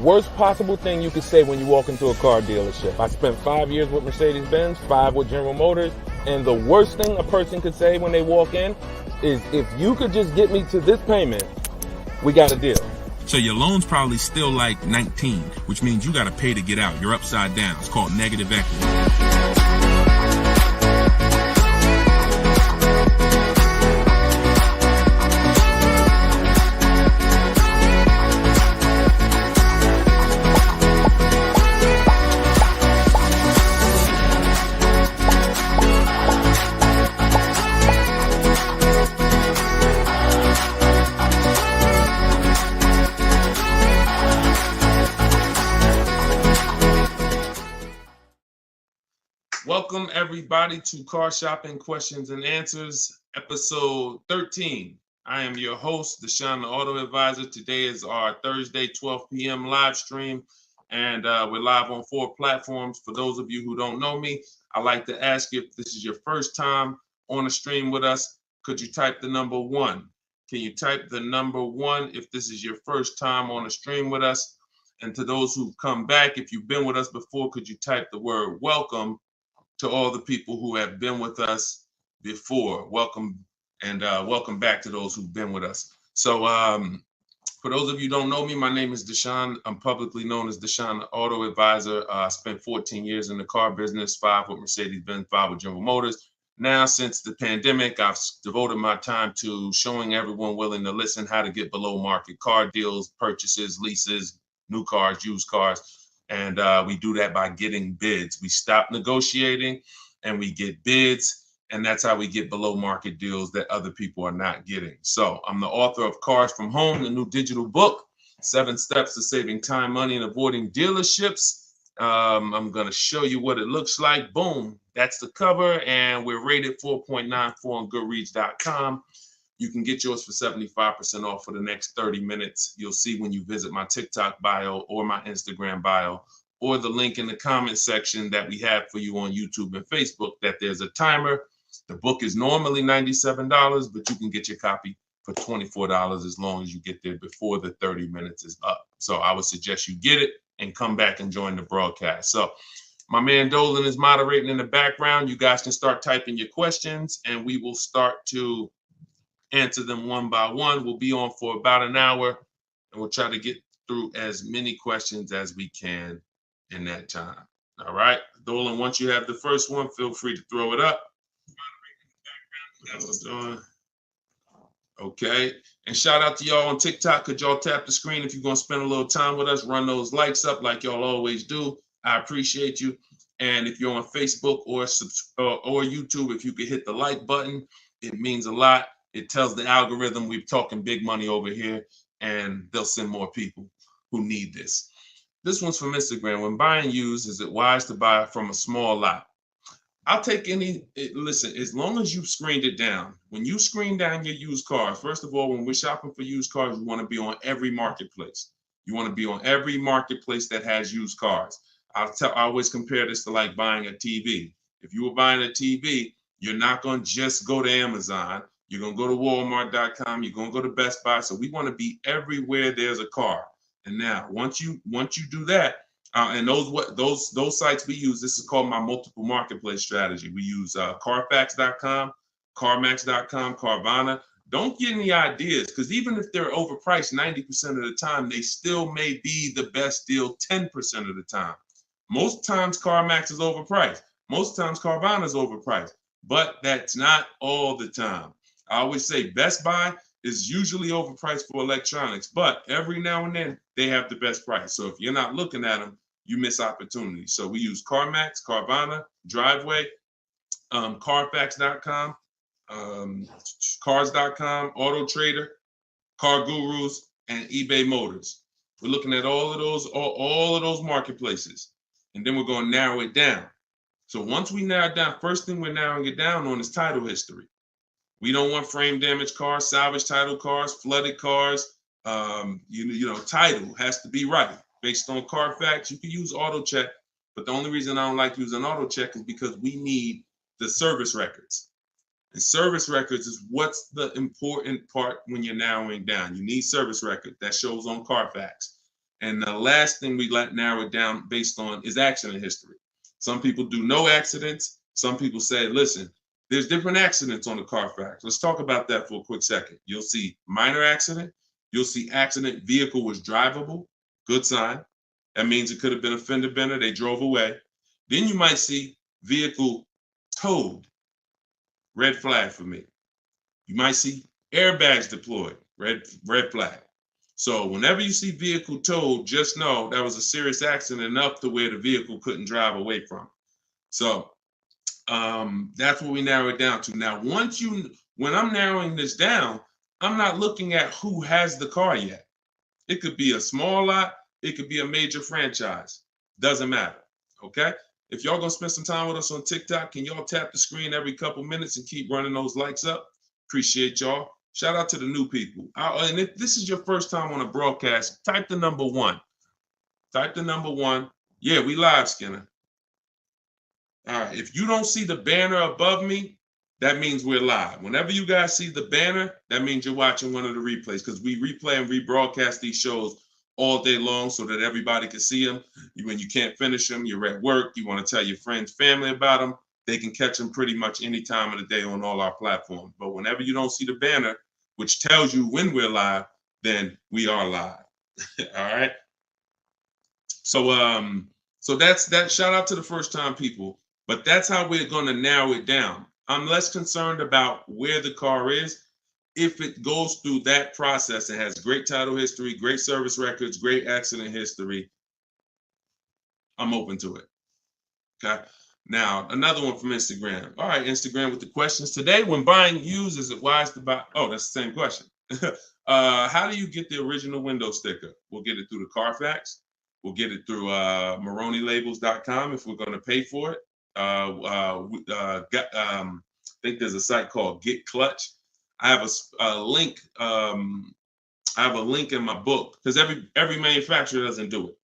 worst possible thing you could say when you walk into a car dealership. I spent 5 years with Mercedes-Benz, 5 with General Motors, and the worst thing a person could say when they walk in is, if you could just get me to this payment, we got a deal. So your loan's probably still like 19, which means you got to pay to get out. You're upside down. It's called negative equity. Welcome everybody to Car Shopping Questions and Answers, episode 13. I am your host, Deshone the Auto Advisor. Today is our Thursday, 12 p.m. live stream, and we're live on 4 platforms. For those of you who don't know me, I'd like to ask you, if this is your first time on a stream with us, could you type the number 1? Can you type the number 1 if this is your first time on a stream with us? And to those who've come back, if you've been with us before, could you type the word welcome to all the people who have been with us before? Welcome, and welcome back to those who've been with us. So for those of you who don't know me, my name is Deshone. I'm publicly known as Deshone the Auto Advisor. I spent 14 years in the car business, 5 with Mercedes-Benz, 5 with General Motors. Now, since the pandemic, I've devoted my time to showing everyone willing to listen how to get below market car deals, purchases, leases, new cars, used cars. And we do that by getting bids. We stop negotiating and we get bids. And that's how we get below market deals that other people are not getting. So I'm the author of Cars from Home, the new digital book, 7 Steps to Saving Time, Money, and Avoiding Dealerships. I'm going to show you what it looks like. Boom, that's the cover. And we're rated 4.94 on Goodreads.com. You can get yours for 75% off for the next 30 minutes. You'll see when you visit my TikTok bio or my Instagram bio or the link in the comment section that we have for you on YouTube and Facebook that there's a timer. The book is normally $97, but you can get your copy for $24 as long as you get there before the 30 minutes is up. So I would suggest you get it and come back and join the broadcast. So my man Dolan is moderating in the background. You guys can start typing your questions and we will start to answer them one by one. We'll be on for about an hour and we'll try to get through as many questions as we can in that time. All right, Dolan, once you have the first one, feel free to throw it up. Okay, and shout out to y'all on TikTok. Could y'all tap the screen if you're gonna spend a little time with us? Run those likes up like y'all always do. I appreciate you. And if you're on Facebook or YouTube, if you could hit the like button, it means a lot. It tells the algorithm we're talking big money over here, and they'll send more people who need this. This one's from Instagram. When buying used, is it wise to buy from a small lot? I'll take listen, as long as you've screened it down. When you screen down your used cars, first of all, when we're shopping for used cars, you want to be on every marketplace. You want to be on every marketplace that has used cars. I always compare this to like buying a TV. If you were buying a TV, you're not going to just go to Amazon. You're going to go to Walmart.com. You're going to go to Best Buy. So we want to be everywhere there's a car. And now, once you do that, and those sites we use, this is called my multiple marketplace strategy. We use Carfax.com, CarMax.com, Carvana. Don't get any ideas, because even if they're overpriced 90% of the time, they still may be the best deal 10% of the time. Most times CarMax is overpriced. Most times Carvana is overpriced, but that's not all the time. I always say Best Buy is usually overpriced for electronics, but every now and then they have the best price. So if you're not looking at them, you miss opportunities. So we use CarMax, Carvana, Driveway, Carfax.com, Cars.com, Auto Trader, Car Gurus, and eBay Motors. We're looking at all of those marketplaces, and then we're going to narrow it down. So once we narrow it down, first thing we're narrowing it down on is title history. We don't want frame damaged cars, salvage title cars, flooded cars. Title has to be right. Based on Carfax, you can use auto check, but the only reason I don't like using auto check is because we need the service records. And service records is what's the important part when you're narrowing down. You need service record that shows on Carfax. And the last thing we let narrow it down based on is accident history. Some people do no accidents. Some people say, listen, there's different accidents on the Carfax. Let's talk about that for a quick second. You'll see minor accident. You'll see accident, vehicle was drivable. Good sign. That means it could have been a fender bender. They drove away. Then you might see vehicle towed. Red flag for me. You might see airbags deployed. Red flag. So whenever you see vehicle towed, just know that was a serious accident enough to where the vehicle couldn't drive away from. So that's what we narrow it down to. Now, when I'm narrowing this down, I'm not looking at who has the car yet. It could be a small lot. It could be a major franchise. Doesn't matter. Okay. If y'all gonna spend some time with us on TikTok, can y'all tap the screen every couple minutes and keep running those likes up? Appreciate y'all. Shout out to the new people. And if this is your first time on a broadcast, type the number 1. Type the number 1. Yeah, we live, Skinner. All right. If you don't see the banner above me, that means we're live. Whenever you guys see the banner, that means you're watching one of the replays, because we replay and rebroadcast these shows all day long so that everybody can see them. When you can't finish them, you're at work, you want to tell your friends, family about them, they can catch them pretty much any time of the day on all our platforms. But whenever you don't see the banner, which tells you when we're live, then we are live. All right. So that's that. Shout out to the first time people. But that's how we're going to narrow it down. I'm less concerned about where the car is. If it goes through that process and has great title history, great service records, great accident history, I'm open to it. Okay. Now, another one from Instagram. All right, Instagram with the questions. Today, when buying used, is it wise to buy? Oh, that's the same question. How do you get the original window sticker? We'll get it through the Carfax. We'll get it through MaroneyLabels.com if we're going to pay for it. I think there's a site called Get Clutch. I have a link. I have a link in my book, because every manufacturer doesn't do it.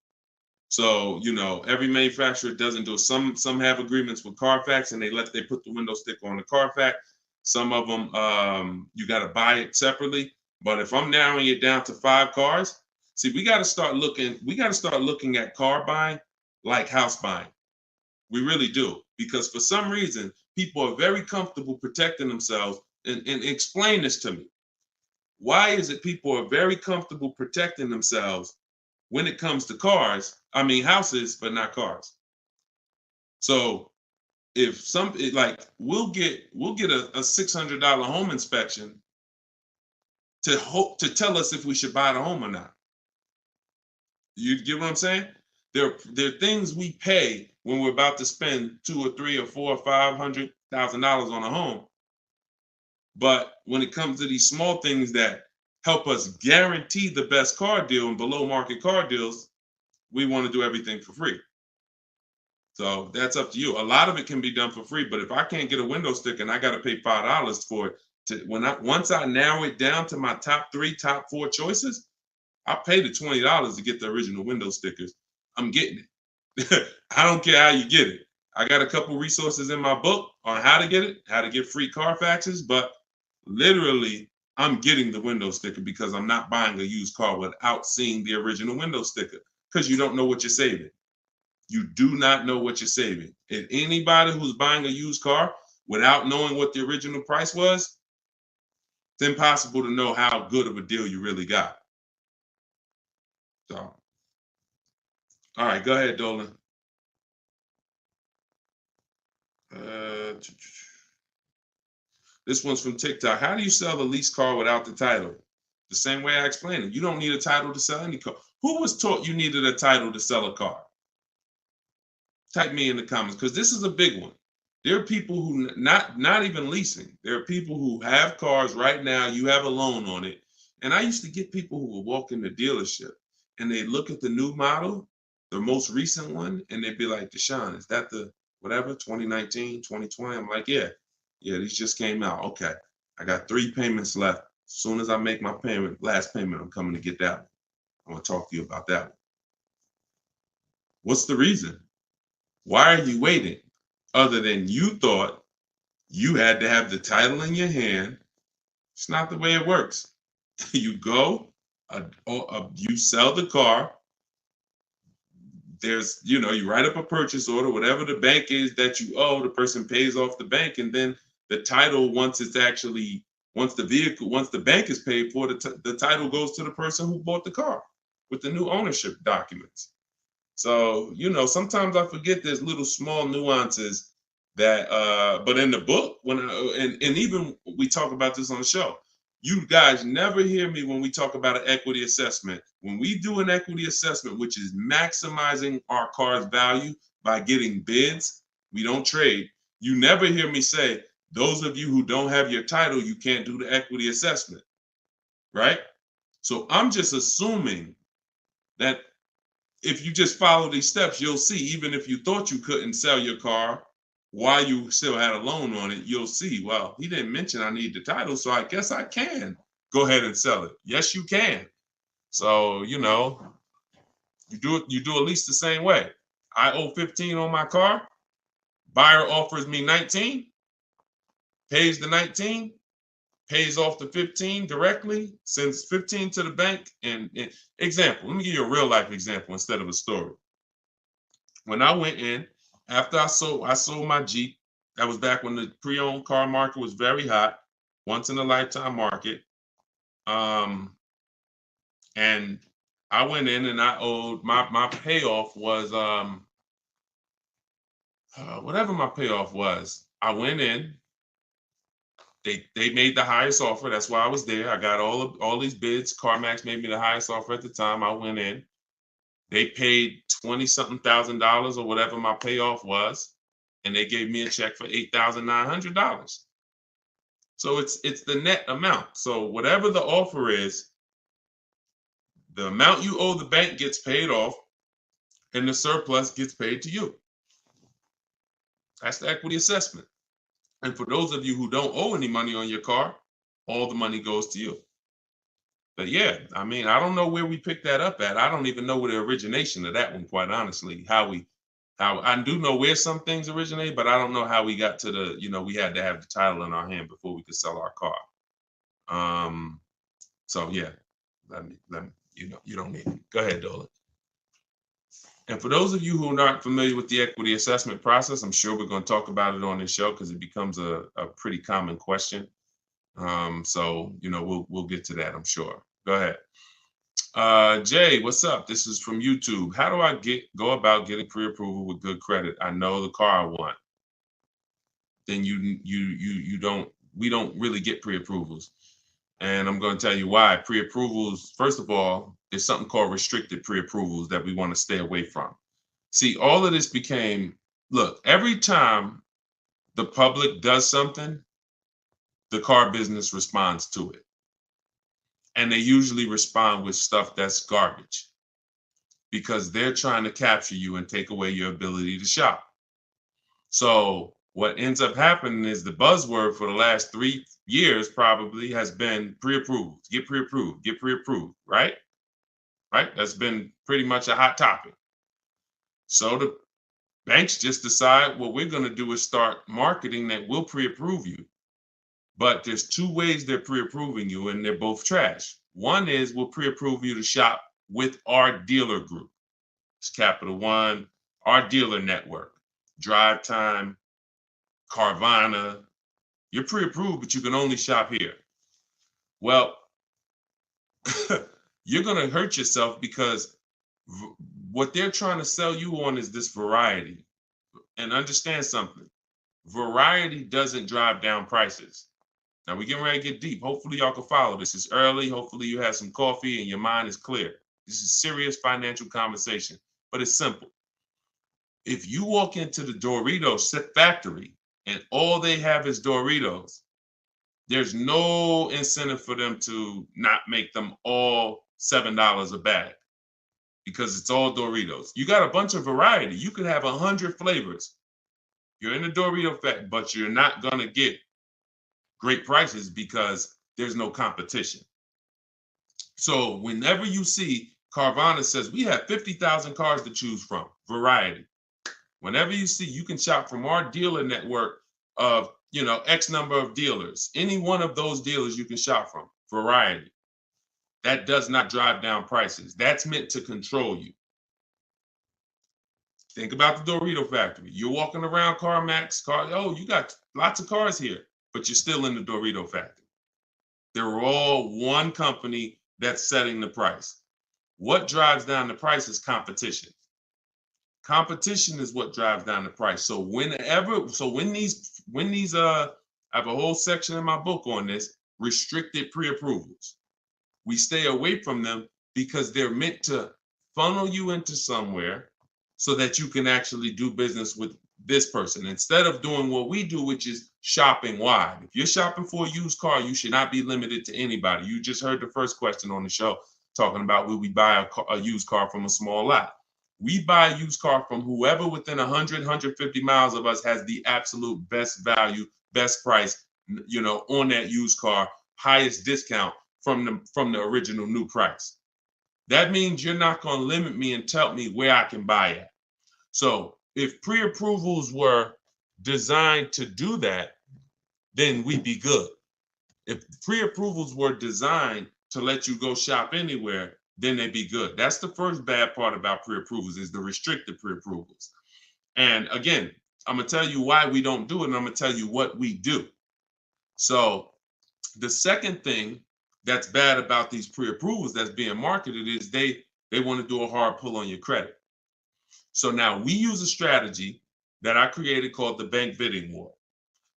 So every manufacturer doesn't do it. Some have agreements with Carfax and they put the window sticker on the Carfax. Some of them you got to buy it separately. But if I'm narrowing it down to 5 cars, see, we got to start looking at car buying like house buying. We really do, because for some reason people are very comfortable protecting themselves. And explain this to me. Why is it people are very comfortable protecting themselves when it comes to cars? I mean houses, but not cars. So if we'll get a $600 home inspection to tell us if we should buy the home or not. You get what I'm saying? There are things we pay when we're about to spend $200,000 or $300,000 or $400,000 or $500,000 on a home. But when it comes to these small things that help us guarantee the best car deal and below market car deals, we want to do everything for free. So that's up to you. A lot of it can be done for free, but if I can't get a window sticker and I got to pay $5 for it, once I narrow it down to my top 4 choices, I'll pay the $20 to get the original window stickers. I'm getting it. I don't care how you get it. I got a couple resources in my book on how to get it, how to get free Carfaxes, but literally I'm getting the window sticker because I'm not buying a used car without seeing the original window sticker, because you don't know what you're saving. You do not know what you're saving. And anybody who's buying a used car without knowing what the original price was, it's impossible to know how good of a deal you really got. So, all right, go ahead, Dolan. This one's from TikTok. How do you sell a lease car without the title? The same way I explained it. You don't need a title to sell any car. Who was taught you needed a title to sell a car? Type me in the comments, because this is a big one. There are people who not even leasing. There are people who have cars right now. You have a loan on it. And I used to get people who would walk in the dealership and they look at the new model, the most recent one, and they'd be like, Deshone, is that the whatever, 2019, 2020? I'm like, yeah, these just came out. Okay, I got 3 payments left. As soon as I make my last payment, I'm coming to get that one. I want to talk to you about that one. What's the reason? Why are you waiting? Other than you thought you had to have the title in your hand. It's not the way it works. You go, you sell the car, there's, you know, you write up a purchase order, whatever the bank is that you owe, the person pays off the bank, and then the title, once the bank is paid for, the title goes to the person who bought the car with the new ownership documents. So, you know, sometimes I forget there's little small nuances that, but in the book, and even we talk about this on the show, you guys never hear me when we talk about an equity assessment. When we do an equity assessment, which is maximizing our car's value by getting bids, we don't trade. You never hear me say, those of you who don't have your title, you can't do the equity assessment, right? So I'm just assuming that if you just follow these steps, you'll see, even if you thought you couldn't sell your car while you still had a loan on it, you'll see, well, he didn't mention I need the title, so I guess I can go ahead and sell it. Yes, you can. So, you know, you do at least the same way. I owe 15 on my car. Buyer offers me 19, pays the 19, pays off the 15 directly, sends 15 to the bank. And example, let me give you a real life example instead of a story. When I went in, after I sold my Jeep, that was back when the pre-owned car market was very hot, once in a lifetime market. And I went in and I owed my payoff was whatever my payoff was. I went in. They made the highest offer. That's why I was there. I got all these bids. CarMax made me the highest offer at the time. I went in. They paid $20-something thousand or whatever my payoff was, and they gave me a check for $8,900. So it's the net amount. So whatever the offer is, the amount you owe the bank gets paid off, and the surplus gets paid to you. That's the equity assessment. And for those of you who don't owe any money on your car, all the money goes to you. But yeah, I mean, I don't know where we picked that up at. I don't even know where the origination of that one, quite honestly. How I do know where some things originate, but I don't know how we got to the, you know, we had to have the title in our hand before we could sell our car. So yeah, let me, you know, you don't need it. Go ahead, Dolan. And for those of you who are not familiar with the equity assessment process, I'm sure we're going to talk about it on this show because it becomes a pretty common question. So, you know, we'll get to that, I'm sure. Go ahead. Jay, what's up? This is from YouTube. How do I go about getting pre-approval with good credit? I know the car I want. Then we don't really get pre-approvals. And I'm going to tell you why. Pre-approvals, first of all, there's something called restricted pre-approvals that we want to stay away from. See, all of this became, look, every time the public does something, the car business responds to it. And they usually respond with stuff that's garbage because they're trying to capture you and take away your ability to shop. So what ends up happening is the buzzword for the last 3 years probably has been pre-approved, get pre-approved, right? Right? That's been pretty much a hot topic. So the banks just decide what we're going to do is start marketing that we'll pre-approve you. But there's 2 ways they're pre-approving you, and they're both trash. One is we'll pre-approve you to shop with our dealer group. It's Capital One, our dealer network, Drive Time, Carvana. You're pre-approved, but you can only shop here. Well, you're going to hurt yourself because what they're trying to sell you on is this variety. And understand something. Variety doesn't drive down prices. Now we're getting ready to get deep. Hopefully y'all can follow this. It's early. Hopefully you have some coffee and your mind is clear. This is serious financial conversation, but it's simple. If you walk into the Doritos factory and all they have is Doritos, there's no incentive for them to not make them all $7 a bag because it's all Doritos. You got a bunch of variety. You could have 100 flavors. You're in the Dorito factory, but you're not going to get great prices because there's no competition. So whenever you see Carvana says we have 50,000 cars to choose from, variety. Whenever you see, you can shop from our dealer network of, you know, X number of dealers. Any one of those dealers you can shop from, variety. That does not drive down prices. That's meant to control you. Think about the Dorito factory. You're walking around CarMax, you got lots of cars here, but you're still in the Dorito factory. They're all one company that's setting the price. What drives down the price is competition. Competition is what drives down the price. So when these I have a whole section in my book on this, restricted pre-approvals. We stay away from them because they're meant to funnel you into somewhere so that you can actually do business with this person instead of doing what we do, which is shopping wide. If you're shopping for a used car, you should not be limited to anybody. You just heard the first question on the show talking about will we buy a used car from a small lot. We buy a used car from whoever within 100, 150 miles of us has the absolute best value, best price, on that used car, highest discount from the original new price. That means you're not going to limit me and tell me where I can buy it. So if pre-approvals were designed to do that, then we'd be good. If pre-approvals were designed to let you go shop anywhere, then they'd be good. That's the first bad part about pre-approvals is the restricted pre-approvals. And again, I'm going to tell you why we don't do it, and I'm going to tell you what we do. So the second thing that's bad about these pre-approvals that's being marketed is they want to do a hard pull on your credit. So now we use a strategy that I created called the bank bidding war.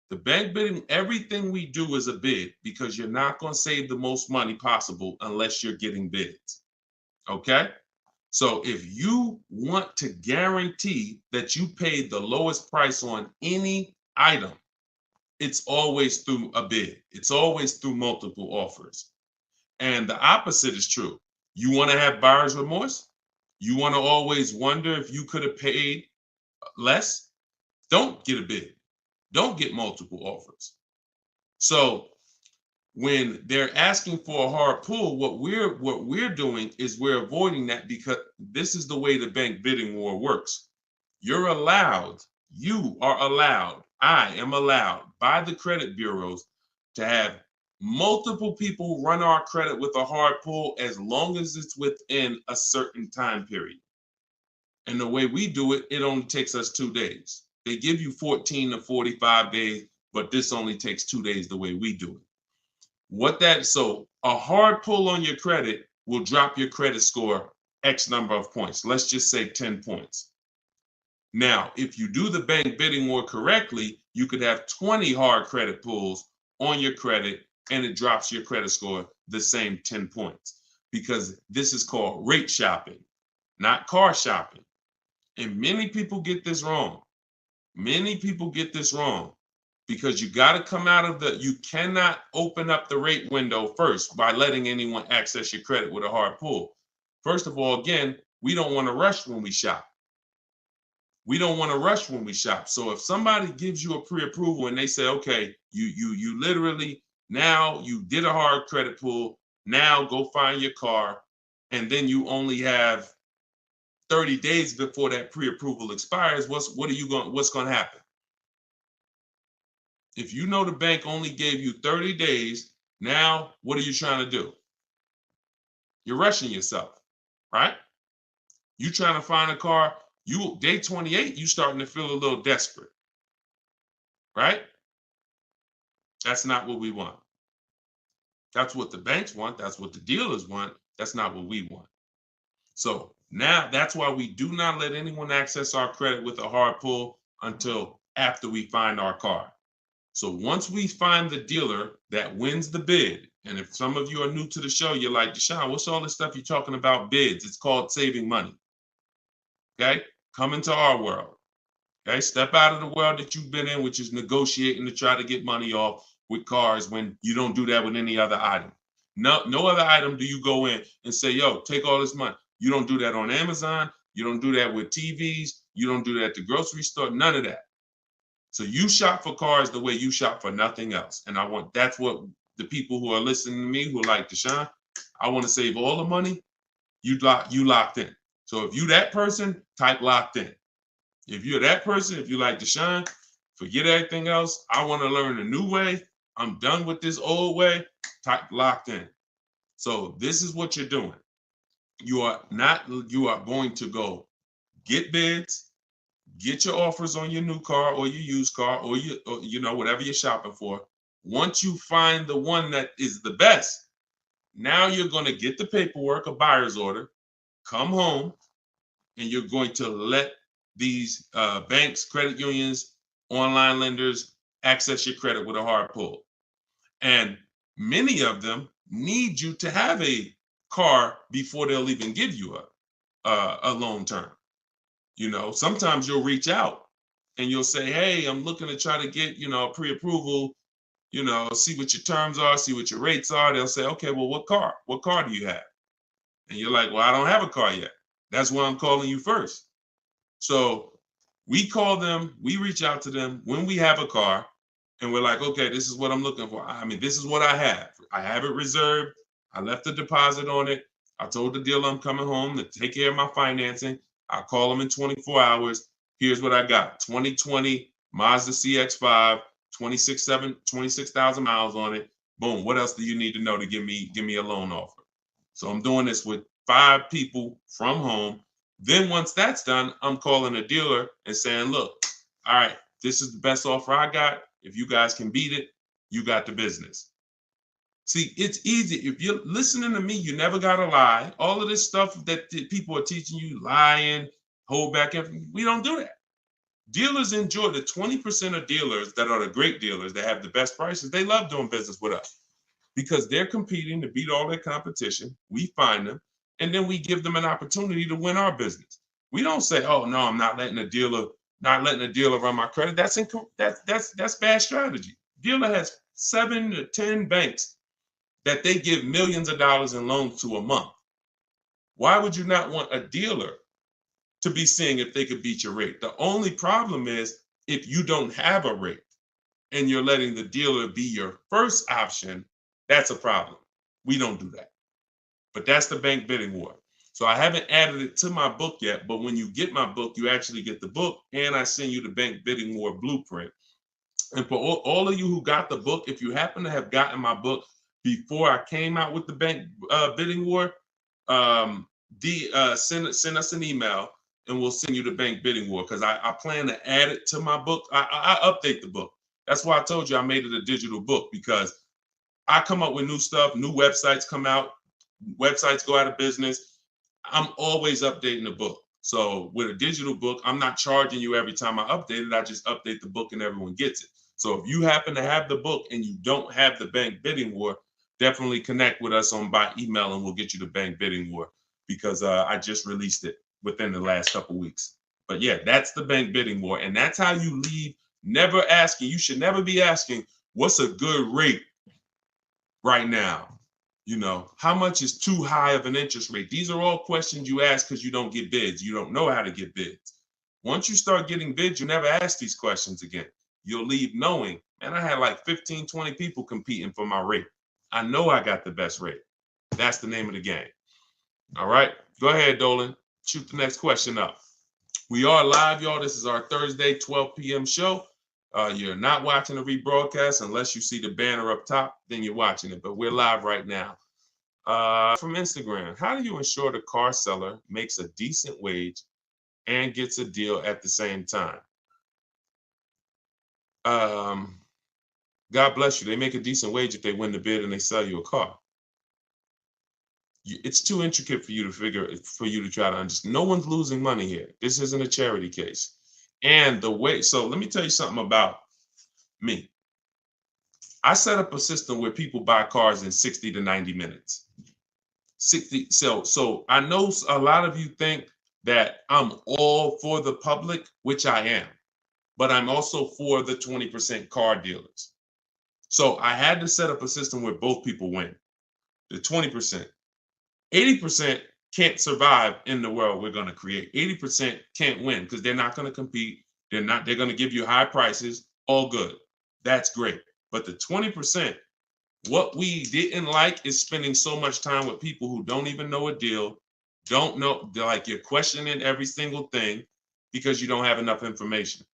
The bank bidding, everything we do is a bid because you're not going to save the most money possible unless you're getting bids. Okay? So if you want to guarantee that you paid the lowest price on any item, it's always through a bid. It's always through multiple offers. And the opposite is true. You want to have buyer's remorse? You want to always wonder if you could have paid less? Don't get a bid. Don't get multiple offers. So when they're asking for a hard pull, what we're doing is we're avoiding that because this is the way the bank bidding war works. You are allowed, I am allowed by the credit bureaus to have multiple people run our credit with a hard pull as long as it's within a certain time period. And the way we do it, it only takes us 2 days. They give you 14 to 45 days, but this only takes 2 days the way we do it. So a hard pull on your credit will drop your credit score X number of points. Let's just say 10 points. Now, if you do the bank bidding war correctly, you could have 20 hard credit pulls on your credit and it drops your credit score the same 10 points because this is called rate shopping, not car shopping. And many people get this wrong. Many people get this wrong because you got to come out of you cannot open up the rate window first by letting anyone access your credit with a hard pull. First of all, again, we don't want to rush when we shop. So if somebody gives you a pre-approval and they say, okay, you literally, now you did a hard credit pull, now go find your car, and then you only have 30 days before that pre-approval expires, what's going to happen? If you know the bank only gave you 30 days, now what are you trying to do? You're rushing yourself, right? You trying to find a car, day 28, you starting to feel a little desperate, right? That's not what we want. That's what the banks want. That's what the dealers want. That's not what we want. So now that's why we do not let anyone access our credit with a hard pull until after we find our car. So once we find the dealer that wins the bid, and if some of you are new to the show, you're like, Deshone, what's all this stuff you're talking about bids? It's called saving money. Okay? Come into our world. Okay? Step out of the world that you've been in, which is negotiating to try to get money off with cars when you don't do that with any other item. No other item do you go in and say, yo, take all this money. You don't do that on Amazon. You don't do that with TVs. You don't do that at the grocery store. None of that. So you shop for cars the way you shop for nothing else. And that's what the people who are listening to me who are like, Deshone, I want to save all the money. You locked in. So if you that person, type locked in. If you're that person, if you like Deshone, forget everything else. I want to learn a new way. I'm done with this old way. Type locked in. So this is what you're doing. You are going to go get bids. get your offers on your new car or your used car or whatever you're shopping for. Once you find the one that is the best, now you're going to get the paperwork, a buyer's order, come home, and you're going to let these banks, credit unions, online lenders access your credit with a hard pull. And many of them need you to have a car before they'll even give you a loan term. Sometimes you'll reach out and you'll say, hey, I'm looking to try to get, pre-approval, see what your terms are, see what your rates are. They'll say, okay, well, what car? What car do you have? And you're like, well, I don't have a car yet. That's why I'm calling you first. So we call them, we reach out to them when we have a car, and we're like, okay, this is what I'm looking for. I mean, this is what I have. I have it reserved. I left a deposit on it. I told the dealer I'm coming home to take care of my financing. I'll call them in 24 hours. Here's what I got. 2020 Mazda CX-5, 26,000 miles on it. Boom. What else do you need to know to give me a loan offer? So I'm doing this with 5 people from home. Then once that's done, I'm calling a dealer and saying, look, all right, this is the best offer I got. If you guys can beat it, you got the business. See, it's easy. If you're listening to me, you never got to lie. All of this stuff that people are teaching you, lying, hold back, we don't do that. Dealers enjoy the 20% of dealers that are the great dealers that have the best prices. They love doing business with us because they're competing to beat all their competition. We find them, and then we give them an opportunity to win our business. We don't say, oh, no, I'm not letting a dealer run my credit. That's bad strategy. Dealer has 7 to 10 banks that they give millions of dollars in loans to a month. Why would you not want a dealer to be seeing if they could beat your rate? The only problem is if you don't have a rate and you're letting the dealer be your first option, that's a problem. We don't do that. But that's the bank bidding war. So I haven't added it to my book yet, but when you get my book, you actually get the book, and I send you the bank bidding war blueprint. And for all of you who got the book, if you happen to have gotten my book before I came out with the bank bidding war, send us an email and we'll send you the bank bidding war, because I plan to add it to my book. I update the book. That's why I told you I made it a digital book, because I come up with new stuff, new websites come out, websites go out of business. I'm always updating the book. So with a digital book, I'm not charging you every time I update it. I just update the book and everyone gets it. So if you happen to have the book and you don't have the bank bidding war, definitely connect with us by email and we'll get you the bank bidding war, because I just released it within the last couple of weeks. But yeah, that's the bank bidding war. And that's how you leave never asking. You should never be asking, what's a good rate right now? How much is too high of an interest rate? These are all questions you ask because you don't get bids. You don't know how to get bids. Once you start getting bids, you never ask these questions again. You'll leave knowing, man, I had like 15, 20 people competing for my rate. I know I got the best rate. That's the name of the game. All right, go ahead, Dolan. Shoot the next question up. We are live, y'all. This is our Thursday, 12 p.m. show. You're not watching the rebroadcast unless you see the banner up top, then you're watching it. But we're live right now. From Instagram, how do you ensure the car seller makes a decent wage and gets a deal at the same time? God bless you. They make a decent wage if they win the bid and they sell you a car. It's too intricate for you to try to understand. No one's losing money here. This isn't a charity case. And so let me tell you something about me. I set up a system where people buy cars in 60 to 90 minutes. So I know a lot of you think that I'm all for the public, which I am, but I'm also for the 20% car dealers. So I had to set up a system where both people win. The 20%. 80% can't survive in the world we're going to create. 80% can't win because they're not going to compete. They're going to give you high prices. All good. That's great. But the 20%, what we didn't like is spending so much time with people who don't even know a deal, don't know, like you're questioning every single thing because you don't have enough information.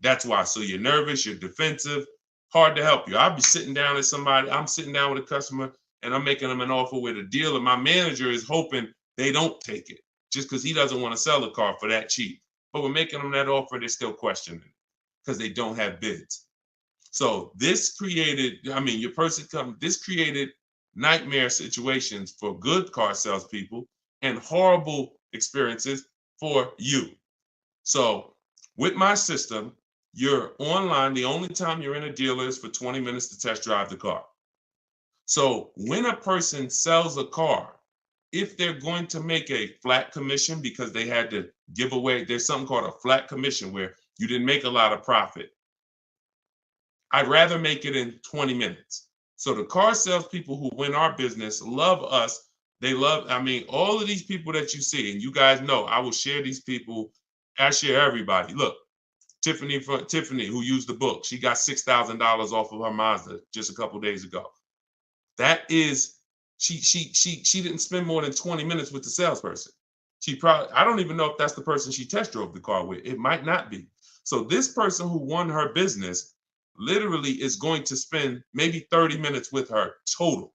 That's why. So you're nervous, you're defensive, hard to help you. I'll be sitting down with somebody, I'm sitting down with a customer and I'm making them an offer with a deal, and my manager is hoping they don't take it just because he doesn't want to sell the car for that cheap. but we're making them that offer. They're still questioning because they don't have bids. So this created, this created nightmare situations for good car salespeople and horrible experiences for you. So with my system, you're online. The only time you're in a dealer is for 20 minutes to test drive the car. So when a person sells a car, if they're going to make a flat commission because they had to give away, there's something called a flat commission where you didn't make a lot of profit. I'd rather make it in 20 minutes. So the car salespeople who win our business love us. They love, all of these people that you see, and you guys know, I will share these people. I share everybody. Look, Tiffany, who used the book, she got $6,000 off of her Mazda just a couple days ago. That is, she didn't spend more than 20 minutes with the salesperson. I don't even know if that's the person she test drove the car with. It might not be. So this person who won her business literally is going to spend maybe 30 minutes with her total.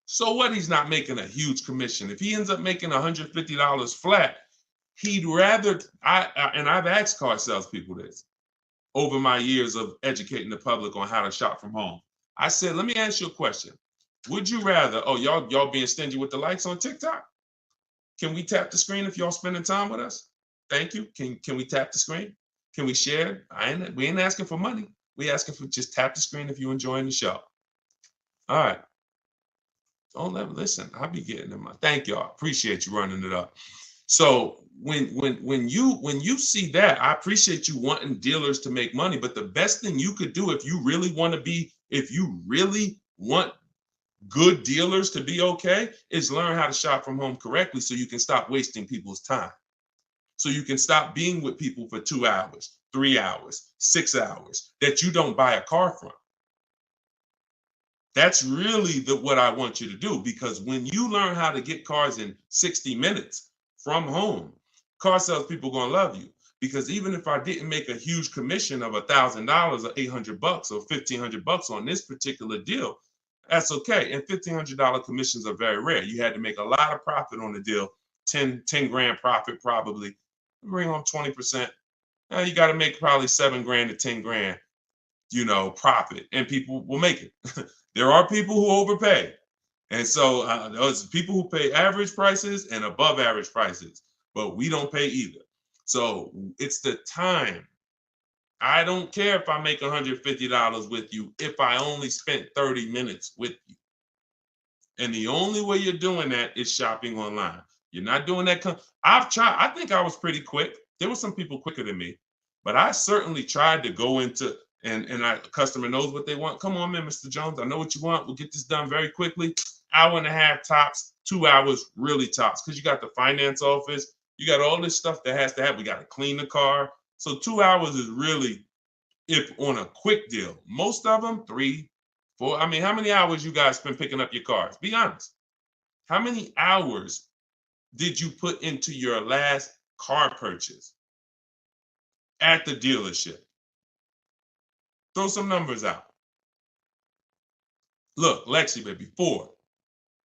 So what? He's not making a huge commission. If he ends up making $150 flat, he'd rather, and I've asked car salespeople this over my years of educating the public on how to shop from home. I said, let me ask you a question. Would you rather, y'all being stingy with the likes on TikTok? Can we tap the screen if y'all spending time with us? Thank you. Can we tap the screen? Can we share? We ain't asking for money. We asking for just tap the screen if you're enjoying the show. All right. Listen, I'll be getting them. Thank y'all. Appreciate you running it up. So when you see that, I appreciate you wanting dealers to make money, but the best thing you could do if you really want good dealers to be okay is learn how to shop from home correctly so you can stop wasting people's time. So you can stop being with people for 2 hours, 3 hours, 6 hours that you don't buy a car from. That's really what I want you to do, because when you learn how to get cars in 60 minutes from home, car salespeople are going to love you. Because even if I didn't make a huge commission of $1,000 or $800 or $1,500 on this particular deal, that's okay. And $1,500 commissions are very rare. You had to make a lot of profit on the deal, 10 grand profit probably. Bring home 20%. Now you got to make probably 7 grand to 10 grand, profit, and people will make it. There are people who overpay. And so there's people who pay average prices and above average prices, but we don't pay either. So it's the time. I don't care if I make $150 with you if I only spent 30 minutes with you. And the only way you're doing that is shopping online. You're not doing that. I've tried. I think I was pretty quick. There were some people quicker than me, but I certainly tried to go into, and a customer knows what they want. Come on, man, Mr. Jones. I know what you want. We'll get this done very quickly. Hour and a half tops, 2 hours really tops, because you got the finance office. You got all this stuff that has to happen. We got to clean the car. So 2 hours is really, if on a quick deal. Most of them, 3, 4. How many hours you guys spend picking up your cars? Be honest. How many hours did you put into your last car purchase at the dealership? Throw some numbers out. Look, Lexi, baby, 4.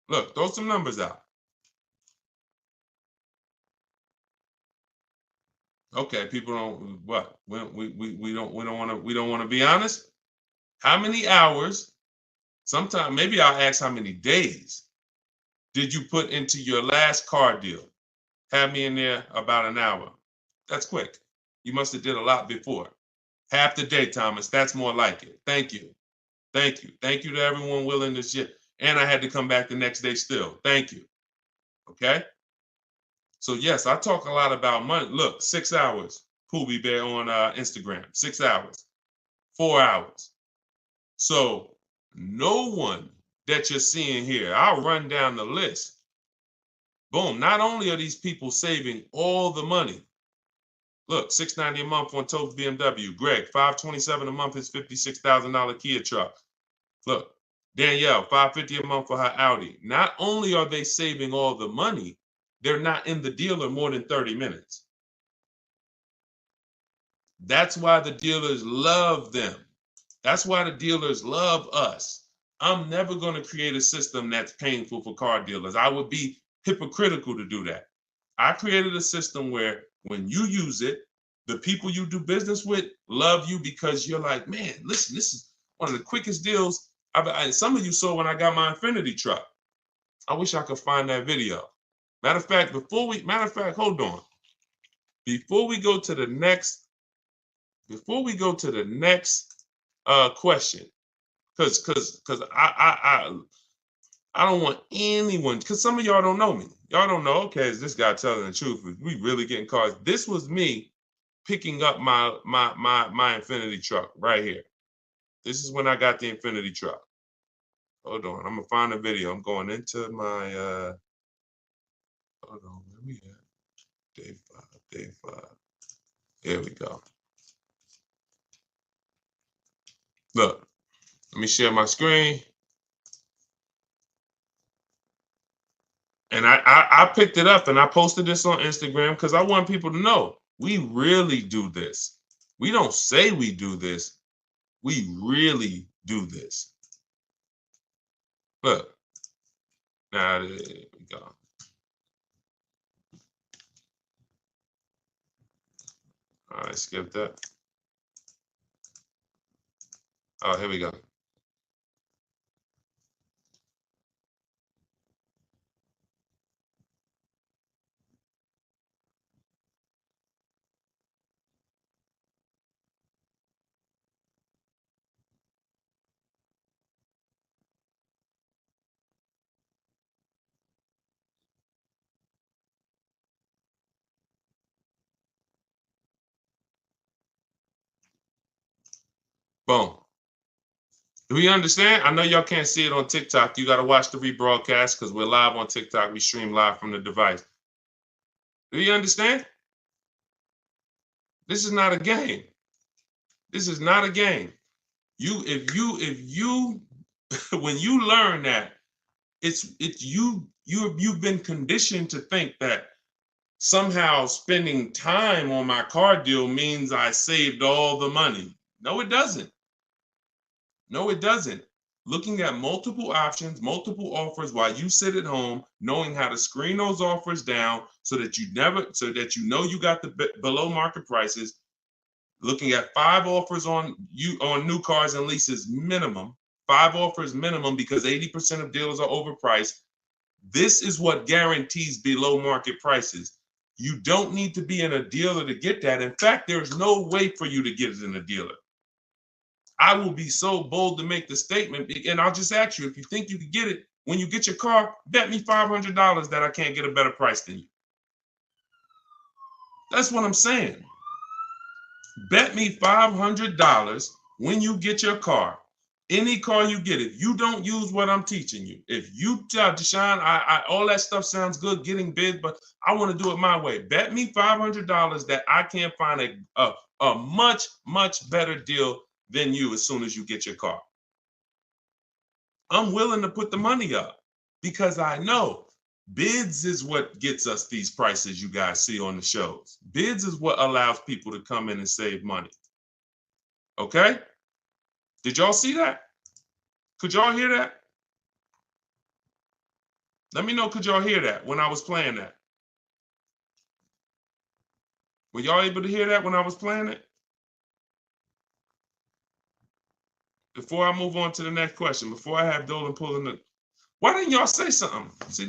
Look, throw some numbers out. Okay, people don't what? We don't want to be honest. How many hours? Sometimes maybe I'll ask how many days did you put into your last car deal? Have me in there about an hour. That's quick. You must have did a lot before. Half the day, Thomas. That's more like it. Thank you. Thank you. Thank you to everyone willing to share. And I had to come back the next day still. Thank you. Okay. So yes, I talk a lot about money. Look, 6 hours. Poobie Bear on Instagram. 6 hours. 4 hours. So no one that you're seeing here, I'll run down the list. Boom. Not only are these people saving all the money. Look, $690 a month on Totes BMW. Greg, $527 a month, his $56,000 Kia truck. Look, Danielle, $550 a month for her Audi. Not only are they saving all the money, they're not in the dealer more than 30 minutes. That's why the dealers love them. That's why the dealers love us. I'm never going to create a system that's painful for car dealers. I would be hypocritical to do that. I created a system where when you use it, the people you do business with love you because you're like, man, listen, this is one of the quickest deals. Some of you saw when I got my Infinity truck. I wish I could find that video. Matter of fact, hold on. Before we go to the next question, because I don't want anyone, because some of y'all don't know me. Y'all don't know, okay, is this guy telling the truth? Is we really getting cars? This was me picking up my Infinity truck right here. This is when I got the Infinity truck. Hold on, I'm gonna find a video. I'm going into my hold on, where we at? Day 5. Here we go. Look, let me share my screen. And I picked it up and I posted this on Instagram because I want people to know we really do this. We don't say we do this. We really do this. Look. Now, there we go. All right, skip that. Oh, here we go. Boom. Do we understand? I know y'all can't see it on TikTok. You got to watch the rebroadcast because we're live on TikTok. We stream live from the device. Do you understand? This is not a game. This is not a game. If you when you learn that you've been conditioned to think that somehow spending time on my car deal means I saved all the money. No, it doesn't. No, it doesn't. Looking at multiple options, multiple offers while you sit at home, knowing how to screen those offers down so that you know you got the below market prices. Looking at 5 offers on new cars and leases minimum, 5 offers minimum because 80% of dealers are overpriced. This is what guarantees below market prices. You don't need to be in a dealer to get that. In fact, there's no way for you to get it in a dealer. I will be so bold to make the statement, and I'll just ask you, if you think you can get it, when you get your car, bet me $500 that I can't get a better price than you. That's what I'm saying. Bet me $500 when you get your car, any car you get, if you don't use what I'm teaching you, if you tell Deshone, all that stuff sounds good, getting bids, but I want to do it my way. Bet me $500 that I can't find a much, much better deal than you as soon as you get your car. I'm willing to put the money up because I know bids is what gets us these prices you guys see on the shows. Bids is what allows people to come in and save money. Okay? Did y'all see that? Could y'all hear that? Let me know, could y'all hear that when I was playing that? Were y'all able to hear that when I was playing it? Before I move on to the next question, before I have Dolan pulling the, why didn't y'all say something? See,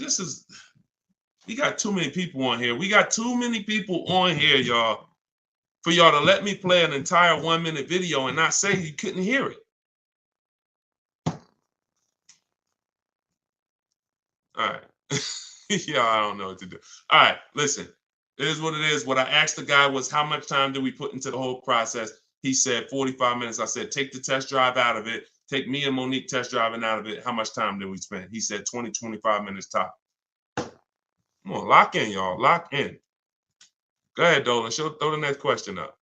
we got too many people on here. We got too many people on here, y'all, for y'all to let me play an entire 1-minute video and not say you couldn't hear it. All right. Yeah, I don't know what to do. All right, listen. It is what it is. What I asked the guy was, how much time do we put into the whole process? He said 45 minutes. I said, take the test drive out of it. Take me and Monique test driving out of it. How much time did we spend? He said 20, 25 minutes top. Come on, lock in, y'all. Lock in. Go ahead, Dolan. Throw the next question up.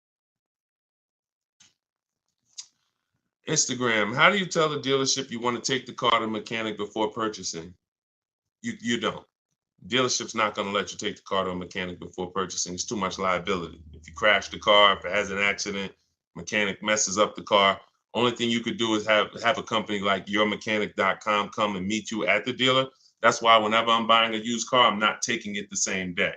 Instagram. How do you tell the dealership you want to take the car to the mechanic before purchasing? You don't. Dealership's not going to let you take the car to a mechanic before purchasing. It's too much liability. If you crash the car, if it has an accident, mechanic messes up the car, only thing you could do is have a company like yourmechanic.com come and meet you at the dealer. That's why whenever I'm buying a used car, I'm not taking it the same day.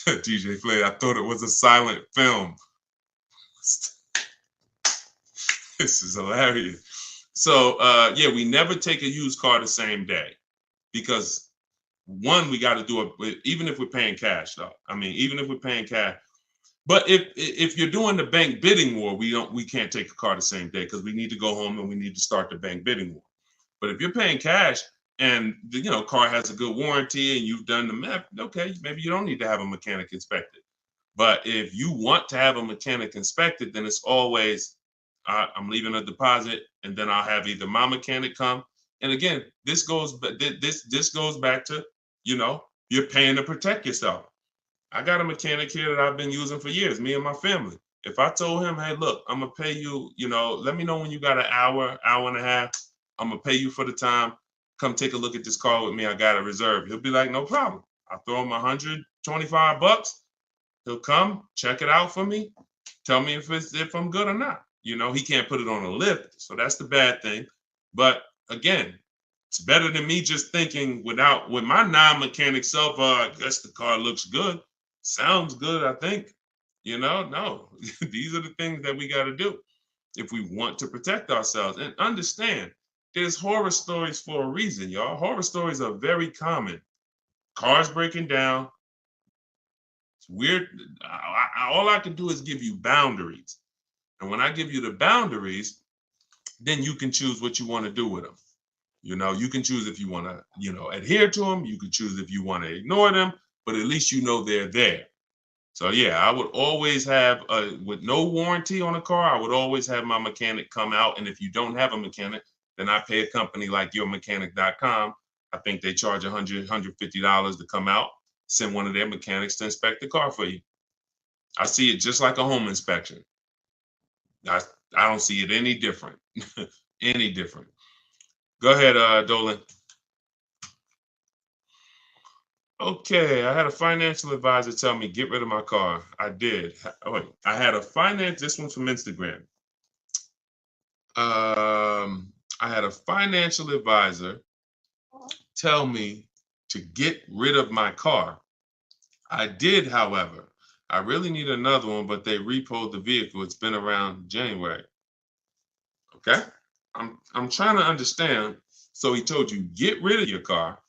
DJ Flay, I thought it was a silent film. This is hilarious. So yeah, we never take a used car the same day because one, we got to do it even if we're paying cash though. I mean, even if we're paying cash. But if you're doing the bank bidding war, we can't take a car the same day because we need to go home and we need to start the bank bidding war. But if you're paying cash and the car has a good warranty and you've done the math, okay, maybe you don't need to have a mechanic inspected. But if you want to have a mechanic inspected, then it's always I'm leaving a deposit and then I'll have either my mechanic come. And again, this goes back to you're paying to protect yourself. I got a mechanic here that I've been using for years, me and my family. If I told him, hey, look, I'm gonna pay you, let me know when you got an hour and a half. I'm gonna pay you for the time. Come take a look at this car with me. I got a reserve. He'll be like, no problem. I'll throw him $125. He'll come, check it out for me, tell me if I'm good or not. He can't put it on a lift, so that's the bad thing. But again, it's better than me just thinking with my non-mechanic self, I guess the car looks good. Sounds good, I think. No, these are the things that we got to do if we want to protect ourselves. And understand, there's horror stories for a reason, y'all. Horror stories are very common. Cars breaking down. It's weird. All I can do is give you boundaries. And when I give you the boundaries, then you can choose what you want to do with them. You can choose if you want to, adhere to them. You can choose if you want to ignore them, but at least they're there. So yeah, I would always have, with no warranty on a car, I would always have my mechanic come out. And if you don't have a mechanic, then I pay a company like yourmechanic.com. I think they charge $100, $150 to come out, send one of their mechanics to inspect the car for you. I see it just like a home inspection. I don't see it any different. Any different. Go ahead, Dolan. Okay, I had a financial advisor tell me get rid of my car. I did. Wait, I had this one's from Instagram. I had a financial advisor tell me to get rid of my car. I did, however. I really need another one, but they repoed the vehicle. It's been around January. Okay, I'm trying to understand. So he told you get rid of your car,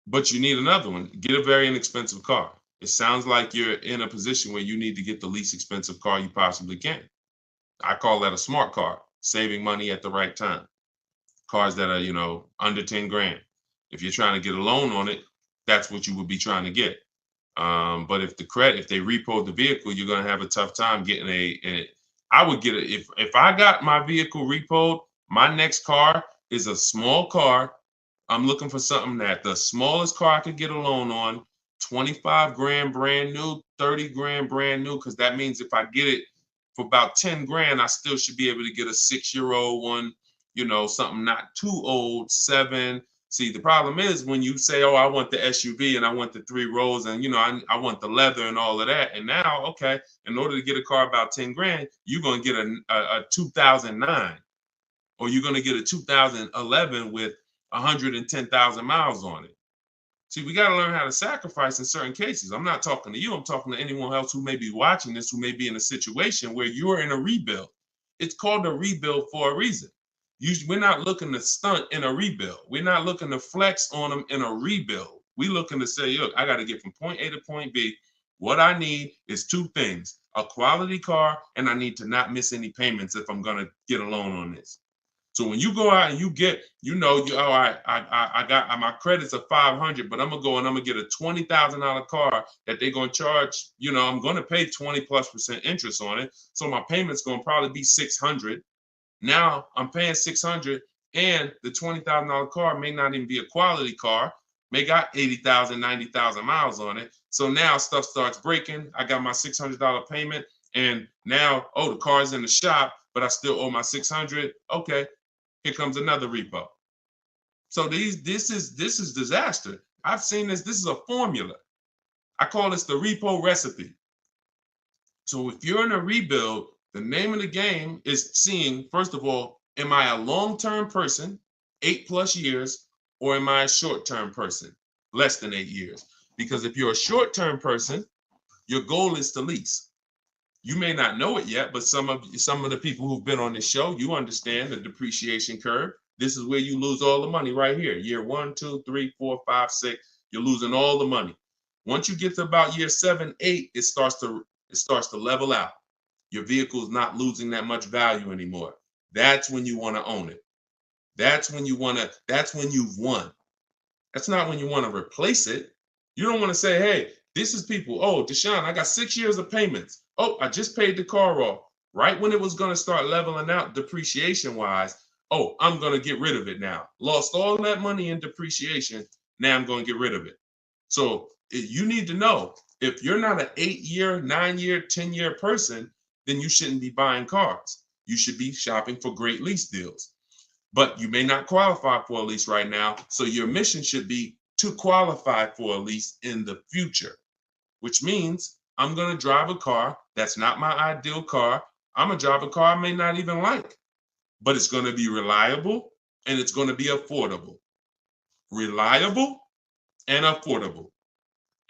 but you need another one. Get a very inexpensive car. It sounds like you're in a position where you need to get the least expensive car you possibly can. I call that a smart car, saving money at the right time. Cars that are, under 10 grand. If you're trying to get a loan on it, that's what you would be trying to get. But if they repo the vehicle, you're going to have a tough time getting I would get it. If I got my vehicle repoed, my next car is a small car. I'm looking for something that the smallest car I could get a loan on, 25 grand brand new, 30 grand brand new, because that means if I get it for about 10 grand, I still should be able to get a 6-year-old one, something not too old, 7. See, the problem is when you say, oh, I want the SUV and I want the 3 rows and, I want the leather and all of that. And now, okay, in order to get a car about 10 grand, you're going to get a 2009 or you're going to get a 2011 with 110,000 miles on it. See, we got to learn how to sacrifice in certain cases. I'm not talking to you. I'm talking to anyone else who may be watching this, who may be in a situation where you're in a rebuild. It's called a rebuild for a reason. We're not looking to stunt in a rebuild. We're not looking to flex on them in a rebuild. We're looking to say, look, I got to get from point A to point B. What I need is 2 things, a quality car, and I need to not miss any payments if I'm going to get a loan on this. So when you go out and you get, I got my credits of 500, but I'm going to go and I'm going to get a $20,000 car that they're going to charge, I'm going to pay 20+% interest on it. So my payment's going to probably be 600. Now I'm paying 600 and the $20,000 car may not even be a quality car, may got 80,000, 90,000 miles on it. So now stuff starts breaking. I got my $600 payment and now, the car's in the shop, but I still owe my 600. Okay, here comes another repo. So this is disaster. I've seen this. This is a formula. I call this the repo recipe. So if you're in a rebuild, the name of the game is seeing, first of all, am I a long-term person, 8+ years, or am I a short-term person? less than 8 years. Because if you're a short-term person, your goal is to lease. You may not know it yet, but some of the people who've been on this show, you understand the depreciation curve. This is where you lose all the money right here. Year 1, 2, 3, 4, 5, 6, you're losing all the money. Once you get to about year 7, 8, it starts to level out. Your vehicle is not losing that much value anymore. That's when you want to own it. That's when you've won. That's not when you want to replace it. You don't want to say, hey, this is people. Oh, Deshone, I got 6 years of payments. Oh, I just paid the car off. Right when it was going to start leveling out depreciation wise. Oh, I'm going to get rid of it now. Lost all that money in depreciation. Now I'm going to get rid of it. So you need to know, if you're not an 8-year, 9-year, 10-year person, then you shouldn't be buying cars. You should be shopping for great lease deals. But you may not qualify for a lease right now. So your mission should be to qualify for a lease in the future, which means I'm going to drive a car that's not my ideal car. I'm going to drive a car I may not even like, but it's going to be reliable and it's going to be affordable. Reliable and affordable.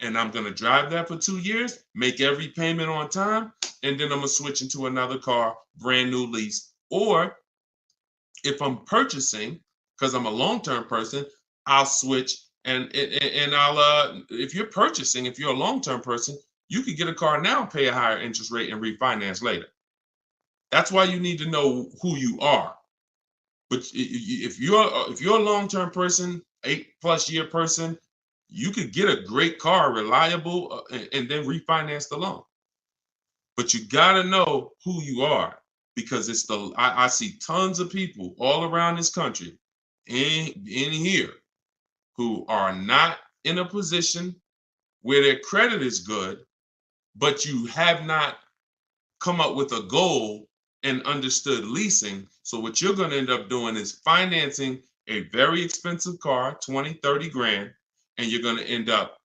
And I'm going to drive that for 2 years, make every payment on time, and then I'm going to switch into another car, brand new lease. Or if I'm purchasing, because I'm a long-term person, I'll switch and I'll if you're purchasing, if you're a long-term person, you could get a car now, pay a higher interest rate, and refinance later. That's why you need to know who you are. But if you're a long-term person, 8+ year person, you could get a great car, reliable, and then refinance the loan. But you got to know who you are, because it's I see tons of people all around this country in here who are not in a position where their credit is good, but you have not come up with a goal and understood leasing. So what you're going to end up doing is financing a very expensive car, 20, 30 grand, and you're going to end up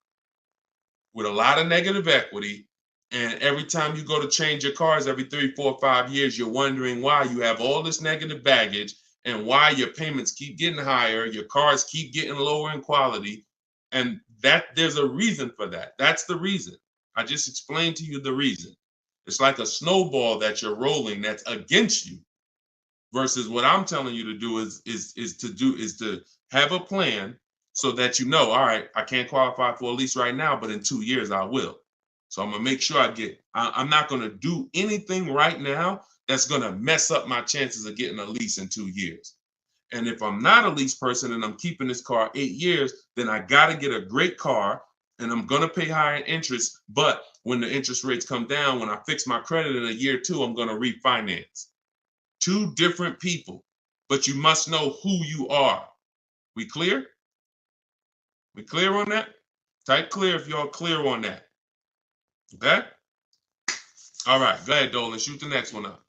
with a lot of negative equity. And every time you go to change your cars every 3, 4, 5 years, you're wondering why you have all this negative baggage and why your payments keep getting higher, your cars keep getting lower in quality. And that there's a reason for that. That's the reason. I just explained to you the reason. It's like a snowball that you're rolling that's against you, versus what I'm telling you to do is to have a plan so that you know, all right, I can't qualify for a lease right now, but in 2 years I will. So I'm gonna make sure I'm not gonna do anything right now that's gonna mess up my chances of getting a lease in 2 years. And if I'm not a lease person and I'm keeping this car 8 years, then I gotta get a great car and I'm gonna pay higher interest. But when the interest rates come down, when I fix my credit in a year or two, I'm gonna refinance. 2 different people, but you must know who you are. We clear? We clear on that? Type clear if y'all clear on that. Okay? All right, go ahead, Dolan. Shoot the next one up.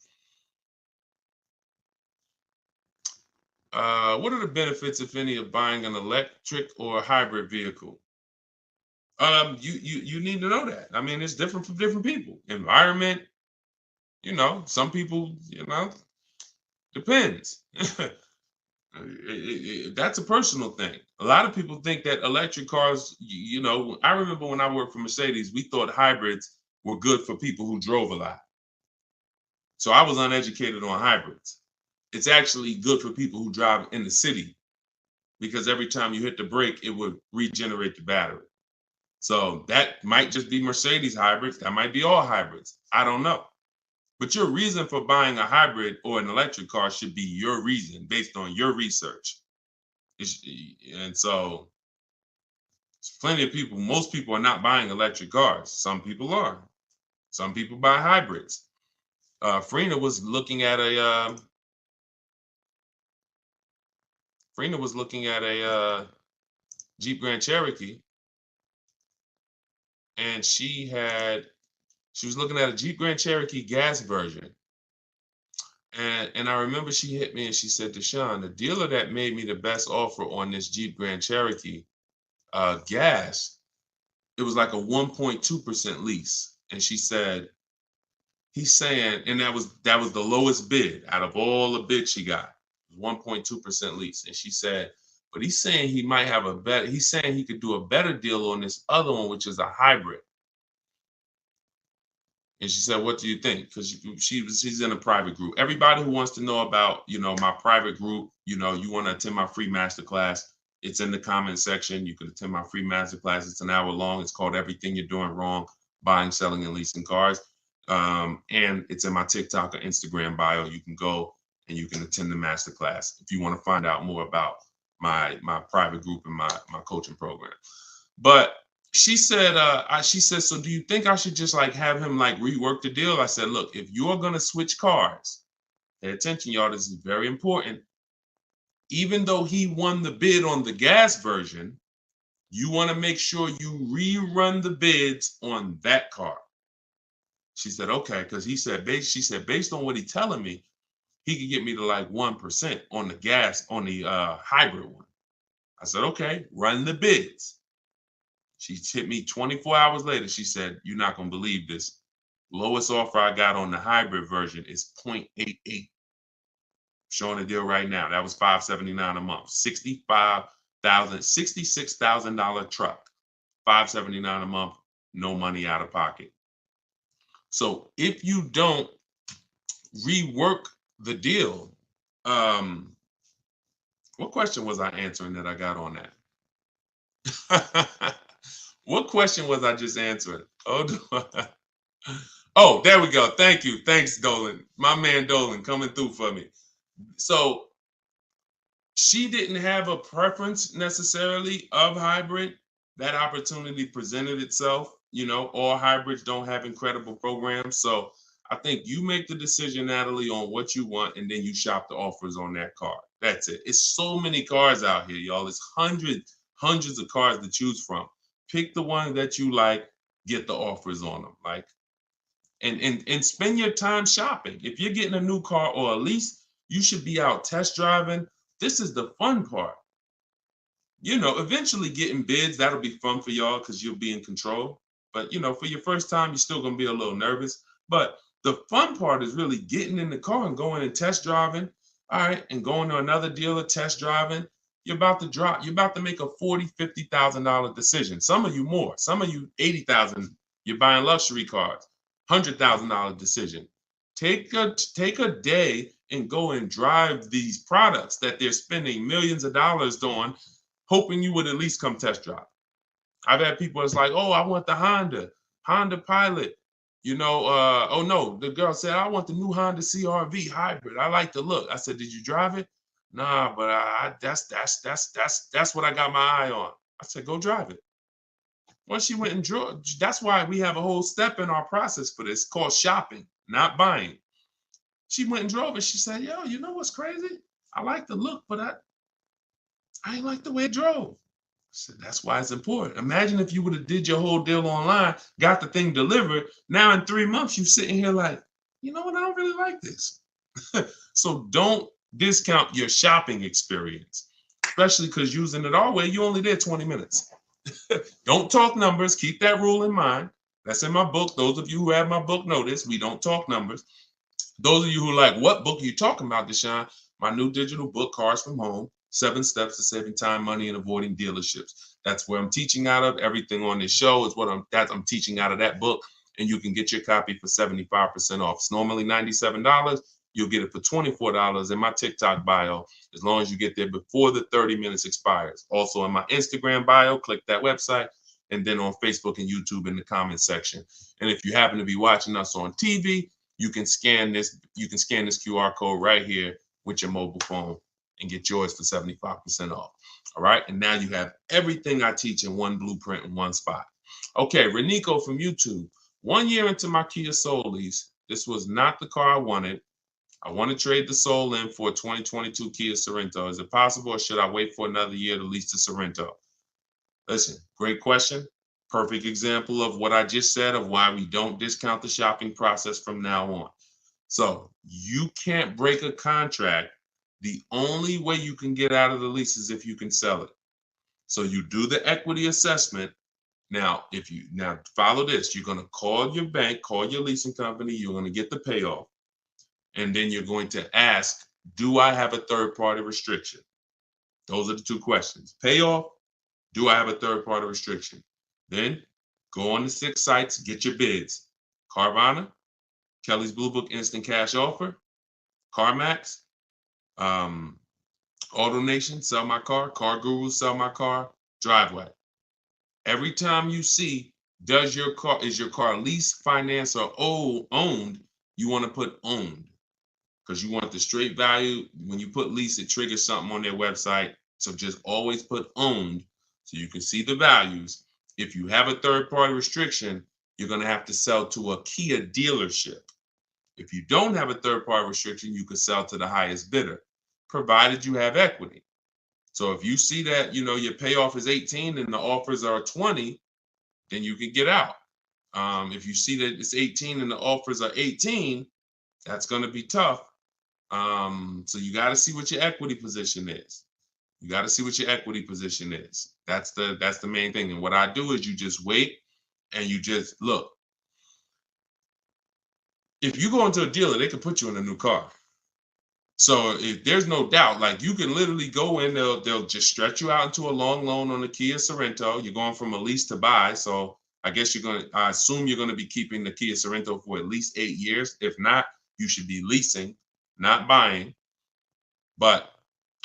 What are the benefits, if any, of buying an electric or hybrid vehicle? You need to know that. I mean, it's different for different people. Environment, some people, depends. That's a personal thing. A lot of people think that electric cars, I remember when I worked for Mercedes, we thought hybrids were good for people who drove a lot. So I was uneducated on hybrids. It's actually good for people who drive in the city, because every time you hit the brake, it would regenerate the battery. So that might just be Mercedes hybrids. That might be all hybrids. I don't know. But your reason for buying a hybrid or an electric car should be your reason based on your research. And so there's plenty of people, most people are not buying electric cars. Some people are. Some people buy hybrids. Frina was looking at a Jeep Grand Cherokee, and she was looking at a Jeep Grand Cherokee gas version. And I remember she hit me and she said, Deshone, the dealer that made me the best offer on this Jeep Grand Cherokee gas, it was like a 1.2% lease. And she said, he's saying, and that was the lowest bid out of all the bids she got, 1.2% lease. And she said, but he's saying he might have a better, he's saying he could do a better deal on this other one, which is a hybrid. And she said, what do you think? Because she's in a private group. Everybody who wants to know about, my private group, you want to attend my free masterclass, it's in the comment section. You can attend my free masterclass. It's an hour long. It's called Everything You're Doing Wrong, Buying, Selling, and Leasing Cars. And it's in my TikTok or Instagram bio. You can go and you can attend the masterclass if you want to find out more about my private group and my coaching program. But she said, so do you think I should just like have him like rework the deal? I said, look, if you're going to switch cars, pay attention, y'all, this is very important. Even though he won the bid on the gas version, you want to make sure you rerun the bids on that car. She said, okay, because she said, based on what he's telling me, he could get me to like 1% on the gas, on the hybrid one. I said, okay, run the bids. She hit me 24 hours later. She said, you're not going to believe this. Lowest offer I got on the hybrid version is 0.88. Showing the deal right now. That was $579 a month. $66,000 truck. $579 a month. No money out of pocket. So if you don't rework the deal, what question was I answering that I got on that? What question was I just answering? Oh, there we go. Thank you. Thanks, Dolan. My man Dolan coming through for me. So she didn't have a preference necessarily of hybrid. That opportunity presented itself. All hybrids don't have incredible programs. So I think you make the decision, Natalie, on what you want, and then you shop the offers on that car. That's it. It's so many cars out here, y'all. It's hundreds of cars to choose from. Pick the one that you like, get the offers on them. Like, and spend your time shopping. If you're getting a new car or a lease, you should be out test driving. This is the fun part. Eventually getting bids, that'll be fun for y'all because you'll be in control. But, for your first time, you're still going to be a little nervous. But the fun part is really getting in the car and going and test driving. All right. And going to another dealer, test driving. You're about to make a $40,000, $50,000 decision. Some of you more, some of you $80,000. You're buying luxury cars, $100,000 decision. Take a day and go and drive these products that they're spending millions of dollars on, hoping you would at least come test drive. I've had people that's like, oh, I want the Honda Pilot. Oh no, the girl said, I want the new Honda CR-V hybrid. I like the look. I said, did you drive it? Nah, but that's what I got my eye on. I said, go drive it. Once she went and drove, that's why we have a whole step in our process for this called shopping, not buying. She went and drove it. She said, yo, you know what's crazy? I like the look, but I ain't like the way it drove. I said, that's why it's important. Imagine if you would have did your whole deal online, got the thing delivered. Now in 3 months, you're sitting here like, you know what? I don't really like this. So don't discount your shopping experience, especially because using it our way, you only did 20 minutes. Don't talk numbers. Keep that rule in mind. That's in my book. Those of you who have my book know this. We don't talk numbers. Those of you who are like, what book are you talking about, Deshone? My new digital book, Cars from Home, 7 Steps to Saving Time, Money, and Avoiding Dealerships. That's where I'm teaching out of. Everything on this show is what I'm teaching out of that book. And you can get your copy for 75% off. It's normally $97. You'll get it for $24 in my TikTok bio, as long as you get there before the 30 minutes expires. Also in my Instagram bio, click that website, and then on Facebook and YouTube in the comment section. And if you happen to be watching us on TV, you can scan this QR code right here with your mobile phone and get yours for 75% off. All right. And now you have everything I teach in one blueprint in one spot. Okay. Renico from YouTube. 1 year into my Kia Soul lease, this was not the car I wanted. I want to trade the Soul in for a 2022 Kia Sorento. Is it possible, or should I wait for another year to lease the Sorento? Listen, great question. Perfect example of what I just said of why we don't discount the shopping process from now on. So you can't break a contract. The only way you can get out of the lease is if you can sell it. So you do the equity assessment. Now follow this. You're going to call your bank, call your leasing company. You're going to get the payoff. And then you're going to ask, do I have a third-party restriction? Those are the two questions. Payoff, do I have a third-party restriction? Then go on the 6 sites, get your bids. Carvana, Kelly's Blue Book Instant Cash Offer, CarMax, AutoNation, Sell My Car, Car Guru, Sell My Car, Driveway. Every time you see, is your car leased, financed, or owned, you want to put owned, because you want the straight value. When you put lease, it triggers something on their website. So just always put owned so you can see the values. If you have a third-party restriction, you're going to have to sell to a Kia dealership. If you don't have a third-party restriction, you can sell to the highest bidder, provided you have equity. So if you see that, your payoff is 18 and the offers are 20, then you can get out. If you see that it's 18 and the offers are 18, that's going to be tough. So you got to see what your equity position is. That's the main thing. And what I do is you just wait and you just look. If you go into a dealer, they can put you in a new car. So if there's no doubt, like you can literally go in, they'll just stretch you out into a long loan on the Kia Sorento. You're going from a lease to buy. So I guess I assume you're going to be keeping the Kia Sorento for at least 8 years. If not, you should be leasing, not buying. But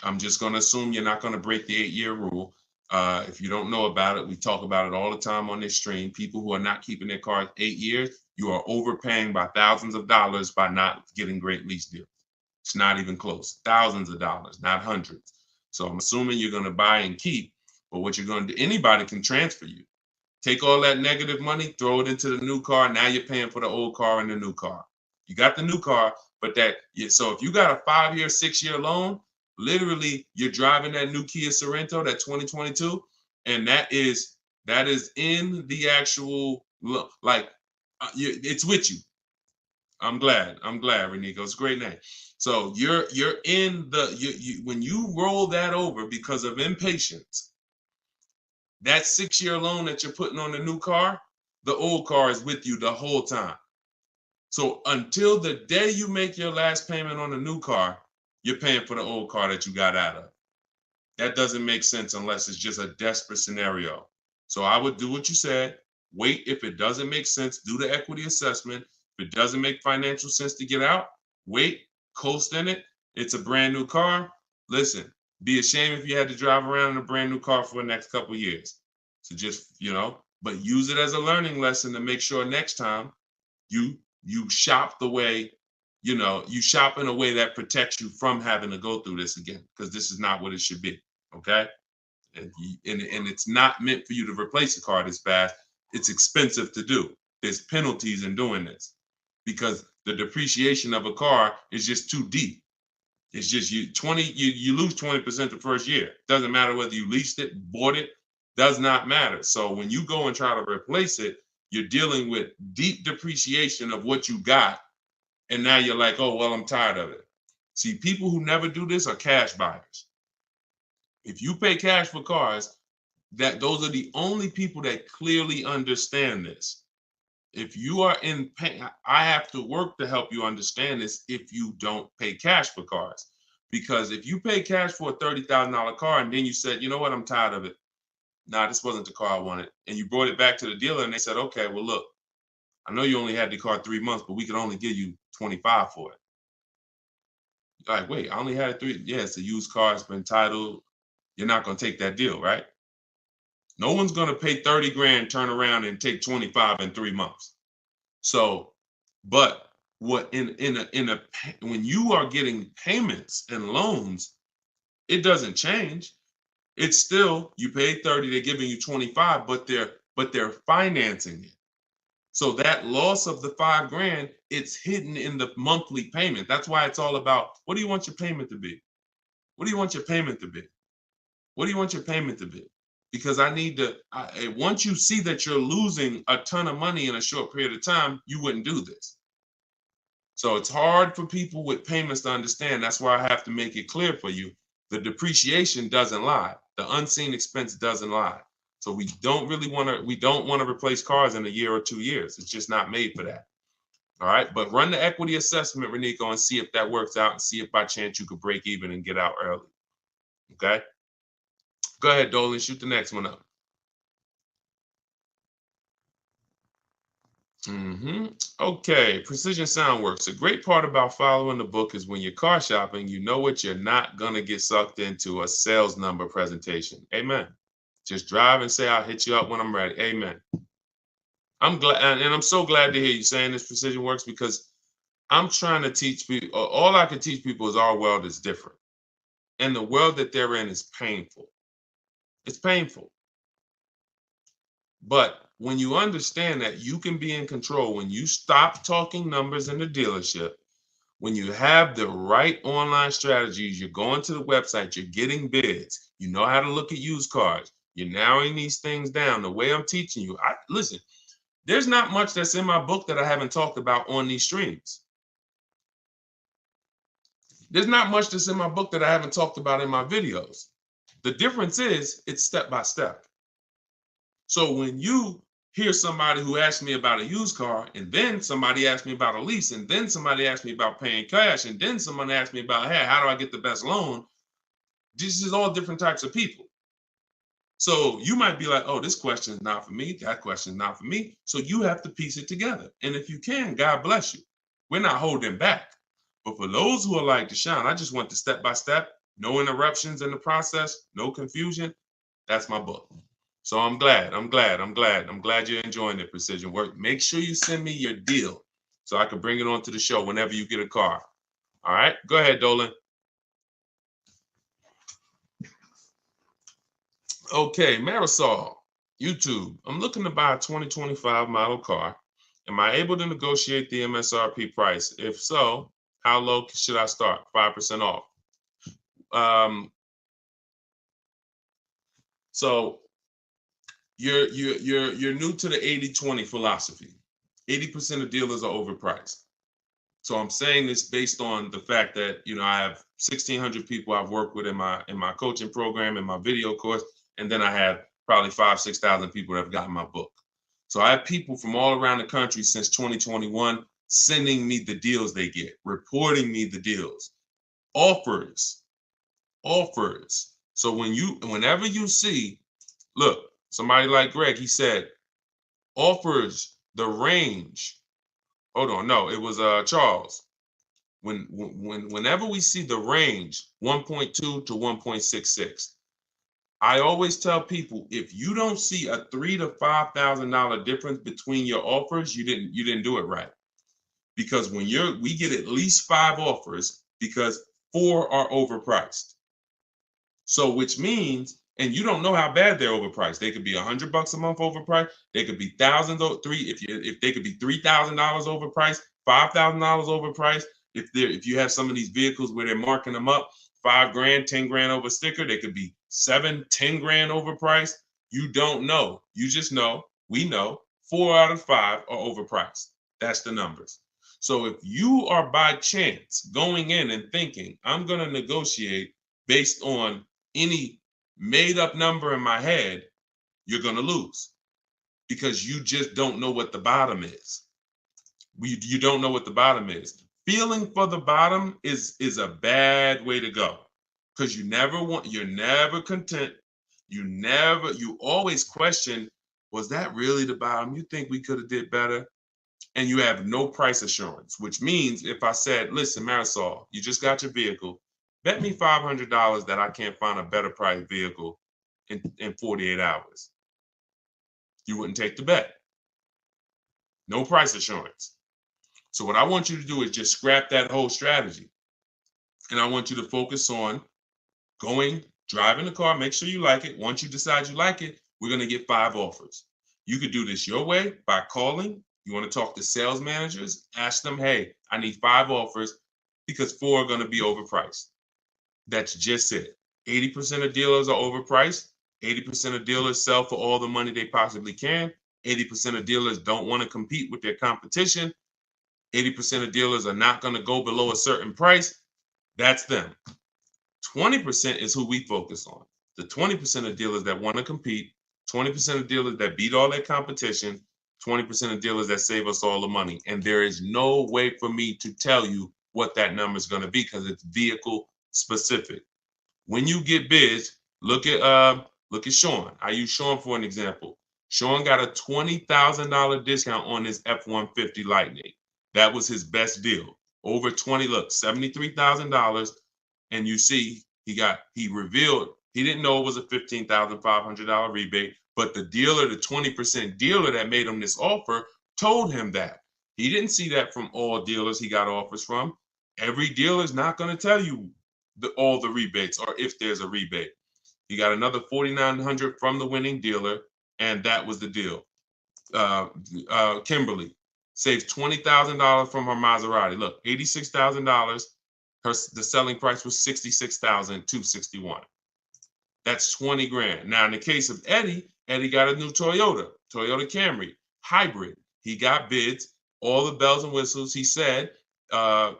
I'm just going to assume you're not going to break the 8-year rule. If you don't know about it, we talk about it all the time on this stream. People who are not keeping their cars 8 years, you are overpaying by thousands of dollars by not getting great lease deals. It's not even close. Thousands of dollars, not hundreds. So I'm assuming you're going to buy and keep. But what you're going to do, anybody can transfer you. Take all that negative money, throw it into the new car. Now you're paying for the old car and the new car. You got the new car, but so if you got a 5-year, 6-year loan, literally you're driving that new Kia Sorento, that 2022, and that is in the actual, it's with you. I'm glad, Renico. It's a great name. So you're in when you roll that over because of impatience, that 6-year loan that you're putting on the new car, the old car is with you the whole time. So until the day you make your last payment on the new car, you're paying for the old car that you got out of. That doesn't make sense unless it's just a desperate scenario. So I would do what you said. Wait. If it doesn't make sense, do the equity assessment. If it doesn't make financial sense to get out, wait, coast in it. It's a brand new car. Listen, be ashamed if you had to drive around in a brand new car for the next couple of years. So just, but use it as a learning lesson to make sure next time you shop the way, you shop in a way that protects you from having to go through this again, because this is not what it should be. Okay. And it's not meant for you to replace a car this fast. It's expensive to do. There's penalties in doing this because the depreciation of a car is just too deep. It's just you lose 20% the first year. Doesn't matter whether you leased it, bought it, does not matter. So when you go and try to replace it, you're dealing with deep depreciation of what you got. And now you're like, oh, well, I'm tired of it. See, people who never do this are cash buyers. If you pay cash for cars, those are the only people that clearly understand this. If you are in pain, I have to work to help you understand this if you don't pay cash for cars. Because if you pay cash for a $30,000 car and then you said, you know what, I'm tired of it. Nah, this wasn't the car I wanted. And you brought it back to the dealer and they said, okay, well, look, I know you only had the car 3 months, but we can only give you 25 for it. You're like, wait, I only had it 3. Yeah, it's a used car. It's been titled. You're not going to take that deal, right? No one's going to pay 30 grand, turn around and take 25 in 3 months. So, but what when you are getting payments and loans, it doesn't change. It's still, you pay 30, they're giving you 25, but they're financing it. So that loss of the 5 grand, it's hidden in the monthly payment. That's why it's all about, what do you want your payment to be? What do you want your payment to be? What do you want your payment to be? Because once you see that you're losing a ton of money in a short period of time, you wouldn't do this. So it's hard for people with payments to understand. That's why I have to make it clear for you. The depreciation doesn't lie. The unseen expense doesn't lie. So we don't want to replace cars in a year or 2 years. It's just not made for that. All right. But run the equity assessment, Renico, and see if that works out and see if by chance you could break even and get out early. Okay. Go ahead, Dolan, shoot the next one up. Okay, Precision Sound Works. A great part about following the book is when you're car shopping, you know what you're not going to get sucked into, a sales number presentation. Amen. Just drive and say, I'll hit you up when I'm ready. Amen. I'm glad, and I'm so glad to hear you saying this, Precision Works, because I'm trying to teach people, all I can teach people is our world is different. And the world that they're in is painful. It's painful. But when you understand that you can be in control, when you stop talking numbers in the dealership, when you have the right online strategies, you're going to the website, you're getting bids, you know how to look at used cars, you're narrowing these things down the way I'm teaching you. Listen, there's not much that's in my book that I haven't talked about on these streams. There's not much that's in my book that I haven't talked about in my videos. The difference is it's step by step. So when you hear somebody who asks me about a used car, and then somebody asks me about a lease, and then somebody asks me about paying cash, and then someone asks me about, hey, how do I get the best loan? This is all different types of people. So you might be like, oh, this question is not for me. That question is not for me. So you have to piece it together. And if you can, God bless you. We're not holding back. But for those who are like, Deshone, I just want the step by step, no interruptions in the process, no confusion. That's my book. So I'm glad you're enjoying it, Precision Work. Make sure you send me your deal so I can bring it onto the show whenever you get a car. All right, go ahead, Dolan. Okay, Marisol, YouTube. I'm looking to buy a 2025 model car. Am I able to negotiate the MSRP price? If so, how low should I start? 5% off. So you're new to the 80-20 philosophy. 80% of dealers are overpriced. So I'm saying this based on the fact that, you know, I have 1,600 people I've worked with in my coaching program, in my video course, and then I have probably 5,000 to 6,000 people that have gotten my book. So I have people from all around the country since 2021 sending me the deals they get, reporting me the deals, offers. So whenever you see, look, somebody like Greg, he said, offers the range. Hold on, no, it was Charles. Whenever we see the range 1.2 to 1.66, I always tell people, if you don't see a $3,000 to $5,000 difference between your offers, you didn't do it right. Because we get at least 5 offers because 4 are overpriced. So which means, and you don't know how bad they're overpriced. They could be $100 a month overpriced. They could be thousands, if they could be $3,000 overpriced, $5,000 overpriced. If you have some of these vehicles where they're marking them up, $5 grand, 10 grand over sticker, they could be 7, 10 grand overpriced. You don't know. You just know, we know 4 out of 5 are overpriced. That's the numbers. So if you are by chance going in and thinking, I'm going to negotiate based on any made up number in my head, you're going to lose because you just don't know what the bottom is. You don't know what the bottom is. Feeling for the bottom is a bad way to go because you're never content. You always question, was that really the bottom? You think we could have did better? And you have no price assurance, which means if I said, listen, Marisol, you just got your vehicle, bet me $500 that I can't find a better priced vehicle in 48 hours. You wouldn't take the bet. No price assurance. So what I want you to do is just scrap that whole strategy. And I want you to focus on driving the car, make sure you like it. Once you decide you like it, we're going to get 5 offers. You could do this your way by calling. You want to talk to sales managers, ask them, hey, I need 5 offers because 4 are going to be overpriced. That's just it. 80% of dealers are overpriced. 80% of dealers sell for all the money they possibly can. 80% of dealers don't want to compete with their competition. 80% of dealers are not going to go below a certain price. That's them. 20% is who we focus on. The 20% of dealers that want to compete, 20% of dealers that beat all their competition, 20% of dealers that save us all the money. And there is no way for me to tell you what that number is going to be because it's vehicle specific. When you get bids, look at Look at Sean. I use Sean for an example. Sean got a $20,000 discount on his F-150 Lightning. That was his best deal. Over 20, look, $73,000. And you see, he revealed, he didn't know it was a $15,500 rebate, but the dealer, the 20% dealer that made him this offer, told him that. He didn't see that from all dealers he got offers from. Every dealer is not going to tell you all the rebates or if there's a rebate. He got another $4,900 from the winning dealer, and that was the deal. Kimberly saved $20,000 from her Maserati. Look, $86,000. The selling price was $66,261. That's 20 grand. Now, in the case of Eddie got a new Toyota Camry hybrid. He got bids, all the bells and whistles. He said, I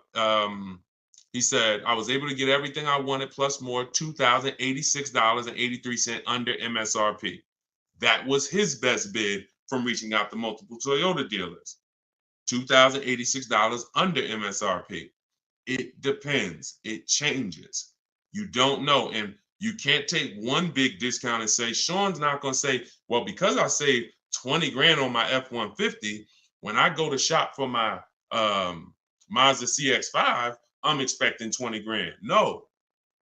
was able to get everything I wanted plus more, $2,086.83 under MSRP. That was his best bid from reaching out to multiple Toyota dealers. $2,086 under MSRP. It depends. It changes. You don't know. And you can't take one big discount and say, Sean's not going to say, well, because I saved 20 grand on my F-150, when I go to shop for my Mazda CX-5, I'm expecting 20 grand. No,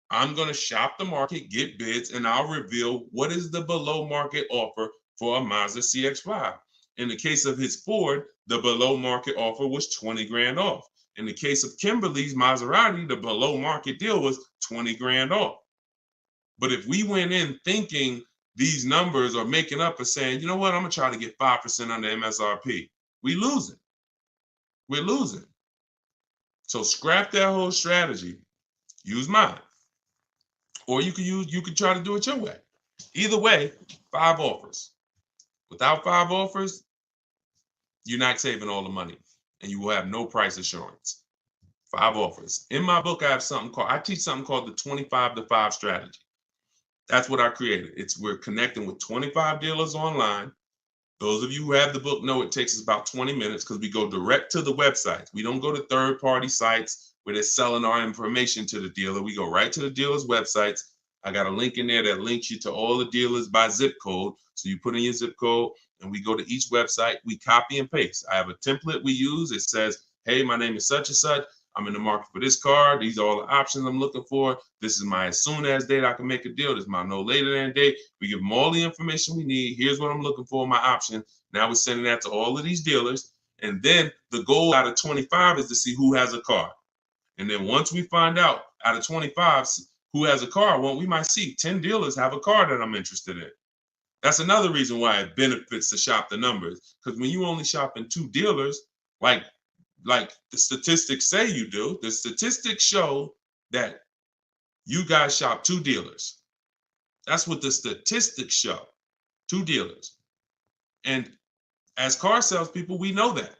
I'm going to shop the market, get bids, and I'll reveal what is the below market offer for a Mazda CX-5. In the case of his Ford, the below market offer was 20 grand off. In the case of Kimberly's Maserati, the below market deal was 20 grand off. But if we went in thinking these numbers are making up and saying, you know what, I'm going to try to get 5% under MSRP, we're losing. So scrap that whole strategy. Use mine. Or you could try to do it your way. Either way, 5 offers. Without 5 offers, you're not saving all the money and you will have no price assurance. 5 offers. In my book, I teach something called the 25-to-5 strategy. That's what I created. We're connecting with 25 dealers online. Those of you who have the book know it takes us about 20 minutes because we go direct to the websites. We don't go to third-party sites where they're selling our information to the dealer. We go right to the dealer's websites. I got a link in there that links you to all the dealers by zip code. So you put in your zip code and we go to each website. We copy and paste. I have a template we use. It says, hey, my name is such and such. I'm in the market for this car. These are all the options I'm looking for. This is my as soon as date I can make a deal. This is my no later than date. We give them all the information we need. Here's what I'm looking for, my option. Now we're sending that to all of these dealers. And then the goal out of 25 is to see who has a car. And then once we find out of 25 who has a car, well, we might see 10 dealers have a car that I'm interested in. That's another reason why it benefits to shop the numbers. Because when you only shop in 2 dealers, like the statistics say you do, the statistics show that you guys shop 2 dealers. That's what the statistics show, 2 dealers. And as car salespeople, we know that.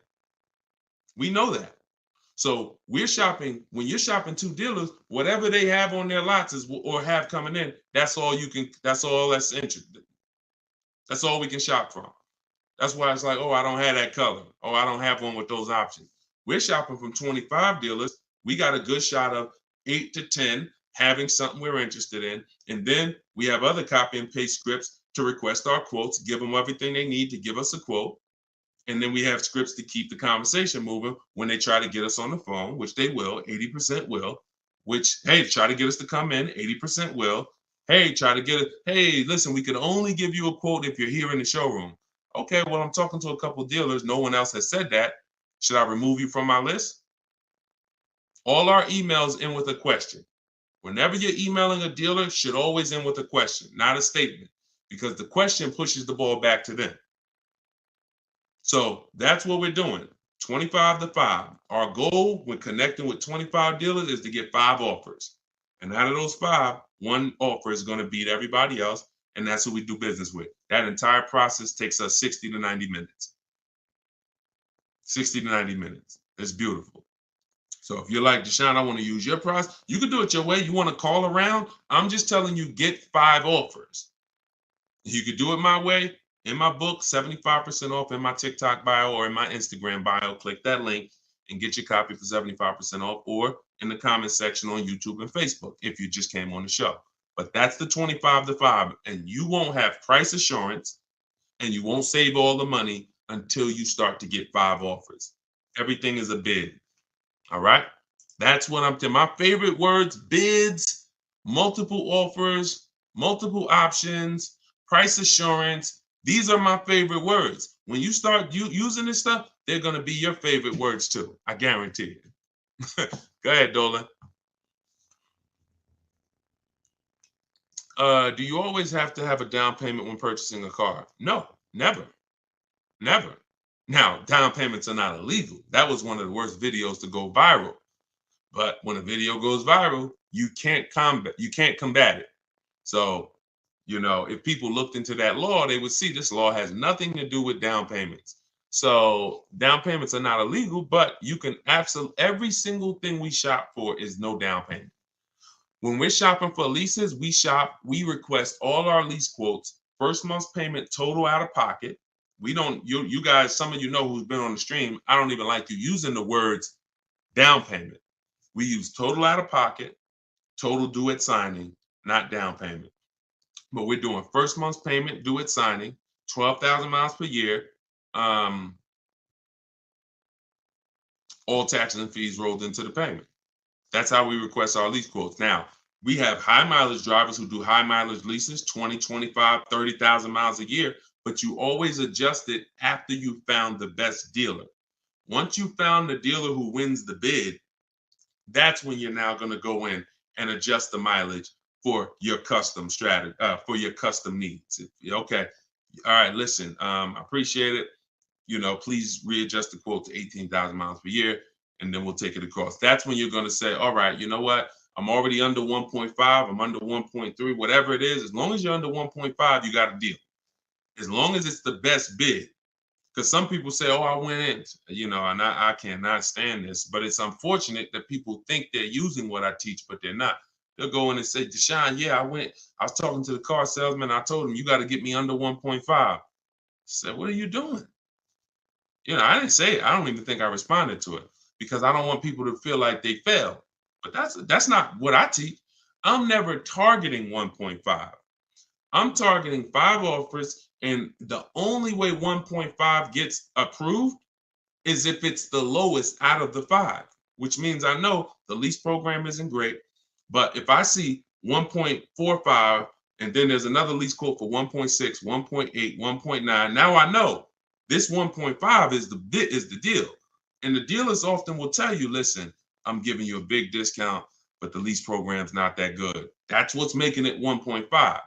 So when you're shopping 2 dealers, whatever they have on their lots or have coming in, that's all that's interesting. That's all we can shop from. That's why it's like, oh, I don't have that color. Oh, I don't have one with those options. We're shopping from 25 dealers. We got a good shot of 8 to 10 having something we're interested in. And then we have other copy and paste scripts to request our quotes, give them everything they need to give us a quote. And then we have scripts to keep the conversation moving when they try to get us on the phone, which they will, 80% will, which, hey, try to get us to come in, 80% will. Hey, hey, listen, we can only give you a quote if you're here in the showroom. Okay, well, I'm talking to a couple dealers. No one else has said that. Should I remove you from my list? All our emails end with a question. Whenever you're emailing a dealer, should always end with a question, not a statement, because the question pushes the ball back to them. So that's what we're doing, 25-to-5. Our goal when connecting with 25 dealers is to get 5 offers. And out of those 5, 1 offer is going to beat everybody else, and that's who we do business with. That entire process takes us 60 to 90 minutes. 60 to 90 minutes. It's beautiful. So if you're like, Deshone, I want to use your process, you can do it your way. You want to call around? I'm just telling you, get 5 offers. You could do it my way. In my book, 75% off in my TikTok bio or in my Instagram bio. Click that link and get your copy for 75% off, or in the comment section on YouTube and Facebook if you just came on the show. But that's the 25 to 5. And you won't have price assurance and you won't save all the money until you start to get 5 offers. Everything is a bid. All right. That's what I'm telling. My favorite words: bids, multiple offers, multiple options, price assurance. These are my favorite words. When you start using this stuff, they're going to be your favorite words too. I guarantee it. Go ahead, Dolan. Do you always have to have a down payment when purchasing a car? No, never. Never. Now, down payments are not illegal. That was one of the worst videos to go viral. But when a video goes viral, you can't combat it. So, if people looked into that law, they would see this law has nothing to do with down payments. So down payments are not illegal, but you can every single thing we shop for is no down payment. When we're shopping for leases, we request all our lease quotes, first month's payment total out of pocket. We don't, you guys, some of you know who's been on the stream, I don't even like you using the words down payment. We use total out of pocket, total due at signing, not down payment. But we're doing first month's payment due at signing, 12,000 miles per year, all taxes and fees rolled into the payment. That's how we request our lease quotes. Now, we have high mileage drivers who do high mileage leases, 20, 25, 30,000 miles a year, but you always adjust it after you found the best dealer. Once you found the dealer who wins the bid, that's when you're now going to go in and adjust the mileage for your custom strategy, for your custom needs. Okay. All right. Listen, I appreciate it. Please readjust the quote to 18,000 miles per year, and then we'll take it across. That's when you're going to say, all right, you know what? I'm already under 1.5. I'm under 1.3, whatever it is. As long as you're under 1.5, you got a deal. As long as it's the best bid. Because some people say, oh, I went in, and I cannot stand this. But it's unfortunate that people think they're using what I teach, but they're not. They'll go in and say, Deshone, yeah, I was talking to the car salesman. I told him, you got to get me under 1.5. I said, what are you doing? I didn't say it. I don't even think I responded to it because I don't want people to feel like they failed. But that's not what I teach. I'm never targeting 1.5. I'm targeting 5 offers, and the only way 1.5 gets approved is if it's the lowest out of the 5, which means I know the lease program isn't great. But if I see 1.45 and then there's another lease quote for 1.6, 1.8, 1.9, now I know this 1.5 is the deal. And the dealers often will tell you, listen, I'm giving you a big discount, but the lease program's not that good. That's what's making it 1.5.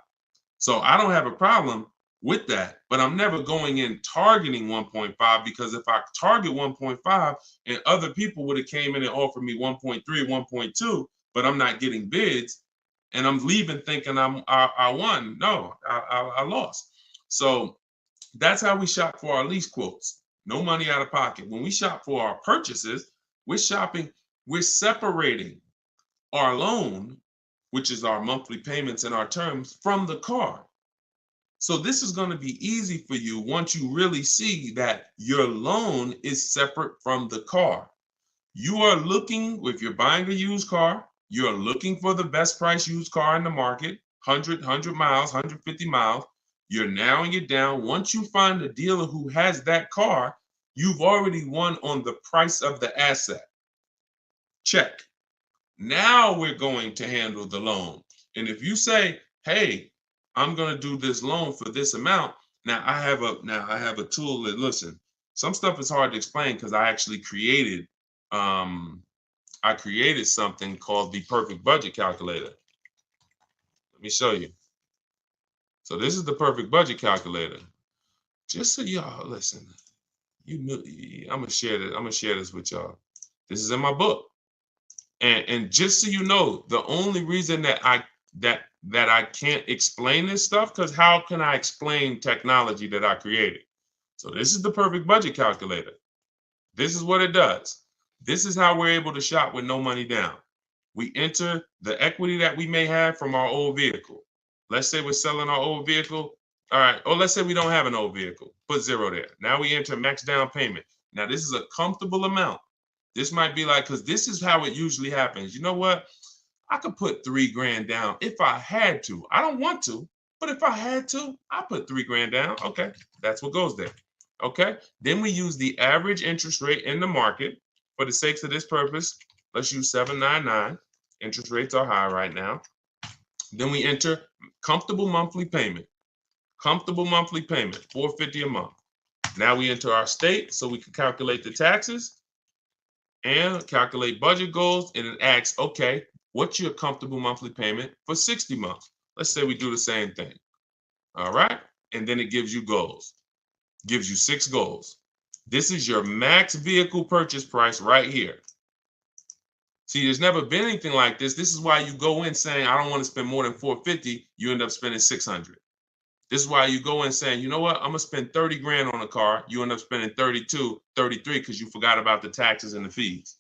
So I don't have a problem with that, but I'm never going in targeting 1.5 because if I target 1.5 and other people would have came in and offered me 1.3, 1.2, but I'm not getting bids and I'm leaving thinking I won. No, I lost. So that's how we shop for our lease quotes. No money out of pocket. When we shop for our purchases, we're separating our loan, which is our monthly payments and our terms, from the car. So this is going to be easy for you once you really see that your loan is separate from the car. You are looking, if you're buying a used car, you're looking for the best price used car in the market, 100 miles, 150 miles. You're narrowing it down. Once you find a dealer who has that car, you've already won on the price of the asset. Check. Now we're going to handle the loan. And if you say, hey, I'm going to do this loan for this amount. Now I have a tool that, listen, some stuff is hard to explain because I actually created something called the perfect budget calculator. Let me show you. So this is the perfect budget calculator. Just so y'all listen, I'm gonna share this with y'all. This is in my book. And just so you know, the only reason that I can't explain this stuff, because how can I explain technology that I created? So this is the perfect budget calculator. This is what it does. This is how we're able to shop with no money down. We enter the equity that we may have from our old vehicle. Let's say we're selling our old vehicle. All right. Or let's say we don't have an old vehicle. Put 0 there. Now we enter max down payment. Now this is a comfortable amount. This might be like, because this is how it usually happens. You know what? I could put 3 grand down if I had to. I don't want to, but if I had to, I put 3 grand down. Okay, that's what goes there. Okay, then we use the average interest rate in the market. For the sakes of this purpose, let's use 7.99. Interest rates are high right now. Then we enter comfortable monthly payment. Comfortable monthly payment, $450 a month. Now we enter our state so we can calculate the taxes and calculate budget goals. And it asks, okay, what's your comfortable monthly payment for 60 months? Let's say we do the same thing. All right. And then it gives you goals, gives you 6 goals. This is your max vehicle purchase price right here. See, there's never been anything like this. This is why you go in saying, I don't want to spend more than $450. You end up spending $600. This is why you go in saying, you know what, I'm going to spend 30 grand on a car. You end up spending 32, 33 because you forgot about the taxes and the fees.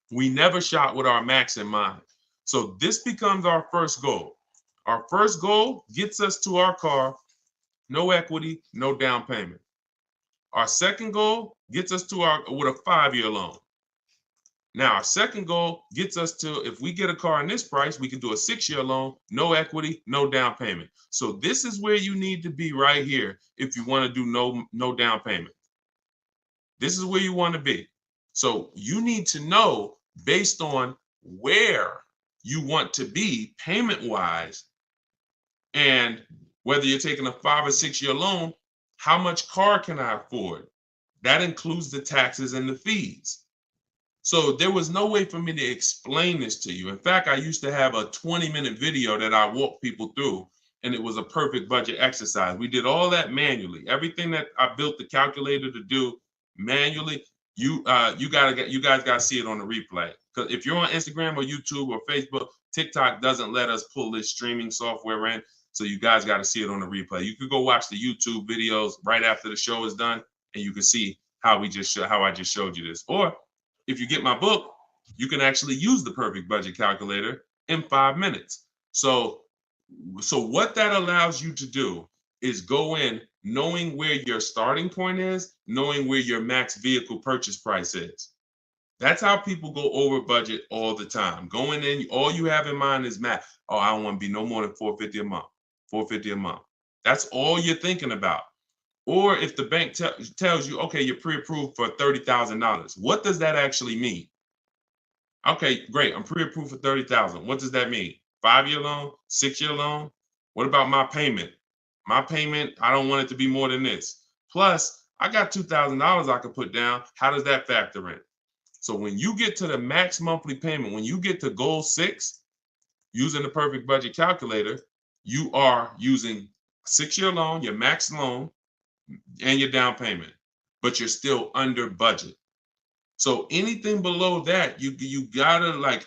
We never shop with our max in mind. So this becomes our first goal. Our first goal gets us to our car, no equity, no down payment. Our second goal gets us to with a 5-year loan. Now, our second goal gets us to, if we get a car in this price, we can do a 6-year loan, no equity, no down payment. So this is where you need to be right here if you want to do no down payment. This is where you want to be. So you need to know, based on where you want to be payment-wise, and whether you're taking a 5 or 6-year loan, how much car can I afford? That includes the taxes and the fees. So there was no way for me to explain this to you. In fact, I used to have a 20-minute video that I walked people through, and it was a perfect budget exercise. We did all that manually. Everything that I built the calculator to do manually, you guys got to see it on the replay. Because if you're on Instagram or YouTube or Facebook, TikTok doesn't let us pull this streaming software in. So you guys got to see it on the replay. You could go watch the YouTube videos right after the show is done, and you can see how I just showed you this. Or if you get my book, you can actually use the perfect budget calculator in 5 minutes. So what that allows you to do is go in knowing where your starting point is, knowing where your max vehicle purchase price is. That's how people go over budget all the time. Going in, all you have in mind is math. Oh, I don't want to be no more than $450 a month. $450 a month. That's all you're thinking about. Or if the bank tells you, okay, you're pre-approved for $30,000. What does that actually mean? Okay, great. I'm pre-approved for $30,000. What does that mean? 5-year loan, 6-year loan? What about my payment? My payment, I don't want it to be more than this. Plus, I got $2,000 I could put down. How does that factor in? So when you get to the max monthly payment, when you get to goal 6, using the perfect budget calculator, you are using 6-year loan, your max loan, and your down payment, but you're still under budget. So anything below that, you gotta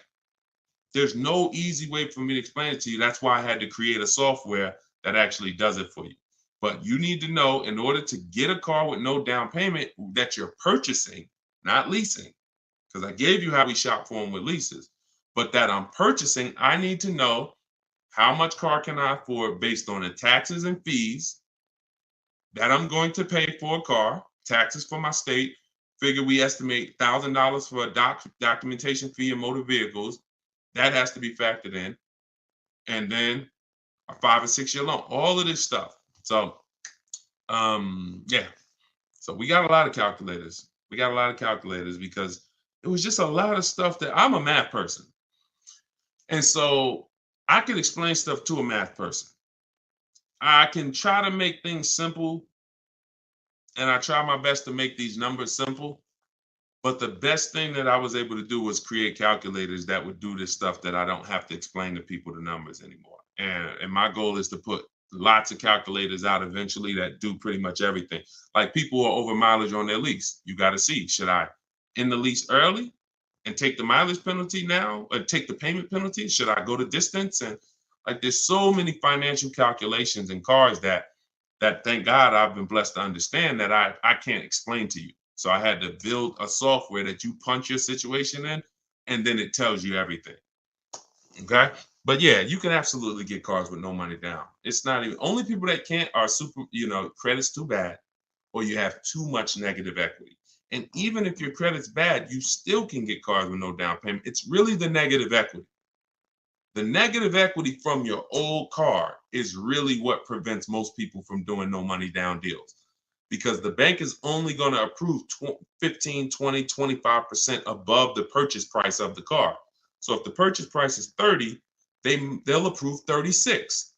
there's no easy way for me to explain it to you. That's why I had to create a software that actually does it for you. But you need to know, in order to get a car with no down payment that you're purchasing, not leasing, because I gave you how we shop for them with leases, but that I'm purchasing, I need to know how much car can I afford based on the taxes and fees that I'm going to pay for a car, taxes for my state. Figure we estimate $1,000 for a documentation fee in motor vehicles. That has to be factored in. And then a 5 or 6-year loan, all of this stuff. So, yeah. So we got a lot of calculators. Because it was just a lot of stuff that I'm a math person. And so I can explain stuff to a math person. I can try to make things simple, and I try my best to make these numbers simple. But the best thing that I was able to do was create calculators that would do this stuff that I don't have to explain to people the numbers anymore. And my goal is to put lots of calculators out eventually that do pretty much everything. Like people who are over mileage on their lease. You got to see, should I end the lease early and take the mileage penalty now, or take the payment penalty? Should I go to distance? And there's so many financial calculations in cars that thank God I've been blessed to understand that I can't explain to you. So I had to build a software that you punch your situation in, and then it tells you everything. Okay. But yeah, you can absolutely get cars with no money down. It's not even, only people that can't are super, credit's too bad, or you have too much negative equity. And even if your credit's bad, you still can get cars with no down payment. It's really the negative equity. The negative equity from your old car is really what prevents most people from doing no money down deals, because the bank is only going to approve 15, 20, 25% above the purchase price of the car. So if the purchase price is 30, they'll approve 36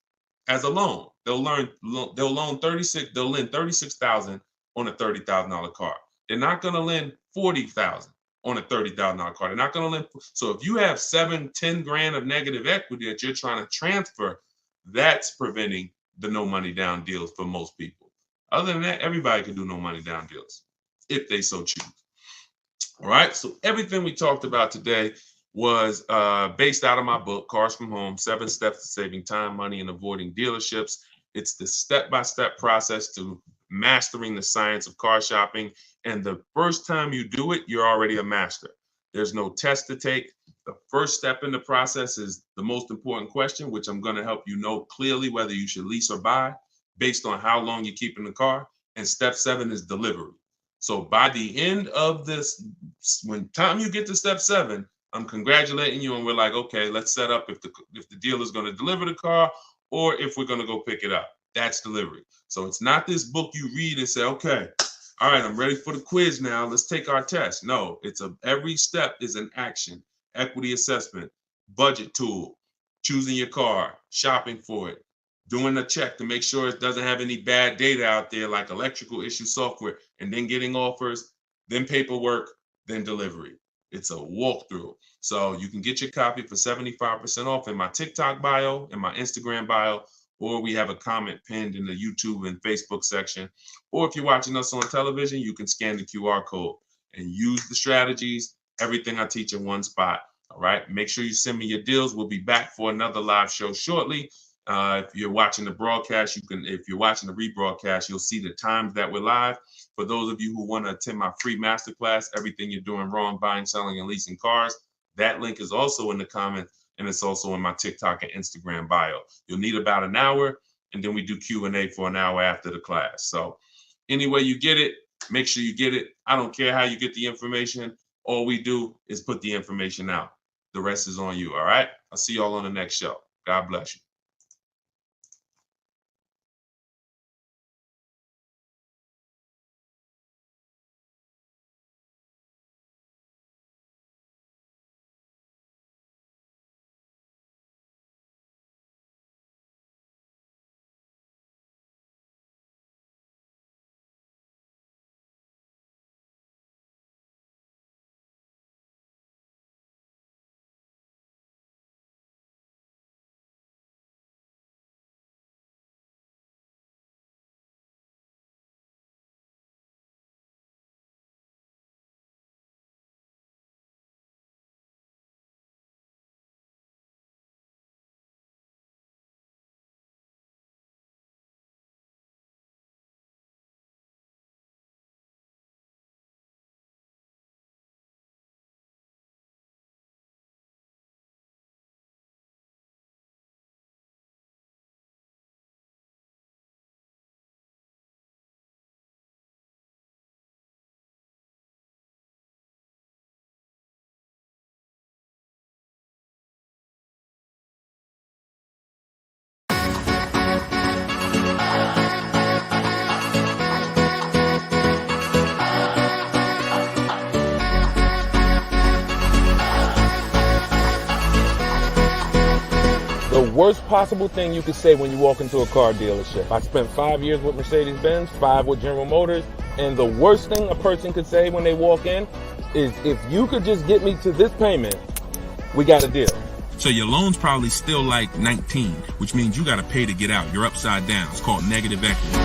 as a loan. They'll loan 36, they'll lend 36,000 on a $30,000 car. They're not going to lend 40,000 on a $30,000 car. They're not going to lend. So if you have 10 grand of negative equity that you're trying to transfer, that's preventing the no money down deals for most people. Other than that, everybody can do no money down deals if they so choose. All right. So everything we talked about today was based out of my book, Cars from Home, 7 Steps to Saving Time, Money, and Avoiding Dealerships. It's the step-by-step process to mastering the science of car shopping. And the first time you do it, you're already a master. There's no test to take. The first step in the process is the most important question, which I'm going to help you know clearly whether you should lease or buy based on how long you keep in the car. And step 7 is delivery. So by the end of this, when time you get to step 7, I'm congratulating you, and we're like, okay, let's set up if the dealer is going to deliver the car or if we're going to go pick it up. That's delivery. So it's not this book you read and say, okay, all right, I'm ready for the quiz now. Let's take our test. No, every step is an action. Equity assessment, budget tool, choosing your car, shopping for it, doing a check to make sure it doesn't have any bad data out there like electrical issue software, and then getting offers, then paperwork, then delivery. It's a walkthrough. So you can get your copy for 75% off in my TikTok bio, in my Instagram bio, or we have a comment pinned in the YouTube and Facebook section. Or if you're watching us on television, you can scan the QR code and use the strategies, everything I teach in one spot. All right. Make sure you send me your deals. We'll be back for another live show shortly. If you're watching the broadcast, if you're watching the rebroadcast, you'll see the times that we're live. For those of you who want to attend my free masterclass, Everything You're Doing Wrong, Buying, Selling, and Leasing Cars, that link is also in the comments, and it's also in my TikTok and Instagram bio. You'll need about an hour, and then we do Q&A for an hour after the class. So anyway you get it, make sure you get it. I don't care how you get the information. All we do is put the information out. The rest is on you, all right? I'll see y'all on the next show. God bless you. The worst possible thing you could say when you walk into a car dealership. I spent 5 years with Mercedes-Benz, 5 with General Motors, and the worst thing a person could say when they walk in is, if you could just get me to this payment, we got a deal. So your loan's probably still like 19, which means you got to pay to get out. You're upside down. It's called negative equity.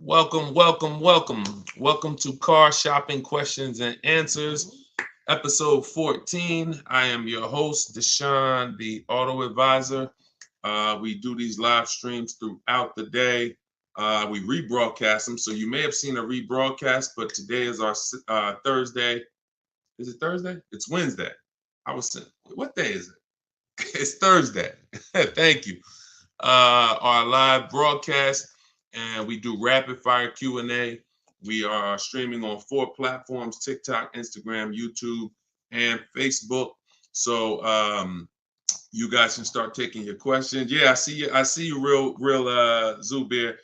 Welcome, welcome, welcome. Welcome to Car Shopping Questions and Answers, episode 14. I am your host, Deshone the Auto Advisor. We do these live streams throughout the day. We rebroadcast them, so you may have seen a rebroadcast, but today is our Thursday. Is it Thursday? It's Wednesday. I was saying, what day is it? It's Thursday. Thank you. Our live broadcast, and we do rapid fire Q&A. We are streaming on 4 platforms: TikTok, Instagram, YouTube, and Facebook. So you guys can start taking your questions. Yeah, I see you. I see you, real Zubir.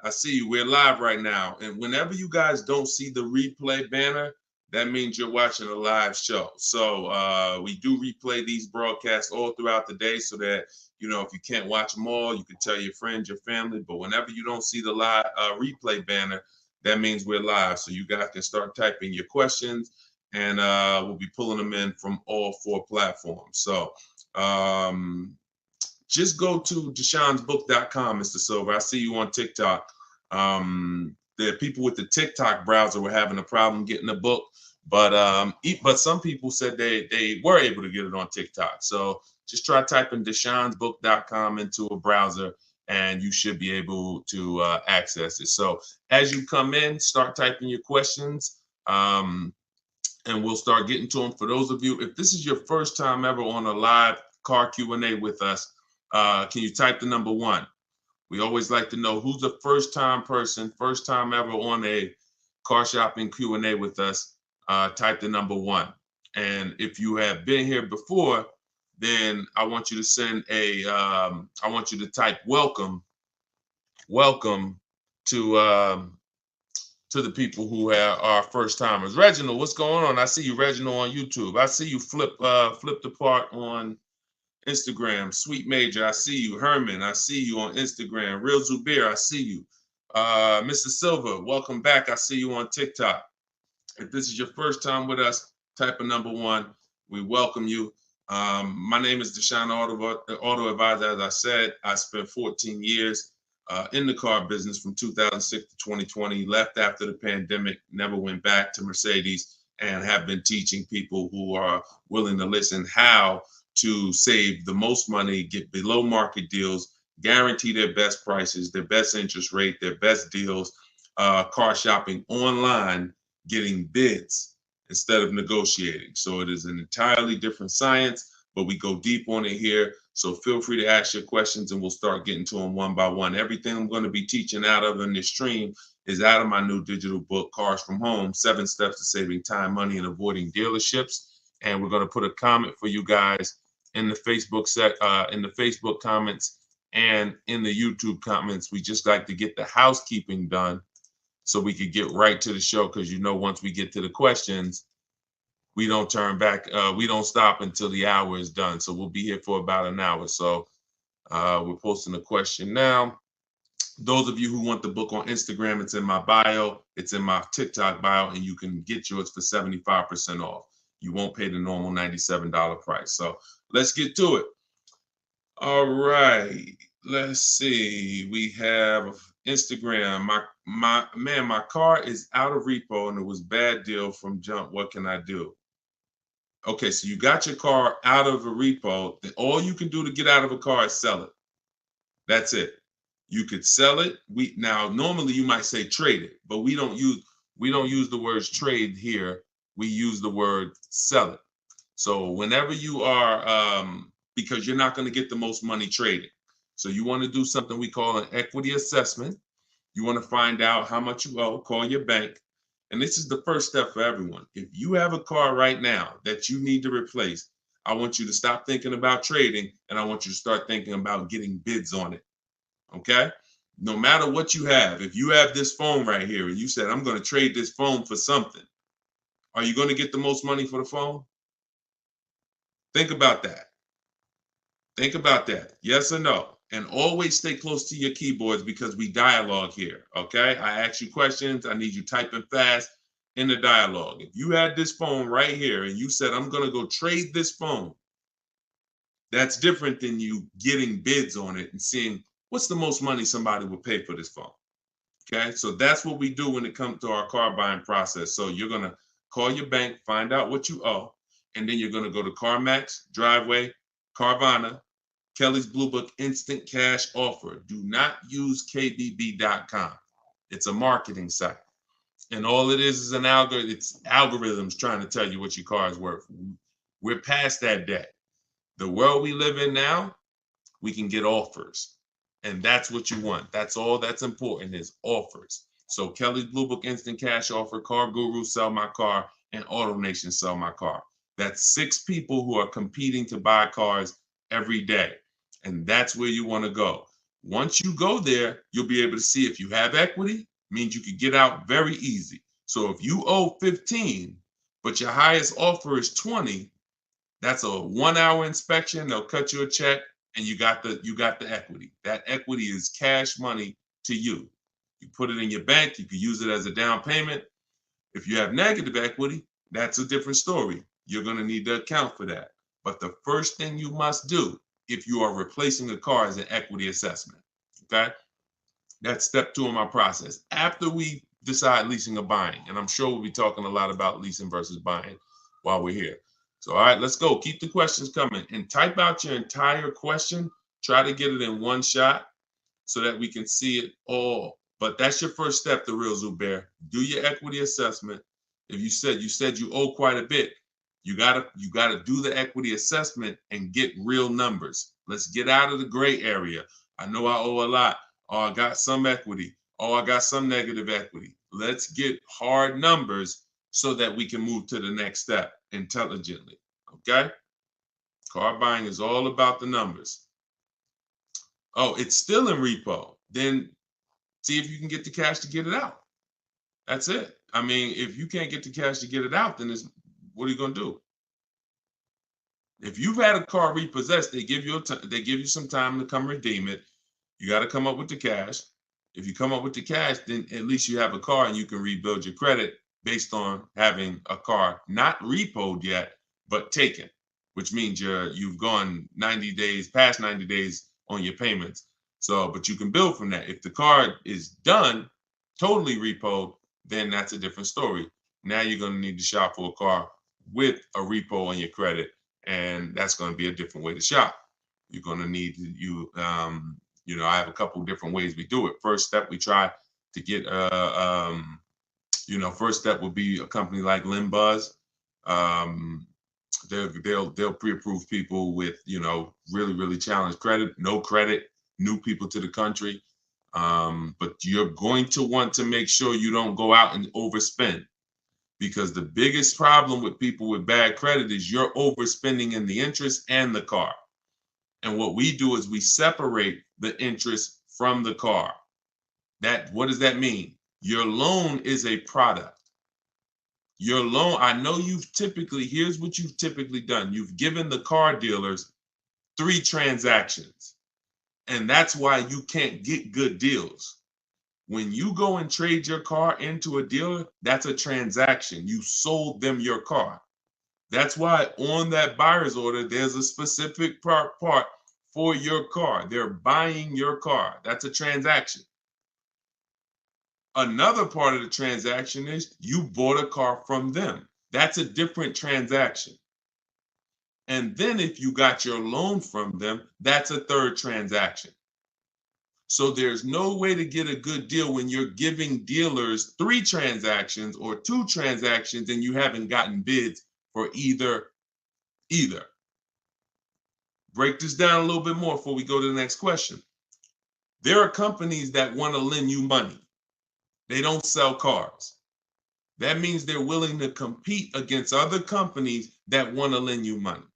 I see you. We're live right now. And whenever you guys don't see the replay banner, that means you're watching a live show. So we do replay these broadcasts all throughout the day so that, you know, if you can't watch them all, you can tell your friends, your family. But whenever you don't see the live replay banner, that means we're live. So you guys can start typing your questions, and we'll be pulling them in from all 4 platforms. So just go to DeshonesBook.com, Mr. Silver. I see you on TikTok. The people with the TikTok browser were having a problem getting the book, but some people said they were able to get it on TikTok. So just try typing DeshonesBook.com into a browser, and you should be able to access it. So as you come in, start typing your questions, and we'll start getting to them. For those of you, if this is your first time ever on a live car Q&A with us, can you type the number 1? We always like to know who's the first time person, first time ever on a car shopping Q&A with us. Type the number 1. And if you have been here before, then I want you to send a, I want you to type welcome to the people who are first timers. Reginald, what's going on? I see you, Reginald, on YouTube. I see you flipped apart on Instagram. Sweet Major, I see you. Herman, I see you on Instagram. Real Zubir, I see you. Mr. Silver, welcome back. I see you on TikTok. If this is your first time with us, type a number 1. We welcome you. My name is Deshone the Auto Advisor. As I said, I spent 14 years in the car business from 2006 to 2020, left after the pandemic, never went back to Mercedes, and have been teaching people who are willing to listen how to save the most money, get below market deals, guarantee their best prices, their best interest rate, their best deals, car shopping online, getting bids instead of negotiating. So it is an entirely different science, but we go deep on it here. So feel free to ask your questions, and we'll start getting to them one by one. Everything I'm going to be teaching out of in this stream is out of my new digital book, Cars from Home, 7 Steps to Saving Time, Money, and Avoiding Dealerships. And we're going to put a comment for you guys in the Facebook comments and in the YouTube comments. We just like to get the housekeeping done so we could get right to the show, because you know, once we get to the questions, we don't turn back. We don't stop until the hour is done. So we'll be here for about an hour. So we're posting a question now. Those of you who want the book on Instagram, it's in my bio. It's in my TikTok bio, and you can get yours for 75% off. You won't pay the normal $97 price. So let's get to it. All right. Let's see. We have Instagram. My car is out of repo and it was bad deal from jump. What can I do? Okay, so you got your car out of a repo. All you can do to get out of a car is sell it. That's it. You could sell it. Now normally you might say trade it, but we don't use the words trade here. We use the word sell it. So whenever you are, because you're not going to get the most money trading. So you want to do something we call an equity assessment. You want to find out how much you owe, call your bank. And this is the first step for everyone. If you have a car right now that you need to replace, I want you to stop thinking about trading, and I want you to start thinking about getting bids on it. Okay? No matter what you have, if you have this phone right here and you said, I'm going to trade this phone for something, are you going to get the most money for the phone? Think about that. Think about that. Yes or no? And always stay close to your keyboards, because we dialogue here, okay? I ask you questions. I need you typing fast in the dialogue. If you had this phone right here and you said, I'm going to go trade this phone, that's different than you getting bids on it and seeing what's the most money somebody would pay for this phone, Okay, so that's what we do when it comes to our car buying process. So you're gonna call your bank, find out what you owe, and then you're gonna go to CarMax, Driveway, Carvana, Kelly's Blue Book Instant Cash Offer. Do not use KBB.com. It's a marketing site. And all it is an algorithm. It's algorithms trying to tell you what your car is worth. We're past that day. The world we live in now, we can get offers. And that's what you want. That's all that's important is offers. So Kelly's Blue Book Instant Cash Offer, Car Guru Sell My Car, and Auto Nation Sell My Car. That's 6 people who are competing to buy cars every day. And that's where you want to go. Once you go there, you'll be able to see if you have equity, means you could get out very easy. So if you owe 15, but your highest offer is 20, that's a 1-hour inspection. They'll cut you a check and you got the equity. That equity is cash money to you. You put it in your bank, you can use it as a down payment. If you have negative equity, that's a different story. You're going to need to account for that. But the first thing you must do if you are replacing a car is an equity assessment. Okay? That's step 2 in my process. After we decide leasing or buying, and I'm sure we'll be talking a lot about leasing versus buying while we're here. So, all right, let's go. Keep the questions coming and type out your entire question. Try to get it in one shot so that we can see it all. But that's your first step, the real Zubair. Do your equity assessment. If you said you owe quite a bit, you gotta do the equity assessment and get real numbers. Let's get out of the gray area. I know I owe a lot. Oh, I got some equity. Oh, I got some negative equity. Let's get hard numbers so that we can move to the next step intelligently. Okay? Car buying is all about the numbers. Oh, it's still in repo. Then see if you can get the cash to get it out. That's it. I mean, if you can't get the cash to get it out, then what are you going to do? If you've had a car repossessed, they give you some time to come redeem it. You got to come up with the cash. If you come up with the cash, then at least you have a car and you can rebuild your credit based on having a car not repoed yet, but taken, which means you've gone 90 days, past 90 days on your payments. So, but you can build from that. If the car is done, totally repoed, then that's a different story. Now you're going to need to shop for a car with a repo on your credit, and that's going to be a different way to shop. You're going to need I have a couple different ways we do it. First step, we try to get first step would be a company like Limbuzz. They'll pre-approve people with really, really challenged credit, no credit, new people to the country. But you're going to want to make sure you don't go out and overspend, because the biggest problem with people with bad credit is you're overspending in the interest and the car. And what we do is we separate the interest from the car. What does that mean? Your loan is a product. Your loan, I know here's what you've typically done. You've given the car dealers 3 transactions. And that's why you can't get good deals. When you go and trade your car into a dealer, that's a transaction. You sold them your car. That's why on that buyer's order, there's a specific part for your car. They're buying your car. That's a transaction. Another part of the transaction is you bought a car from them. That's a different transaction. And then if you got your loan from them, that's a third transaction. So there's no way to get a good deal when you're giving dealers 3 transactions or 2 transactions and you haven't gotten bids for either. Break this down a little bit more before we go to the next question. There are companies that want to lend you money. They don't sell cars. That means they're willing to compete against other companies that want to lend you money.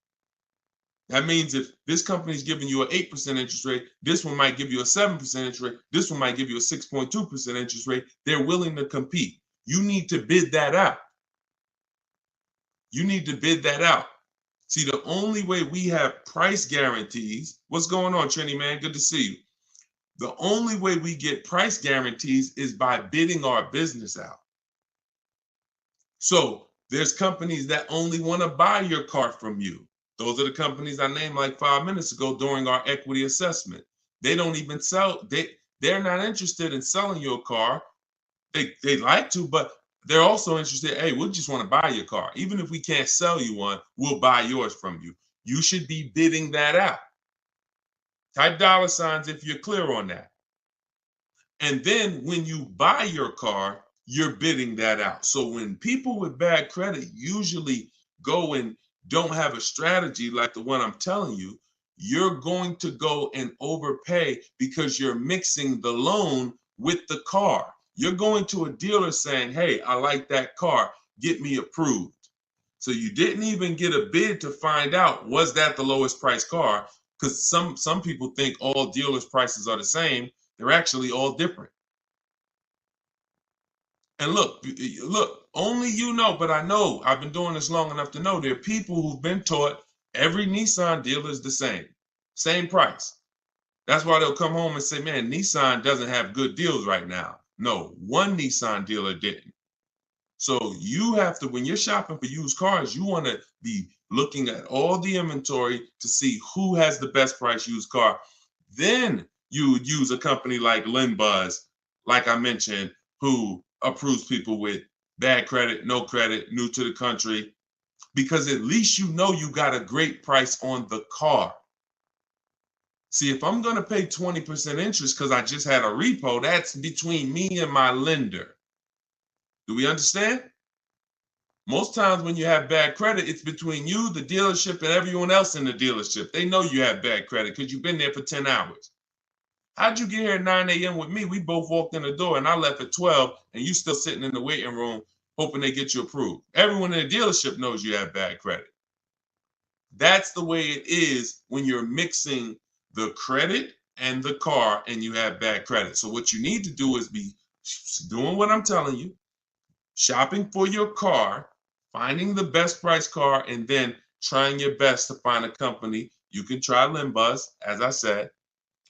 That means if this company is giving you an 8% interest rate, this one might give you a 7% interest rate, this one might give you a 6.2% interest rate. They're willing to compete. You need to bid that out. See, the only way we have price guarantees, what's going on, Trini, man? Good to see you. The only way we get price guarantees is by bidding our business out. So there's companies that only want to buy your car from you. Those are the companies I named like 5 minutes ago during our equity assessment. They don't even sell. they're not interested in selling your car. They like to, but they're also interested, hey, we just want to buy your car. Even if we can't sell you one, we'll buy yours from you. You should be bidding that out. Type $ if you're clear on that. And then when you buy your car, you're bidding that out. So when people with bad credit usually go and don't have a strategy like the one I'm telling you, you're going to go and overpay because you're mixing the loan with the car. You're going to a dealer saying, hey, I like that car, get me approved. So you didn't even get a bid to find out, was that the lowest price car? Because some people think all dealers' prices are the same. They're actually all different. And look, only you know, but I know, I've been doing this long enough to know there are people who've been taught every Nissan dealer is the same price. That's why they'll come home and say, man, Nissan doesn't have good deals right now. No, one Nissan dealer didn't. So you have to, when you're shopping for used cars, you want to be looking at all the inventory to see who has the best price used car. Then you would use a company like LendBuzz, like I mentioned, who approves people with bad credit, no credit, new to the country, because at least you know you got a great price on the car. See, if I'm going to pay 20% interest because I just had a repo, that's between me and my lender. Do we understand? Most times when you have bad credit, it's between you, the dealership, and everyone else in the dealership. They know you have bad credit because you've been there for 10 hours. How'd you get here at 9 a.m. with me? We both walked in the door and I left at 12 and you still sitting in the waiting room hoping they get you approved. Everyone in the dealership knows you have bad credit. That's the way it is when you're mixing the credit and the car and you have bad credit. So what you need to do is be doing what I'm telling you, shopping for your car, finding the best price car, and then trying your best to find a company. You can try LendBuzz, as I said.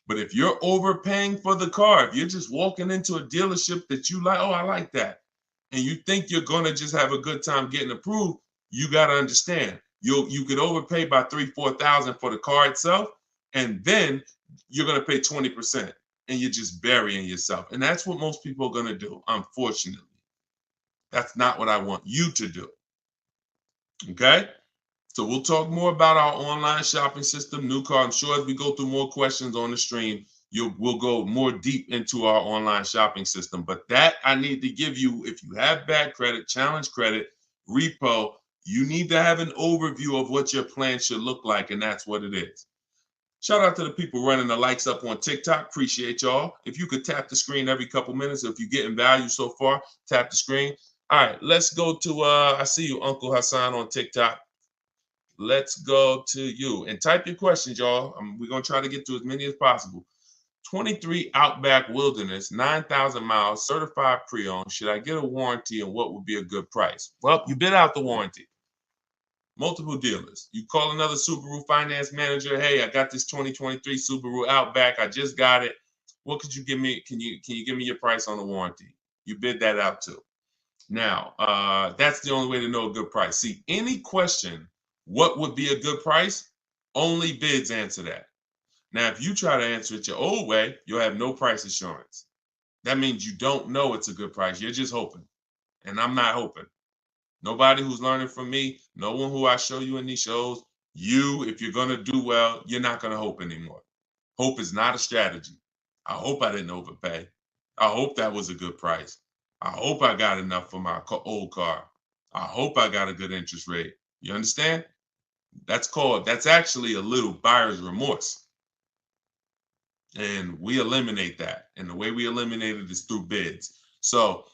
But if you're overpaying for the car, if you're just walking into a dealership that you like, oh, I like that, and you think you're going to just have a good time getting approved, you got to understand, you could overpay by $3,000-$4,000 for the car itself, and then you're going to pay 20%, and you're just burying yourself. And that's what most people are going to do, unfortunately. That's not what I want you to do. Okay? So we'll talk more about our online shopping system, new car. I'm sure as we go through more questions on the stream, we'll go more deep into our online shopping system. But that I need to give you, if you have bad credit, challenge credit, repo, you need to have an overview of what your plan should look like, and that's what it is. Shout out to the people running the likes up on TikTok. Appreciate y'all. If you could tap the screen every couple minutes, if you're getting value so far, tap the screen. All right, let's go to, I see you, Uncle Hassan on TikTok. Let's go to you and type your questions, y'all. We're going to try to get to as many as possible. 23 Outback Wilderness, 9,000 miles, certified pre-owned. Should I get a warranty and what would be a good price? Well, you bid out the warranty. Multiple dealers. You call another Subaru finance manager. Hey, I got this 2023 Subaru Outback. I just got it. What could you give me? Can you give me your price on the warranty? You bid that out too. Now, that's the only way to know a good price. See, any question, what would be a good price? Only bids answer that. Now, if you try to answer it your old way, you'll have no price assurance. That means you don't know it's a good price. You're just hoping. And I'm not hoping. Nobody who's learning from me, no one who I show you in these shows, if you're going to do well, you're not going to hope anymore. Hope is not a strategy. I hope I didn't overpay. I hope that was a good price. I hope I got enough for my old car. I hope I got a good interest rate. You understand? That's actually a little buyer's remorse. And we eliminate that. And the way we eliminate it is through bids. So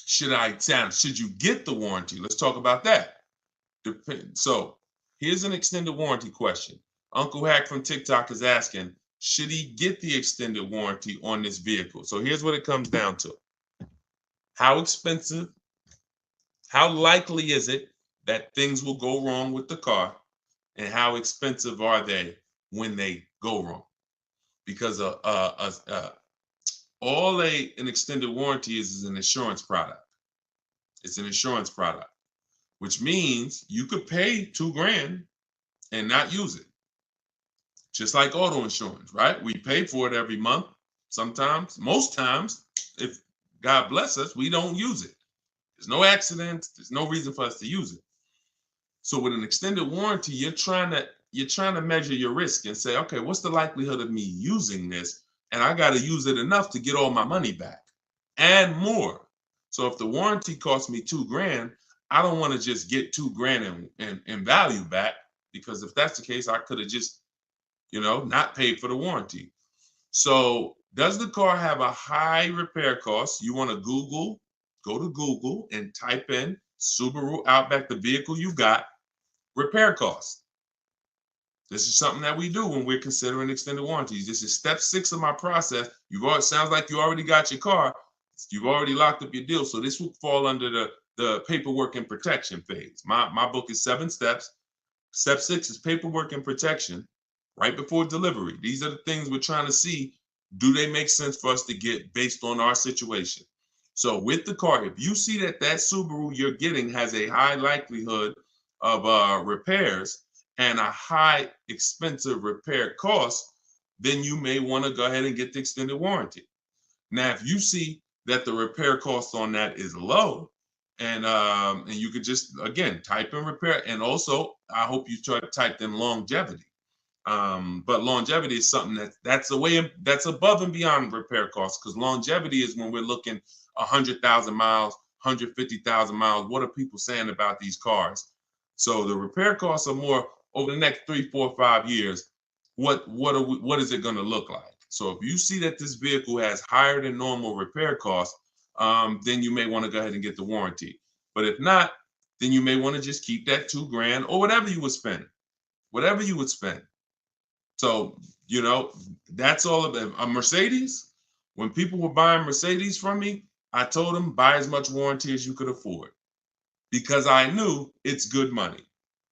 should you get the warranty? Let's talk about that. So here's an extended warranty question. Uncle Hack from TikTok is asking, should he get the extended warranty on this vehicle? So here's what it comes down to. How expensive, how likely is it that things will go wrong with the car? And how expensive are they when they go wrong? Because all an extended warranty is an insurance product. It's an insurance product, which means you could pay $2,000 and not use it. Just like auto insurance, right? We pay for it every month. Sometimes, most times, if God bless us, we don't use it. There's no accidents. There's no reason for us to use it. So with an extended warranty, you're trying to measure your risk and say, okay, what's the likelihood of me using this? And I got to use it enough to get all my money back and more. So if the warranty costs me $2,000, I don't want to just get $2,000 in value back, because if that's the case, I could have just, not paid for the warranty. So does the car have a high repair cost? You want to go to Google and type in Subaru Outback, the vehicle you got, repair costs. This is something that we do when we're considering extended warranties. This is step 6 of my process. Sounds like you already got your car. You've already locked up your deal. So this will fall under the paperwork and protection phase. My book is 7 steps. Step 6 is paperwork and protection right before delivery. These are the things we're trying to see. Do they make sense for us to get based on our situation? So with the car, if you see that Subaru you're getting has a high likelihood of repairs and a high expensive repair cost, then you may want to go ahead and get the extended warranty. Now, if you see that the repair cost on that is low, and you could just, again, type in repair. And also, I hope you try to type in longevity. But longevity is something that's above and beyond repair costs, because longevity is when we're looking 100,000 miles, 150,000 miles. What are people saying about these cars? So the repair costs are more over the next 3, 4, 5 years. What is it going to look like? So if you see that this vehicle has higher than normal repair costs, then you may want to go ahead and get the warranty. But if not, then you may want to just keep that $2,000 or whatever you would spend. So, that's all of it. A Mercedes, when people were buying Mercedes from me, I told them buy as much warranty as you could afford, because I knew it's good money.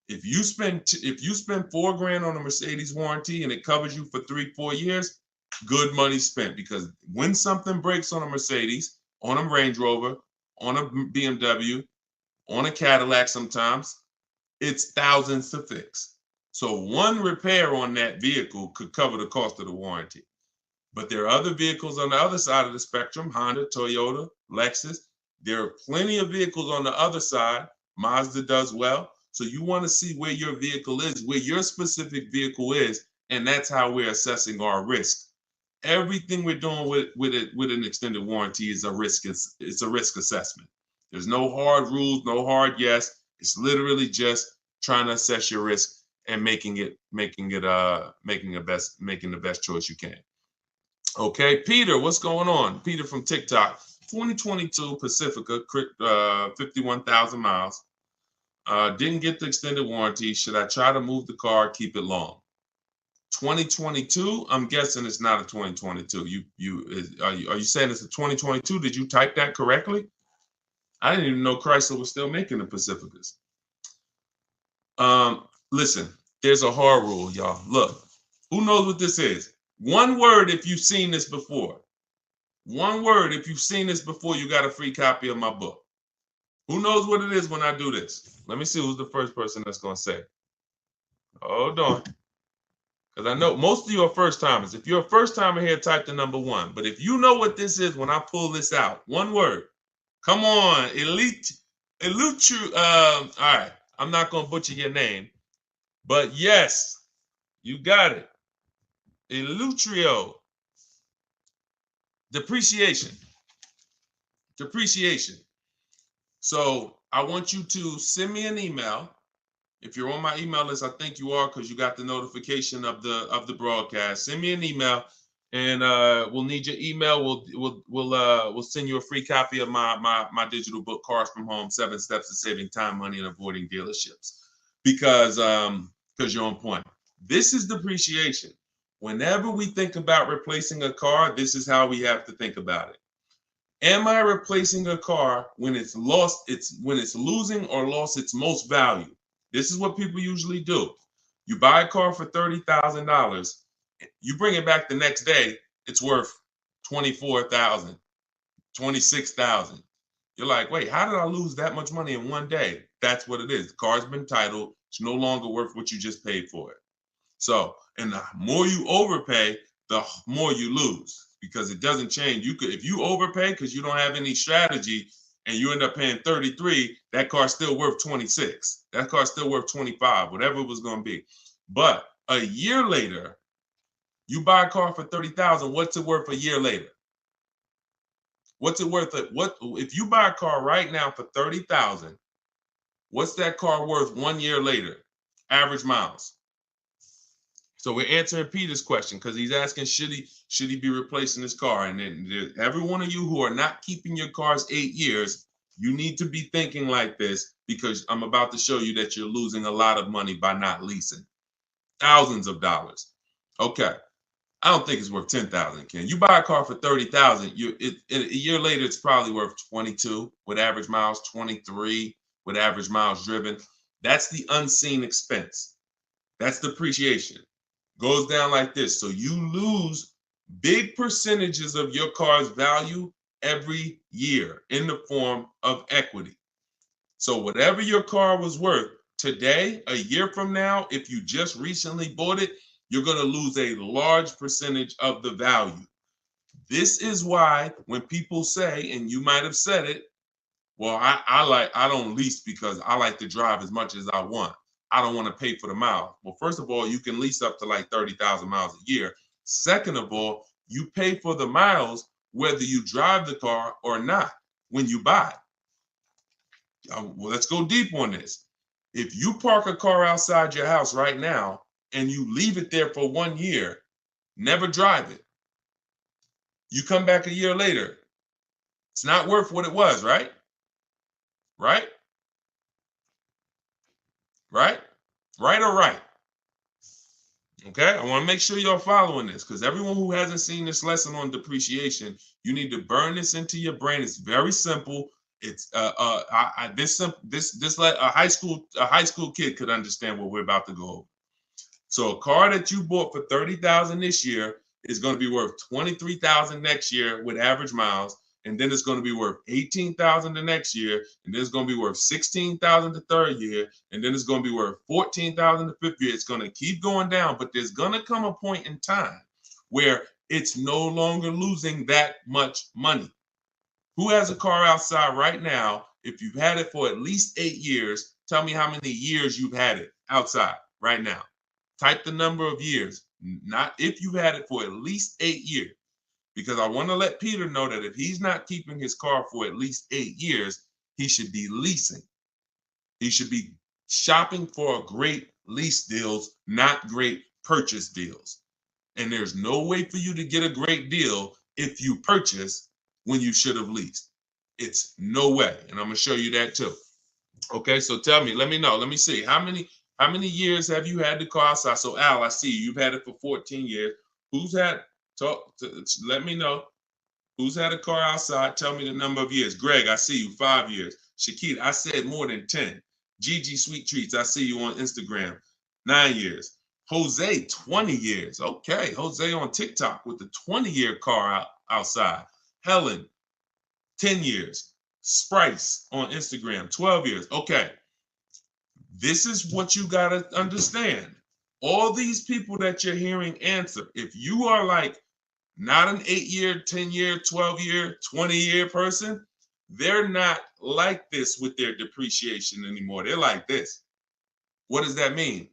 If you spend $4,000 on a Mercedes warranty and it covers you for 3, 4 years, good money spent. Because when something breaks on a Mercedes, on a Range Rover, on a BMW, on a Cadillac, sometimes it's thousands to fix. So one repair on that vehicle could cover the cost of the warranty. But there are other vehicles on the other side of the spectrum, Honda, Toyota, Lexus. There are plenty of vehicles on the other side. Mazda does well. So you want to see where your vehicle is, where your specific vehicle is, and that's how we're assessing our risk. Everything we're doing with an extended warranty is a risk. It's a risk assessment. There's no hard rules, no hard yes. It's literally just trying to assess your risk and making the best choice you can. Okay, Peter, what's going on? Peter from TikTok. 2022 Pacifica, 51,000 miles. Didn't get the extended warranty. Should I try to move the car, keep it long? 2022, I'm guessing it's not a 2022. Are you saying it's a 2022? Did you type that correctly? I didn't even know Chrysler was still making the Pacificas. Listen, there's a hard rule, y'all. Look, who knows what this is? One word if you've seen this before. One word if you've seen this before, you got a free copy of my book. Who knows what it is when I do this? Let me see who's the first person that's going to say. Hold on. Because I know most of you are first timers. If you're a first timer here, type the number 1. But if you know what this is when I pull this out, one word. Come on, all right, I'm not going to butcher your name. But yes, you got it. Elutrio. Depreciation. So I want you to send me an email. If you're on my email list, I think you are, because you got the notification of the broadcast. Send me an email, and we'll need your email. We'll send you a free copy of my digital book, Cars from Home: 7 Steps to Saving Time, Money, and Avoiding Dealerships. Because you're on point. This is depreciation. Whenever we think about replacing a car, this is how we have to think about it. Am I replacing a car when it's losing or lost its most value? This is what people usually do. You buy a car for $30,000. You bring it back the next day, it's worth $24,000, $26,000. You're like, wait, how did I lose that much money in one day? That's what it is. The car's been titled. It's no longer worth what you just paid for it. So, and the more you overpay, the more you lose, because it doesn't change. You could, if you overpay because you don't have any strategy and you end up paying 33, that car's still worth 26. That car's still worth 25, whatever it was going to be. But a year later, you buy a car for 30,000. What's it worth a year later? What's it worth? What if you buy a car right now for 30,000? What's that car worth 1 year later? Average miles. So we're answering Peter's question because he's asking, should he be replacing his car? And then every one of you who are not keeping your cars 8 years, you need to be thinking like this, because I'm about to show you that you're losing a lot of money by not leasing. Thousands of dollars. Okay. I don't think it's worth 10,000, Ken. You buy a car for 30,000, a year later it's probably worth 22 with average miles, 23 with average miles driven. That's the unseen expense. That's depreciation. Goes down like this. So you lose big percentages of your car's value every year in the form of equity. So whatever your car was worth today, a year from now, if you just recently bought it, you're going to lose a large percentage of the value. This is why when people say, and you might have said it, well, I don't lease because I like to drive as much as I want. I don't want to pay for the mile. Well, first of all, you can lease up to like 30,000 miles a year. Second of all, you pay for the miles whether you drive the car or not when you buy it. Well, let's go deep on this. If you park a car outside your house right now and you leave it there for 1 year, never drive it, you come back a year later, it's not worth what it was, right? Right? Right? Right or right? Okay, I want to make sure you're following this, because everyone who hasn't seen this lesson on depreciation, you need to burn this into your brain. It's very simple. It's a high school kid could understand what we're about to go over. So a car that you bought for 30,000 this year is going to be worth 23,000 next year with average miles, and then it's going to be worth 18,000 the next year, and then it's going to be worth 16,000 the third year, and then it's going to be worth 14,000 the fifth year. It's going to keep going down, but there's going to come a point in time where it's no longer losing that much money. Who has a car outside right now? If you've had it for at least 8 years, tell me how many years you've had it outside right now. Type the number of years, not if you've had it for at least 8 years. Because I want to let Peter know that if he's not keeping his car for at least 8 years, he should be leasing. He should be shopping for great lease deals, not great purchase deals. And there's no way for you to get a great deal if you purchase when you should have leased. It's no way. And I'm going to show you that too. Okay, so tell me, let me know. Let me see. How many years have you had the car outside? So Al, I see you've had it for 14 years. Let me know. Who's had a car outside? Tell me the number of years. Greg, I see you, 5 years. Shakita, I said more than 10. Gigi Sweet Treats, I see you on Instagram, 9 years. Jose, 20 years. Okay, Jose on TikTok with the 20-year car outside. Helen, 10 years. Sprice on Instagram, 12 years. Okay, this is what you got to understand. All these people that you're hearing answer, if you are like not an 8-year, 10-year, 12-year, 20-year person, they're not like this with their depreciation anymore. They're like this. What does that mean?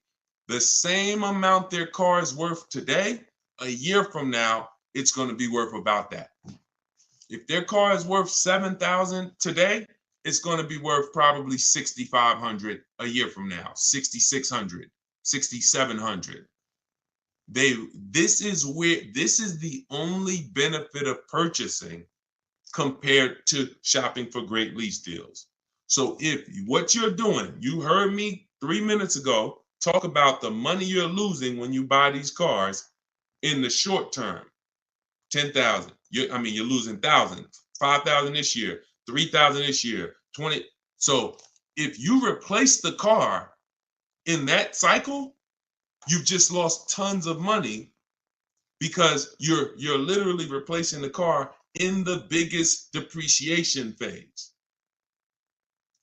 The same amount their car is worth today, a year from now, it's going to be worth about that. If their car is worth 7,000 today, it's going to be worth probably 6,500 a year from now, 6,600. 6,700. This is the only benefit of purchasing compared to shopping for great lease deals. So if what you're doing, you heard me 3 minutes ago talk about the money you're losing when you buy these cars in the short term. 10,000. You're losing thousands. 5,000 this year, 3,000 this year, 20. So if you replace the car in that cycle, you've just lost tons of money, because you're literally replacing the car in the biggest depreciation phase.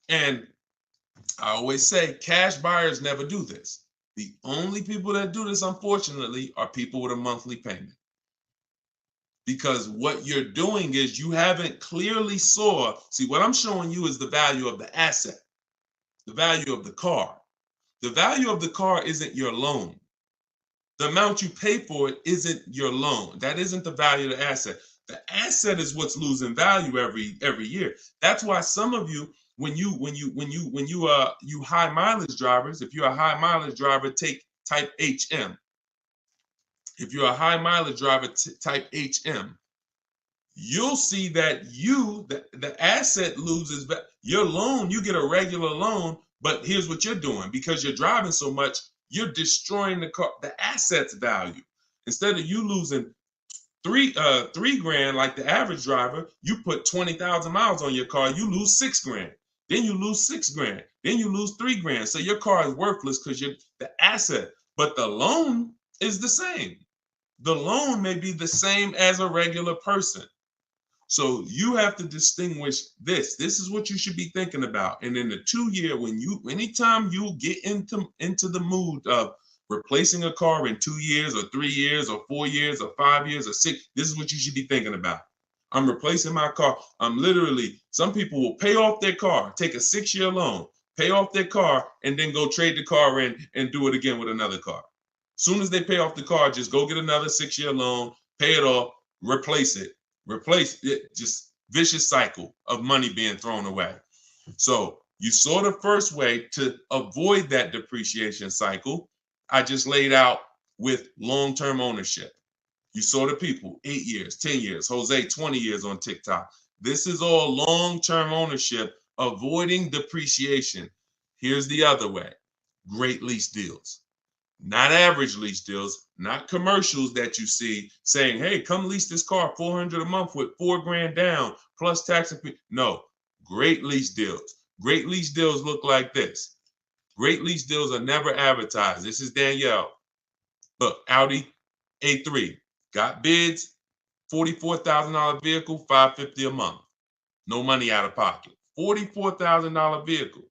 And I always say cash buyers never do this, The only people that do this, unfortunately, are people with a monthly payment. Because what you're doing is you haven't clearly saw, see, what I'm showing you is the value of the asset, the value of the car. The value of the car isn't your loan. The amount you pay for it isn't your loan. That isn't the value of the asset. The asset is what's losing value every year. That's why some of you, when you high mileage drivers, if you're a high mileage driver, type HM. If you're a high mileage driver, type HM. You'll see that the asset loses your loan. You get a regular loan, but here's what you're doing. Because you're driving so much, you're destroying the asset's value. Instead of you losing three grand like the average driver, you put 20,000 miles on your car, you lose 6 grand. Then you lose 6 grand. Then you lose 3 grand. So your car is worthless because you're the asset, but the loan is the same. The loan may be the same as a regular person. So you have to distinguish this. This is what you should be thinking about. And in the 2 year, anytime you get into the mood of replacing a car in 2 years or 3 years or 4 years or 5 years or 6, this is what you should be thinking about. I'm replacing my car. Some people will pay off their car, take a 6-year loan, pay off their car, and then go trade the car in and do it again with another car. Soon as they pay off the car, just go get another 6-year loan, pay it off, replace it. Just vicious cycle of money being thrown away. So you saw the first way to avoid that depreciation cycle. I just laid out with long-term ownership. You saw the people, 8 years, 10 years, Jose, 20 years on TikTok. This is all long-term ownership, avoiding depreciation. Here's the other way, great lease deals. Not average lease deals, not commercials that you see saying, hey, come lease this car, $400 a month with 4 grand down plus tax. No, great lease deals. Great lease deals look like this. Great lease deals are never advertised. This is Danielle. Look, Audi A3, got bids, $44,000 vehicle, $550 a month. No money out of pocket. $44,000 vehicle.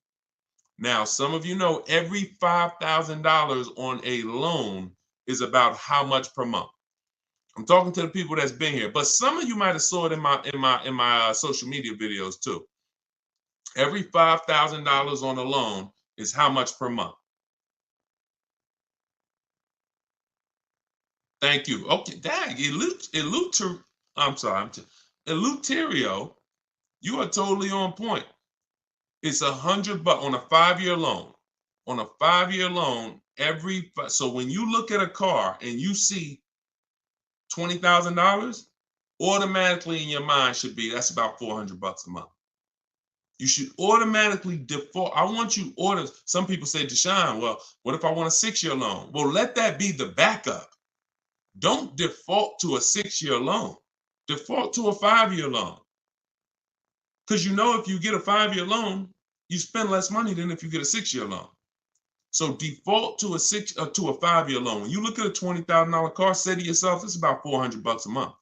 Now, some of you know every $5,000 on a loan is about how much per month. I'm talking to the people that's been here, but some of you might have saw it in my social media videos too. Every $5,000 on a loan is how much per month. Thank you. Okay, dang, Eleuterio, you are totally on point. It's $100 on a 5-year loan. On a 5-year loan, so when you look at a car and you see $20,000, automatically in your mind should be that's about $400 a month. You should automatically default. I want you order. Some people say, Deshone, well, what if I want a 6-year loan? Well, let that be the backup. Don't default to a 6-year loan. Default to a 5-year loan. Because you know if you get a 5-year loan, you spend less money than if you get a 6-year loan. So default to a 5-year loan. When you look at a $20,000 car, say to yourself, it's about $400 a month.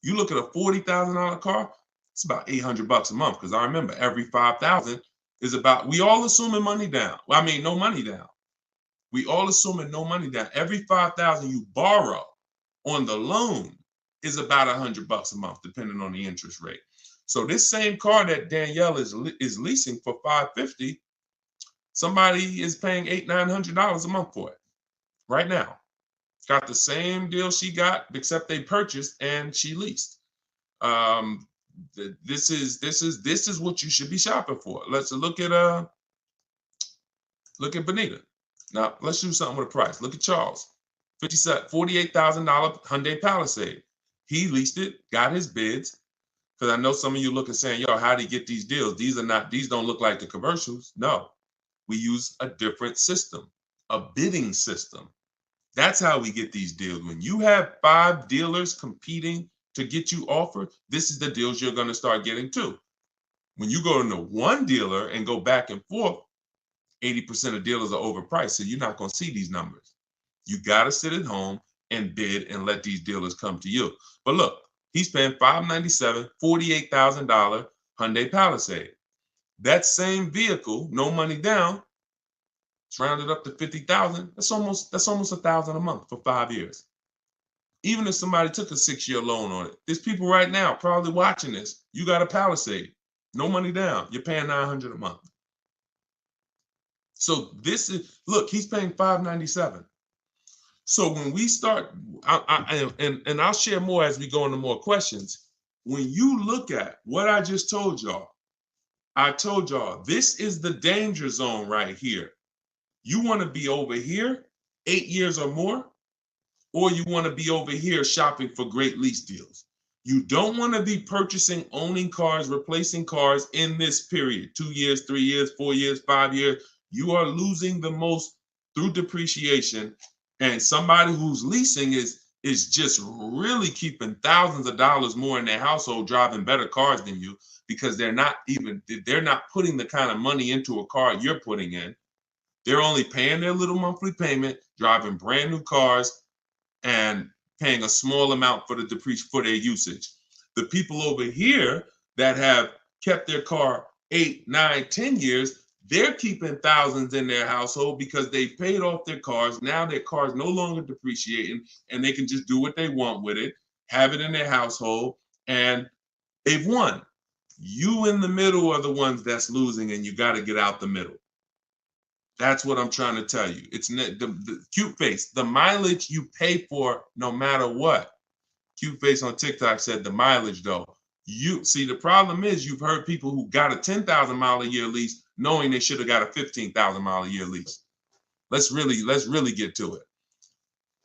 You look at a $40,000 car, it's about $800 a month. Because I remember every 5,000 is about, we all assuming money down. Well, I mean, no money down. We all assuming no money down. Every 5,000 you borrow on the loan is about $100 a month, depending on the interest rate. So this same car that Danielle is leasing for $550, somebody is paying $800-900 a month for it right now. Got the same deal she got, except they purchased and she leased. This is what you should be shopping for. Let's look at Benita. Now let's do something with a price. Look at Charles, $48,000 Hyundai Palisade. He leased it, got his bids. Because I know some of you looking saying, yo, how do you get these deals? These don't look like the commercials. No, we use a different system, a bidding system. That's how we get these deals. When you have 5 dealers competing to get you offered, this is the deals you're going to start getting too. When you go into one dealer and go back and forth, 80% of dealers are overpriced. So you're not going to see these numbers. You got to sit at home and bid and let these dealers come to you. But look, he's paying $597, $48,000 Hyundai Palisade. That same vehicle, no money down, rounded up to 50,000. That's almost $1,000 a month for 5 years. Even if somebody took a 6-year loan on it, there's people right now probably watching this. You got a Palisade, no money down. You're paying $900 a month. So this is, look, he's paying $597. So when we start, and I'll share more as we go into more questions. When you look at what I just told y'all, I told y'all, this is the danger zone right here. You want to be over here 8 years or more, or you want to be over here shopping for great lease deals. You don't want to be purchasing, owning cars, replacing cars in this period, 2 years, 3 years, 4 years, 5 years. You are losing the most through depreciation. And somebody who's leasing is just really keeping thousands of dollars more in their household, driving better cars than you, because they're not putting the kind of money into a car you're putting in. They're only paying their little monthly payment, driving brand new cars, and paying a small amount for their usage. The people over here that have kept their car 8, 9, 10 years, they're keeping thousands in their household because they paid off their cars. Now their car's no longer depreciating, and they can just do what they want with it, have it in their household, and they've won. You in the middle are the ones that's losing, and you got to get out the middle. That's what I'm trying to tell you. It's the cute face, the mileage you pay for no matter what. Cute face on TikTok said the mileage though. You see, the problem is you've heard people who got a 10,000 mile a year lease knowing they should have got a 15,000 mile a year lease. Let's really get to it.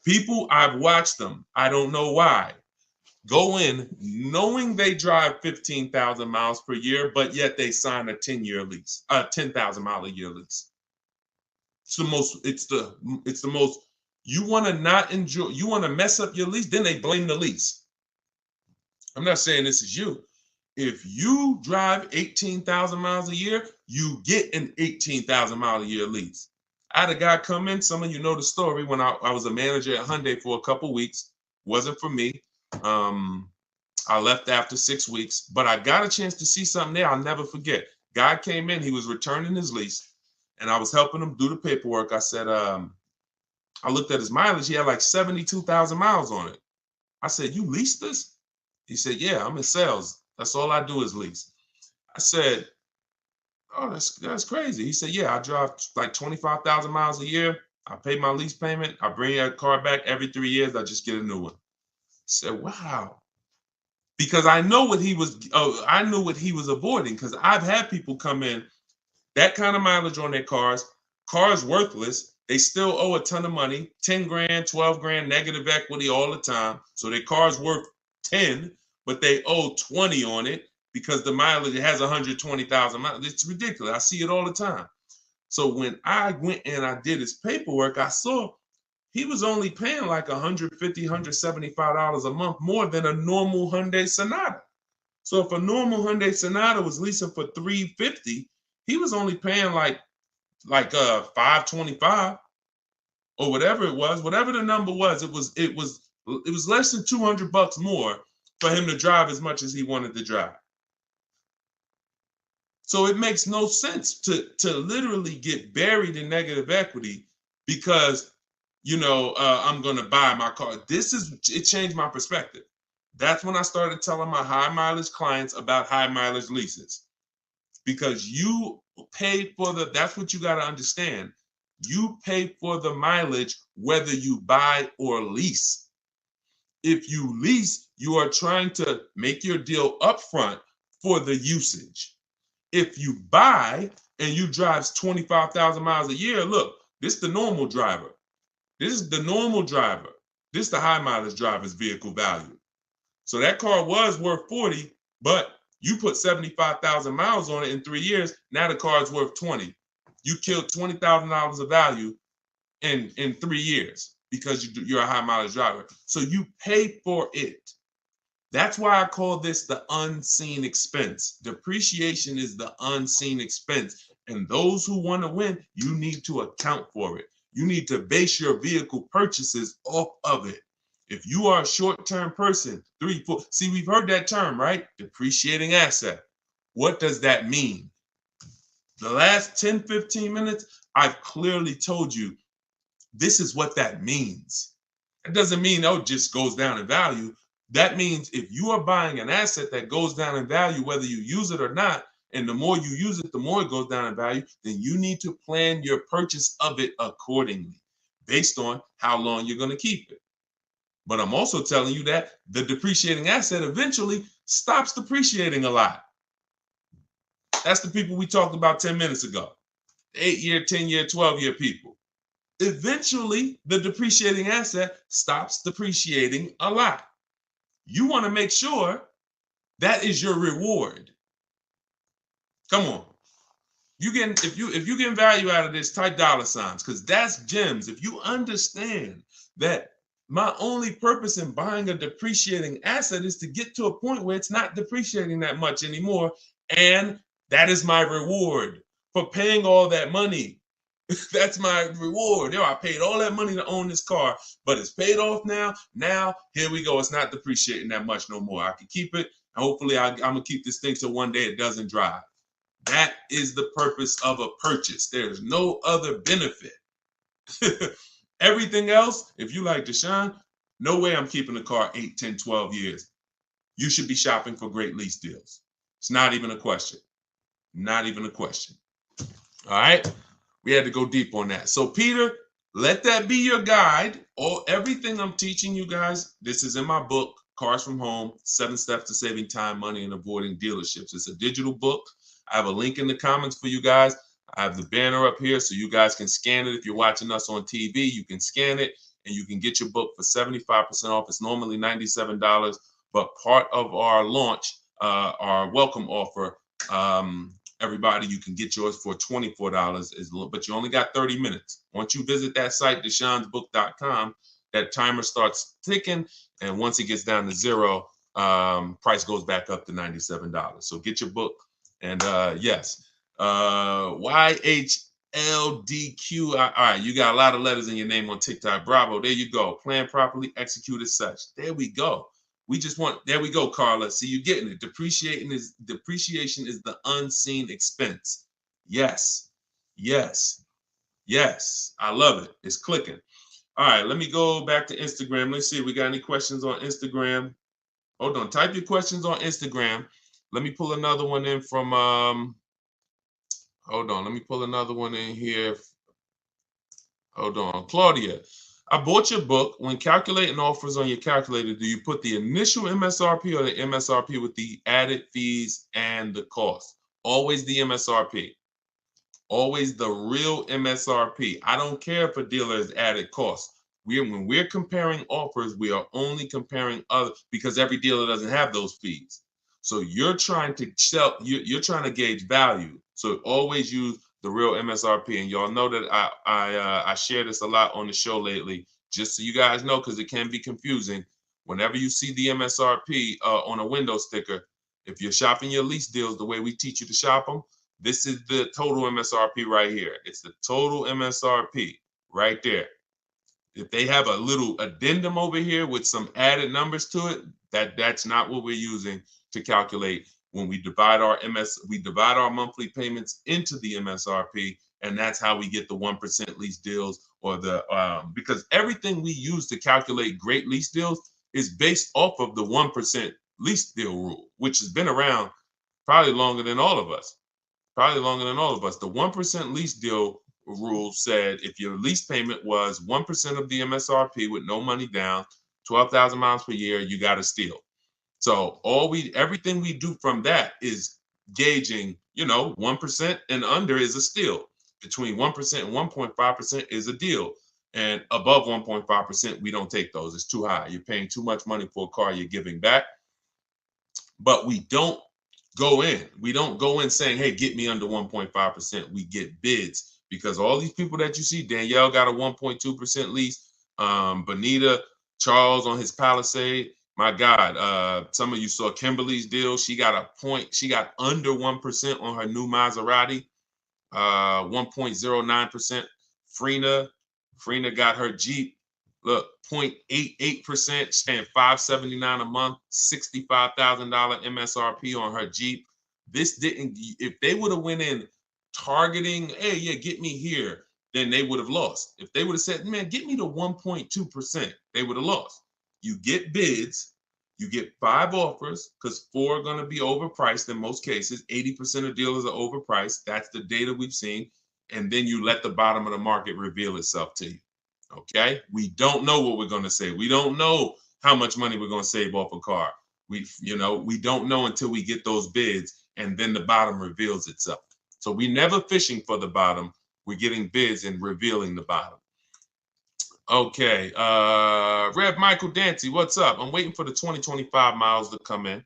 People, I've watched them. I don't know why. Go in knowing they drive 15,000 miles per year, but yet they sign a 10-year lease, a 10,000 mile a year lease. It's the most, you want to not enjoy, you want to mess up your lease, then they blame the lease. I'm not saying this is you. If you drive 18,000 miles a year, you get an 18,000 mile a year lease. I had a guy come in, some of you know the story, when I was a manager at Hyundai for a couple weeks. Wasn't for me. I left after 6 weeks, but I got a chance to see something there I'll never forget. Guy came in, he was returning his lease, and I was helping him do the paperwork. I said, I looked at his mileage. He had like 72,000 miles on it. I said, you leased this? He said, yeah, I'm in sales. That's all I do is lease. I said, oh, that's crazy. He said, yeah, I drive like 25,000 miles a year. I pay my lease payment. I bring your car back every 3 years. I just get a new one. I said, wow. Because I know what he was, I knew what he was avoiding, because I've had people come in, that kind of mileage on their cars worthless. They still owe a ton of money, 10 grand, 12 grand, negative equity all the time. So their car's worth 10, but they owe 20 on it because the mileage, it has 120,000 miles. It's ridiculous. I see it all the time. So when I went and I did his paperwork, I saw he was only paying like $150, $175 a month more than a normal Hyundai Sonata. So if a normal Hyundai Sonata was leasing for $350, he was only paying like $525 or whatever it was, whatever the number was. It was less than $200 more for him to drive as much as he wanted to drive. So it makes no sense to literally get buried in negative equity because, I'm going to buy my car. It changed my perspective. That's when I started telling my high mileage clients about high mileage leases, because you pay for that's what you got to understand. You pay for the mileage whether you buy or lease. If you lease, you are trying to make your deal upfront for the usage. If you buy and you drive 25,000 miles a year, look, this is the normal driver. This is the normal driver. This is the high mileage driver's vehicle value. So that car was worth 40, but you put 75,000 miles on it in 3 years. Now the car is worth 20. You killed $20,000 of value in 3 years because you're a high mileage driver. So you pay for it. That's why I call this the unseen expense. Depreciation is the unseen expense. And those who want to win, you need to account for it. You need to base your vehicle purchases off of it. If you are a short-term person, 3, 4, see, we've heard that term, right? Depreciating asset. What does that mean? The last 10, 15 minutes, I've clearly told you this is what that means. It doesn't mean, oh, it just goes down in value. That means if you are buying an asset that goes down in value, whether you use it or not, and the more you use it, the more it goes down in value, then you need to plan your purchase of it accordingly based on how long you're going to keep it. But I'm also telling you that the depreciating asset eventually stops depreciating a lot. That's the people we talked about 10 minutes ago. 8-year, 10-year, 12-year people. Eventually, the depreciating asset stops depreciating a lot. You want to make sure that is your reward. Come on. If you get value out of this, type dollar signs, because that's gems. If you understand that my only purpose in buying a depreciating asset is to get to a point where it's not depreciating that much anymore, and that is my reward for paying all that money. That's my reward. I paid all that money to own this car, but it's paid off now. Now, here we go. It's not depreciating that much no more. I can keep it. And hopefully, I'm going to keep this thing so one day it doesn't drive. That is the purpose of a purchase. There's no other benefit. Everything else, if you like Deshone, no way I'm keeping the car 8, 10, 12 years. You should be shopping for great lease deals. It's not even a question. Not even a question. All right. We had to go deep on that. So, Peter, let that be your guide. Everything I'm teaching you guys, this is in my book, Cars from Home, 7 Steps to Saving Time, Money, and Avoiding Dealerships. It's a digital book. I have a link in the comments for you guys. I have the banner up here so you guys can scan it. If you're watching us on TV, you can scan it and you can get your book for 75% off. It's normally $97, but part of our launch, our welcome offer, everybody, you can get yours for $24, but you only got 30 minutes. Once you visit that site, deshonesbook.com, that timer starts ticking, and once it gets down to 0, price goes back up to $97. So get your book, and yes, YHLDQ. All right, you got a lot of letters in your name on TikTok. Bravo. There you go. Plan properly, execute as such. There we go. There we go, Carla. See, you're getting it. Depreciation is the unseen expense. Yes. I love it. It's clicking. All right, let me go back to Instagram. Let's see if we got any questions on Instagram. Hold on. Type your questions on Instagram. Let me pull another one in from hold on. Let me pull another one in here. Hold on. Claudia. I bought your book. When calculating offers on your calculator, do you put the initial MSRP or the MSRP with the added fees and the cost? Always the MSRP. Always the real MSRP. I don't care if a dealer has added costs. When we're comparing offers, we are only comparing other, because every dealer doesn't have those fees. So you're trying to you're trying to gauge value. So always use the real MSRP. And y'all know that I share this a lot on the show lately, just so you guys know, because it can be confusing. Whenever you see the MSRP on a window sticker, if you're shopping your lease deals the way we teach you to shop them, this is the total MSRP right here. It's the total MSRP right there. If they have a little addendum over here with some added numbers to it, that's not what we're using to calculate when we divide our monthly payments into the MSRP, and that's how we get the 1% lease deals, or the because everything we use to calculate great lease deals is based off of the 1% lease deal rule, which has been around probably longer than all of us. The 1% lease deal rule said if your lease payment was 1% of the MSRP with no money down, 12,000 miles per year, you got a steal. So everything we do from that is gauging, 1% and under is a steal. Between 1% and 1.5% is a deal. And above 1.5%, we don't take those. It's too high. You're paying too much money for a car you're giving back. But we don't go in. We don't go in saying, hey, get me under 1.5%. We get bids, because all these people that you see, Danielle got a 1.2% lease. Bonita, Charles on his Palisade. My God, some of you saw Kimberly's deal. She got under 1% on her new Maserati, 1.09%. Frina got her Jeep. Look, 0.88%, she's paying $579 a month, $65,000 MSRP on her Jeep. If they would have went in targeting, hey, yeah, get me here, then they would have lost. If they would have said, man, get me to 1.2%, they would have lost. You get bids, you get 5 offers, because 4 are going to be overpriced in most cases. 80% of dealers are overpriced. That's the data we've seen. And then you let the bottom of the market reveal itself to you. Okay? We don't know what we're going to say. We don't know how much money we're going to save off a car. We don't know until we get those bids, and then the bottom reveals itself. So we're never fishing for the bottom. We're getting bids and revealing the bottom. Okay, Rev Michael Dancy, what's up? I'm waiting for the 2025 miles to come in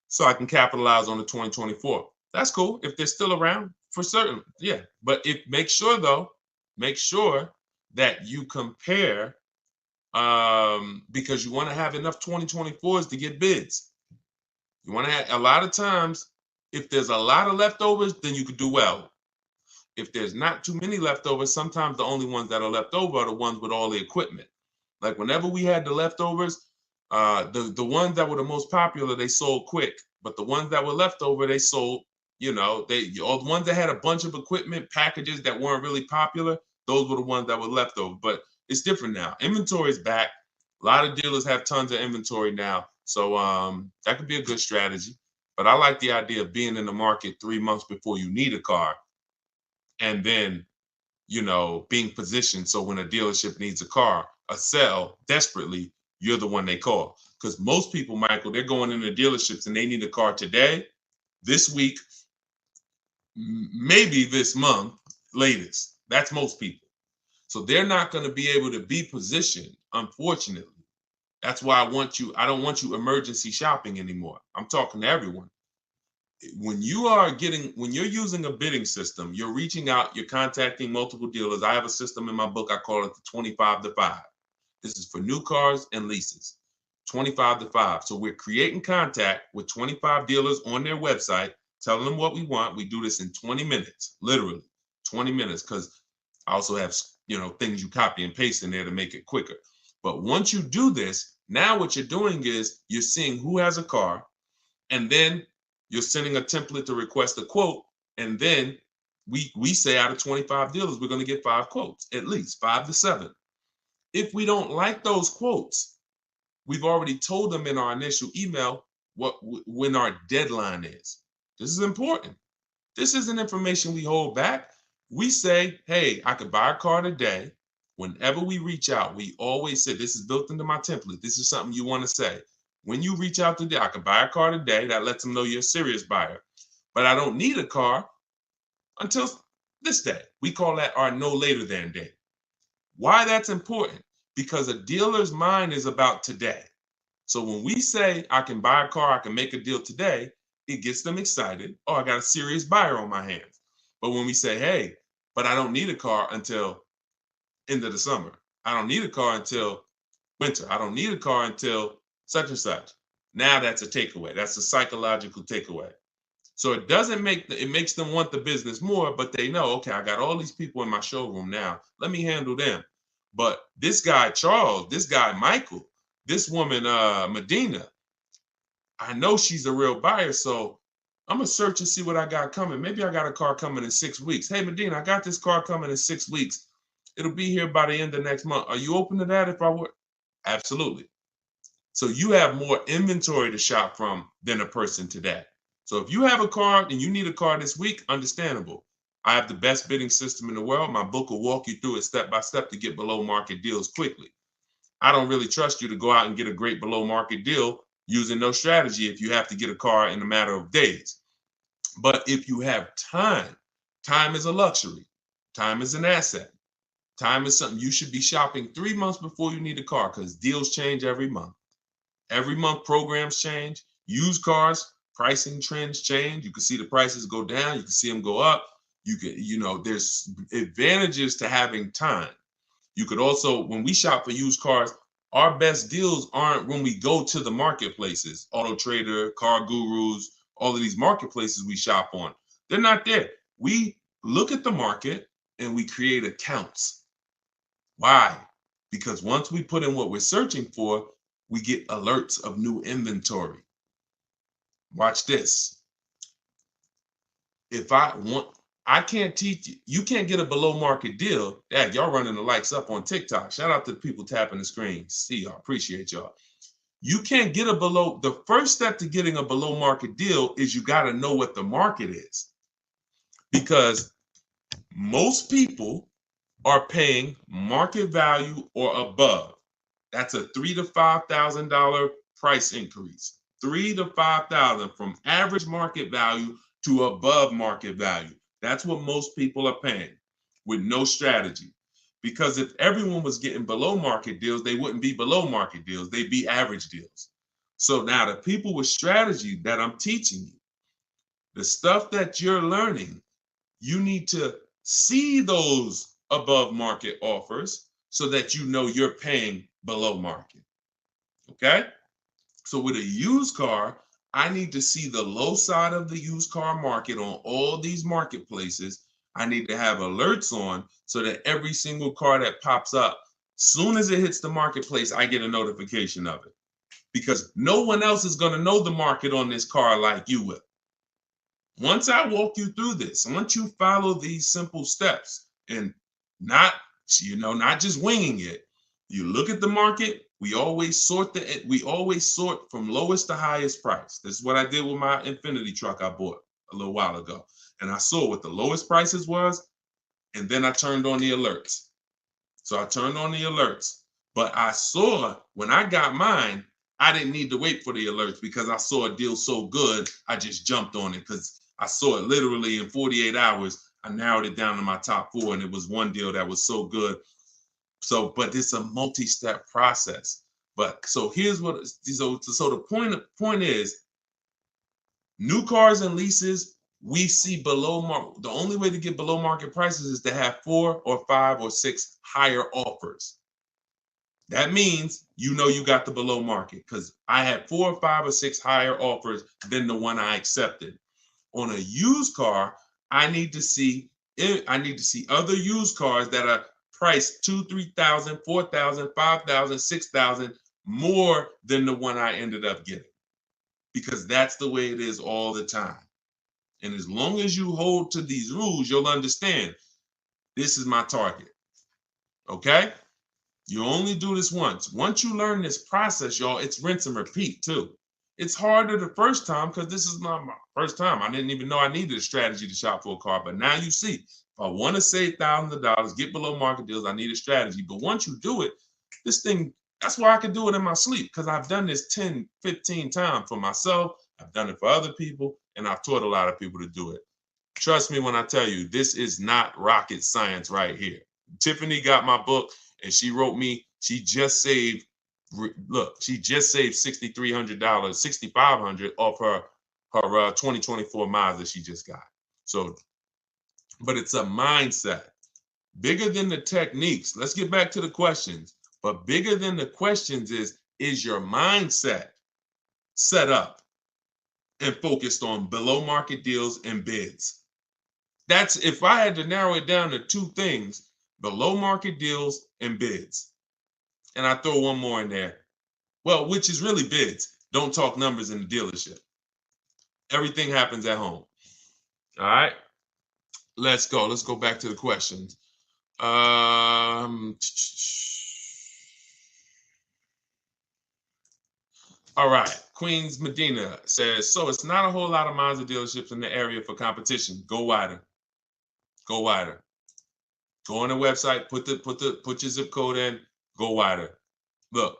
so I can capitalize on the 2024. That's cool if they're still around, for certain. Yeah, but make sure that you compare, because you want to have enough 2024s to get bids. You want to have, a lot of times, if there's a lot of leftovers, then you could do well. If there's not too many leftovers, sometimes the only ones that are left over are the ones with all the equipment. Like whenever we had the leftovers, the ones that were the most popular, they sold quick. But the ones that were left over, they sold, all the ones that had a bunch of equipment packages that weren't really popular, those were the ones that were left over. But it's different now. Inventory is back. A lot of dealers have tons of inventory now. So that could be a good strategy. But I like the idea of being in the market 3 months before you need a car, and then, being positioned so when a dealership needs a car, a sell desperately, you're the one they call. Because most people, Michael, they're going into dealerships and they need a car today, this week, maybe this month, latest. That's most people. So they're not going to be able to be positioned, unfortunately. That's why I don't want you emergency shopping anymore. I'm talking to everyone. When you're using a bidding system, you're reaching out, you're contacting multiple dealers. I have a system in my book, I call it the 25 to 5. This is for new cars and leases, 25 to 5. So we're creating contact with 25 dealers on their website, telling them what we want. We do this in 20 minutes, literally 20 minutes, because I also have, things you copy and paste in there to make it quicker. But once you do this, now what you're doing is you're seeing who has a car, and then you're sending a template to request a quote, and then we say out of 25 dealers, we're going to get 5 quotes, at least 5 to 7. If we don't like those quotes, we've already told them in our initial email when our deadline is. This is important. This isn't information we hold back. We say, hey, I could buy a car today. Whenever we reach out, we always say, this is built into my template. This is something you want to say. When you reach out today, I can buy a car today. That lets them know you're a serious buyer. But I don't need a car until this day. We call that our no later than day. Why that's important? Because a dealer's mind is about today. So when we say I can buy a car, I can make a deal today, it gets them excited. Oh, I got a serious buyer on my hands. But when we say, hey, but I don't need a car until end of the summer. I don't need a car until winter. I don't need a car until such and such. Now that's a takeaway. That's a psychological takeaway. So it makes them want the business more, but they know, okay, I got all these people in my showroom now. Let me handle them. But this guy, Charles, this guy, Michael, this woman, Medina, I know she's a real buyer. So I'm going to search and see what I got coming. Maybe I got a car coming in 6 weeks. Hey, Medina, I got this car coming in 6 weeks. It'll be here by the end of next month. Are you open to that if I were? Absolutely. So you have more inventory to shop from than a person today. So if you have a car and you need a car this week, understandable. I have the best bidding system in the world. My book will walk you through it step by step to get below market deals quickly. I don't really trust you to go out and get a great below market deal using no strategy if you have to get a car in a matter of days. But if you have time is a luxury. Time is an asset. Time is something you should be shopping 3 months before you need a car, because deals change every month. Every month programs change. Used cars, pricing trends change. You can see the prices go down. You can see them go up. There's advantages to having time. You could also, when we shop for used cars, our best deals aren't when we go to the marketplaces, Auto Trader, Car Gurus, all of these marketplaces we shop on. They're not there. We look at the market and we create accounts. Why? Because once we put in what we're searching for, we get alerts of new inventory. Watch this. If I want, I can't teach you. You can't get a below market deal. Dad, y'all running the lights up on TikTok. Shout out to the people tapping the screen. See y'all. Appreciate y'all. You can't get the first step to getting a below market deal is you got to know what the market is. Because most people are paying market value or above. That's a $3,000 to $5,000 price increase. $3,000 to $5,000 from average market value to above market value. That's what most people are paying with no strategy. Because if everyone was getting below market deals, they wouldn't be below market deals. They'd be average deals. So now the people with strategy that I'm teaching you, the stuff that you're learning, you need to see those above market offers so that you know you're paying below market. Okay? So with a used car, I need to see the low side of the used car market on all these marketplaces. I need to have alerts on so that every single car that pops up, soon as it hits the marketplace, I get a notification of it. Because no one else is going to know the market on this car like you will. Once I walk you through this, once you follow these simple steps and not just winging it, you look at the market. We always sort from lowest to highest price. This is what I did with my Infinity truck I bought a little while ago. And I saw what the lowest prices was, and then I turned on the alerts. So I turned on the alerts, but I saw when I got mine, I didn't need to wait for the alerts because I saw a deal so good, I just jumped on it because I saw it literally in 48 hours. I narrowed it down to my top 4, and it was one deal that was so good. So, but it's a multi-step process. But so here's what. So the point is, new cars and leases, we see below market. The only way to get below market prices is to have 4 or 5 or 6 higher offers. That means you got the below market because I had 4 or 5 or 6 higher offers than the one I accepted. On a used car, I need to see other used cars that are priced $2,000, $3,000, $4,000, $5,000, $6,000 more than the one I ended up getting. Because that's the way it is all the time. And as long as you hold to these rules, you'll understand this is my target. Okay? You only do this once. Once you learn this process, y'all, it's rinse and repeat too. It's harder the first time because this is not my first time. I didn't even know I needed a strategy to shop for a car. But now you see, if I want to save thousands of dollars, get below market deals, I need a strategy. But once you do it, this thing, that's why I can do it in my sleep because I've done this 10, 15 times for myself. I've done it for other people, and I've taught a lot of people to do it. Trust me when I tell you, this is not rocket science right here. Tiffany got my book, and she wrote me, she just saved $6,300, $6,500 off her 2024 Mazda she just got. So, but it's a mindset. Bigger than the techniques. Let's get back to the questions. But bigger than the questions is your mindset set up and focused on below market deals and bids? That's if I had to narrow it down to 2 things, below market deals and bids. And I throw one more in there. Well, which is really bids. Don't talk numbers in the dealership. Everything happens at home. All right. Let's go. Let's go back to the questions. All right. Queens Medina says, so it's not a whole lot of Mazda dealerships in the area for competition. Go wider. Go wider. Go on the website, put your zip code in, go wider. Look,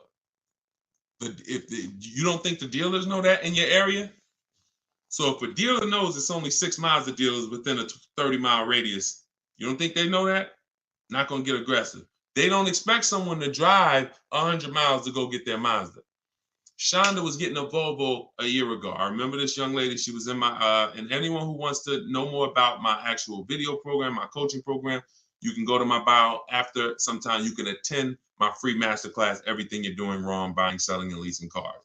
you don't think the dealers know that in your area? So if a dealer knows it's only 6 Mazda dealers within a 30-mile radius, you don't think they know that? Not going to get aggressive. They don't expect someone to drive 100 miles to go get their Mazda. Shonda was getting a Volvo a year ago. I remember this young lady. She was in my, and anyone who wants to know more about my actual video program, my coaching program, you can go to my bio after. Sometime you can attend my free masterclass, Everything You're Doing Wrong, Buying, Selling, and Leasing Cars.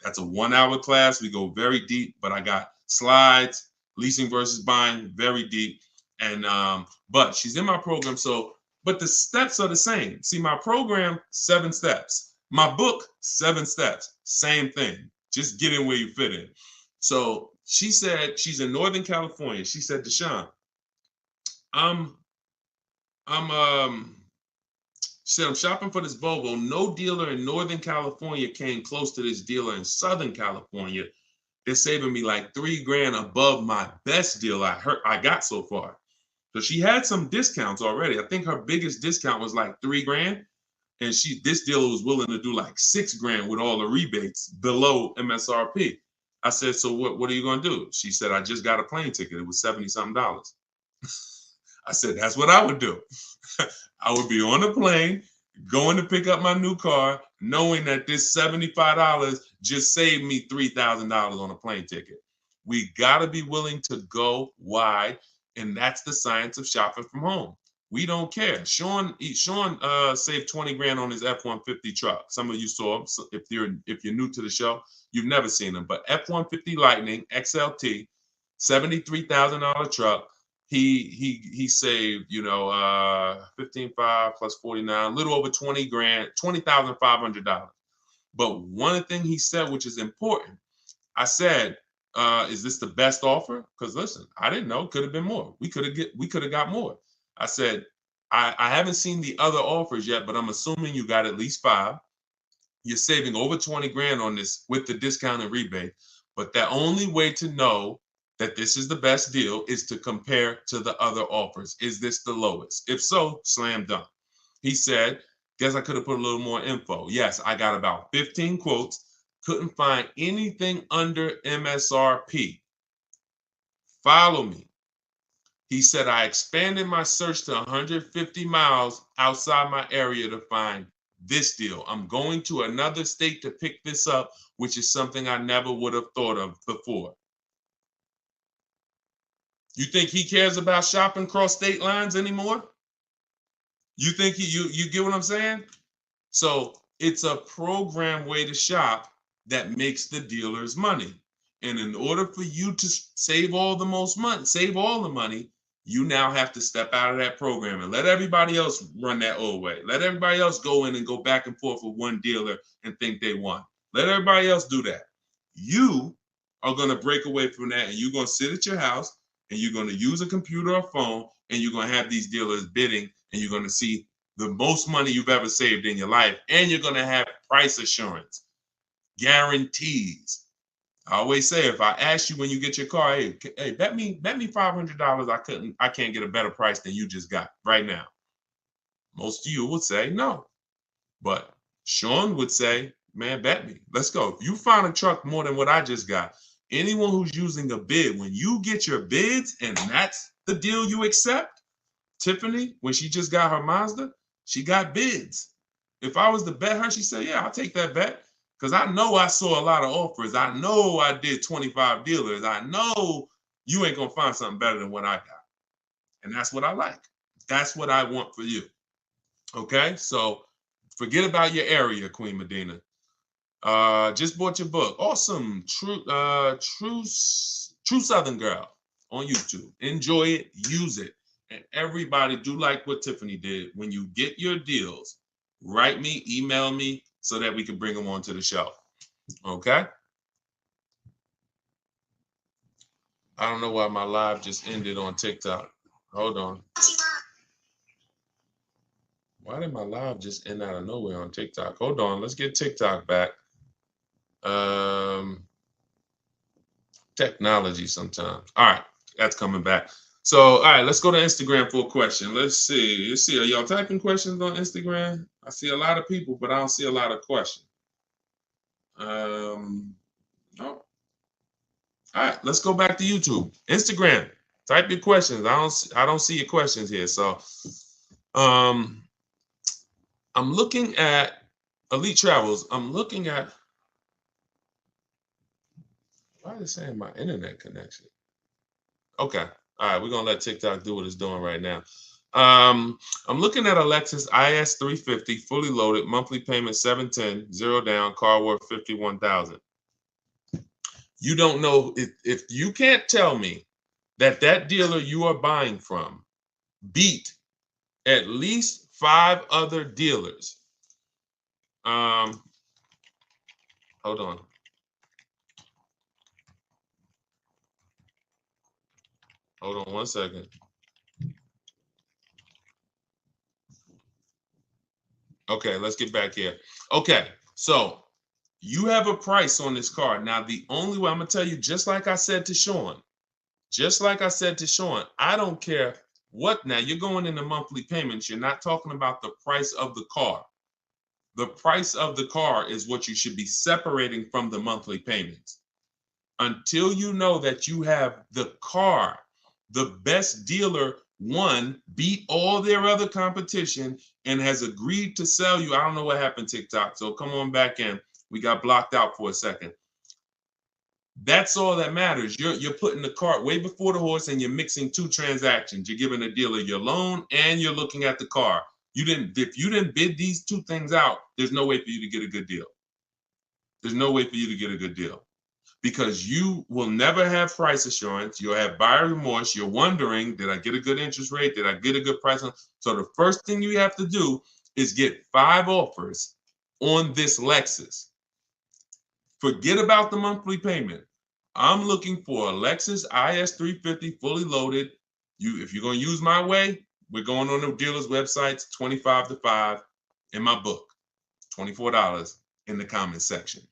That's a 1-hour class. We go very deep, but I got slides, leasing versus buying, very deep. And, but she's in my program. So, but the steps are the same. See, my program, 7 steps. My book, 7 steps, same thing. Just get in where you fit in. So she said she's in Northern California. She said, Deshone, I'm said I'm shopping for this Volvo. No dealer in Northern California came close to this dealer in Southern California. They're saving me like $3,000 above my best deal I got so far. So she had some discounts already. I think her biggest discount was like $3,000, and this dealer was willing to do like $6,000 with all the rebates below MSRP. I said, so what are you gonna do? She said, I just got a plane ticket. It was 70 something dollars. I said, that's what I would do. I would be on a plane, going to pick up my new car, knowing that this $75 just saved me $3,000 on a plane ticket. We got to be willing to go wide, and that's the science of shopping from home. We don't care. Sean saved $20,000 on his F-150 truck. Some of you saw him. So if you're new to the show, you've never seen him. But F-150 Lightning XLT, $73,000 truck. He saved, 15.5 plus 49, a little over $20,000, $20,500. But one thing he said, which is important, I said, is this the best offer? Because listen, I didn't know. Could have been more. We could have got more. I said, I haven't seen the other offers yet, but I'm assuming you got at least 5. You're saving over $20,000 on this with the discount and rebate. But the only way to know that this is the best deal is to compare to the other offers. Is this the lowest? If so, slam dunk. He said, guess I could have put a little more info. Yes, I got about 15 quotes. Couldn't find anything under MSRP. Follow me. He said, I expanded my search to 150 miles outside my area to find this deal. I'm going to another state to pick this up, which is something I never would have thought of before. You think he cares about shopping cross state lines anymore? You think you get what I'm saying? So it's a program way to shop that makes the dealers money. And in order for you to save all the money, you now have to step out of that program and let everybody else run that old way. Let everybody else go in and go back and forth with one dealer and think they won. Let everybody else do that. You are going to break away from that, and you're going to sit at your house, and you're going to use a computer or phone, and you're going to have these dealers bidding, and you're going to see the most money you've ever saved in your life, and you're going to have price assurance, guarantees. I always say, if I ask you when you get your car, hey, bet me $500 I can't get a better price than you just got right now. Most of you would say no, but Sean would say, man, bet me. Let's go. If you find a truck more than what I just got, anyone who's using a bid, when you get your bids and that's the deal you accept, Tiffany, when she just got her Mazda, she got bids. If I was to bet her, she said, yeah, I'll take that bet. Because I know I saw a lot of offers. I know I did 25 dealers. I know you ain't going to find something better than what I got. And that's what I like. That's what I want for you. Okay? So forget about your area, Queen Medina. Just bought your book. Awesome. True Southern Girl on YouTube. Enjoy it. Use it. And everybody do like what Tiffany did. When you get your deals, write me, email me, so that we can bring them onto the show. Okay? I don't know why my live just ended on TikTok. Hold on. Why did my live just end out of nowhere on TikTok? Hold on. Let's get TikTok back. Technology sometimes. All right. That's coming back. So, all right, let's go to Instagram for a question. Let's see. Are y'all typing questions on Instagram? I see a lot of people, but I don't see a lot of questions. No. All right, let's go back to YouTube. Instagram, type your questions. I don't see your questions here. So I'm looking at Elite Travels. I'm looking at, why is it saying my internet connection? Okay. All right, we're gonna let TikTok do what it's doing right now. I'm looking at a Lexus IS 350, fully loaded, monthly payment $710, 0 down, car worth $51,000. You don't know if you can't tell me that dealer you are buying from beat at least 5 other dealers. Hold on. Hold on one second. Okay, let's get back here. Okay, so you have a price on this car. Now, the only way I'm gonna tell you, just like I said to Sean, I don't care what. Now you're going into monthly payments. You're not talking about the price of the car. The price of the car is what you should be separating from the monthly payments. Until you know that you have the car, the best dealer, one, beat all their other competition and has agreed to sell you. I don't know what happened, TikTok. So come on back in. We got blocked out for a second. That's all that matters. You're putting the cart way before the horse and you're mixing two transactions. You're giving the dealer your loan and you're looking at the car. If you didn't bid these two things out, there's no way for you to get a good deal. There's no way for you to get a good deal because you will never have price assurance. You'll have buyer remorse. You're wondering, did I get a good interest rate? Did I get a good price? So the first thing you have to do is get 5 offers on this Lexus. Forget about the monthly payment. I'm looking for a Lexus IS 350 fully loaded. If you're going to use my way, we're going on the dealer's websites, 25 to 5 in my book, $24 in the comment section.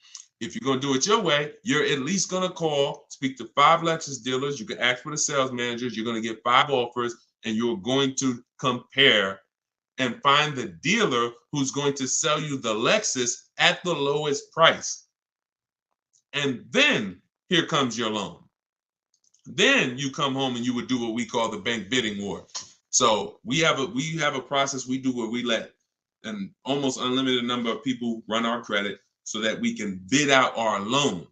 If you're going to do it your way, you're at least going to call, speak to 5 Lexus dealers. You can ask for the sales managers. You're going to get 5 offers, and you're going to compare and find the dealer who's going to sell you the Lexus at the lowest price. And then here comes your loan. Then you come home and you would do what we call the bank bidding war. So we have a process we do where we let an almost unlimited number of people run our credit so that we can bid out our loan.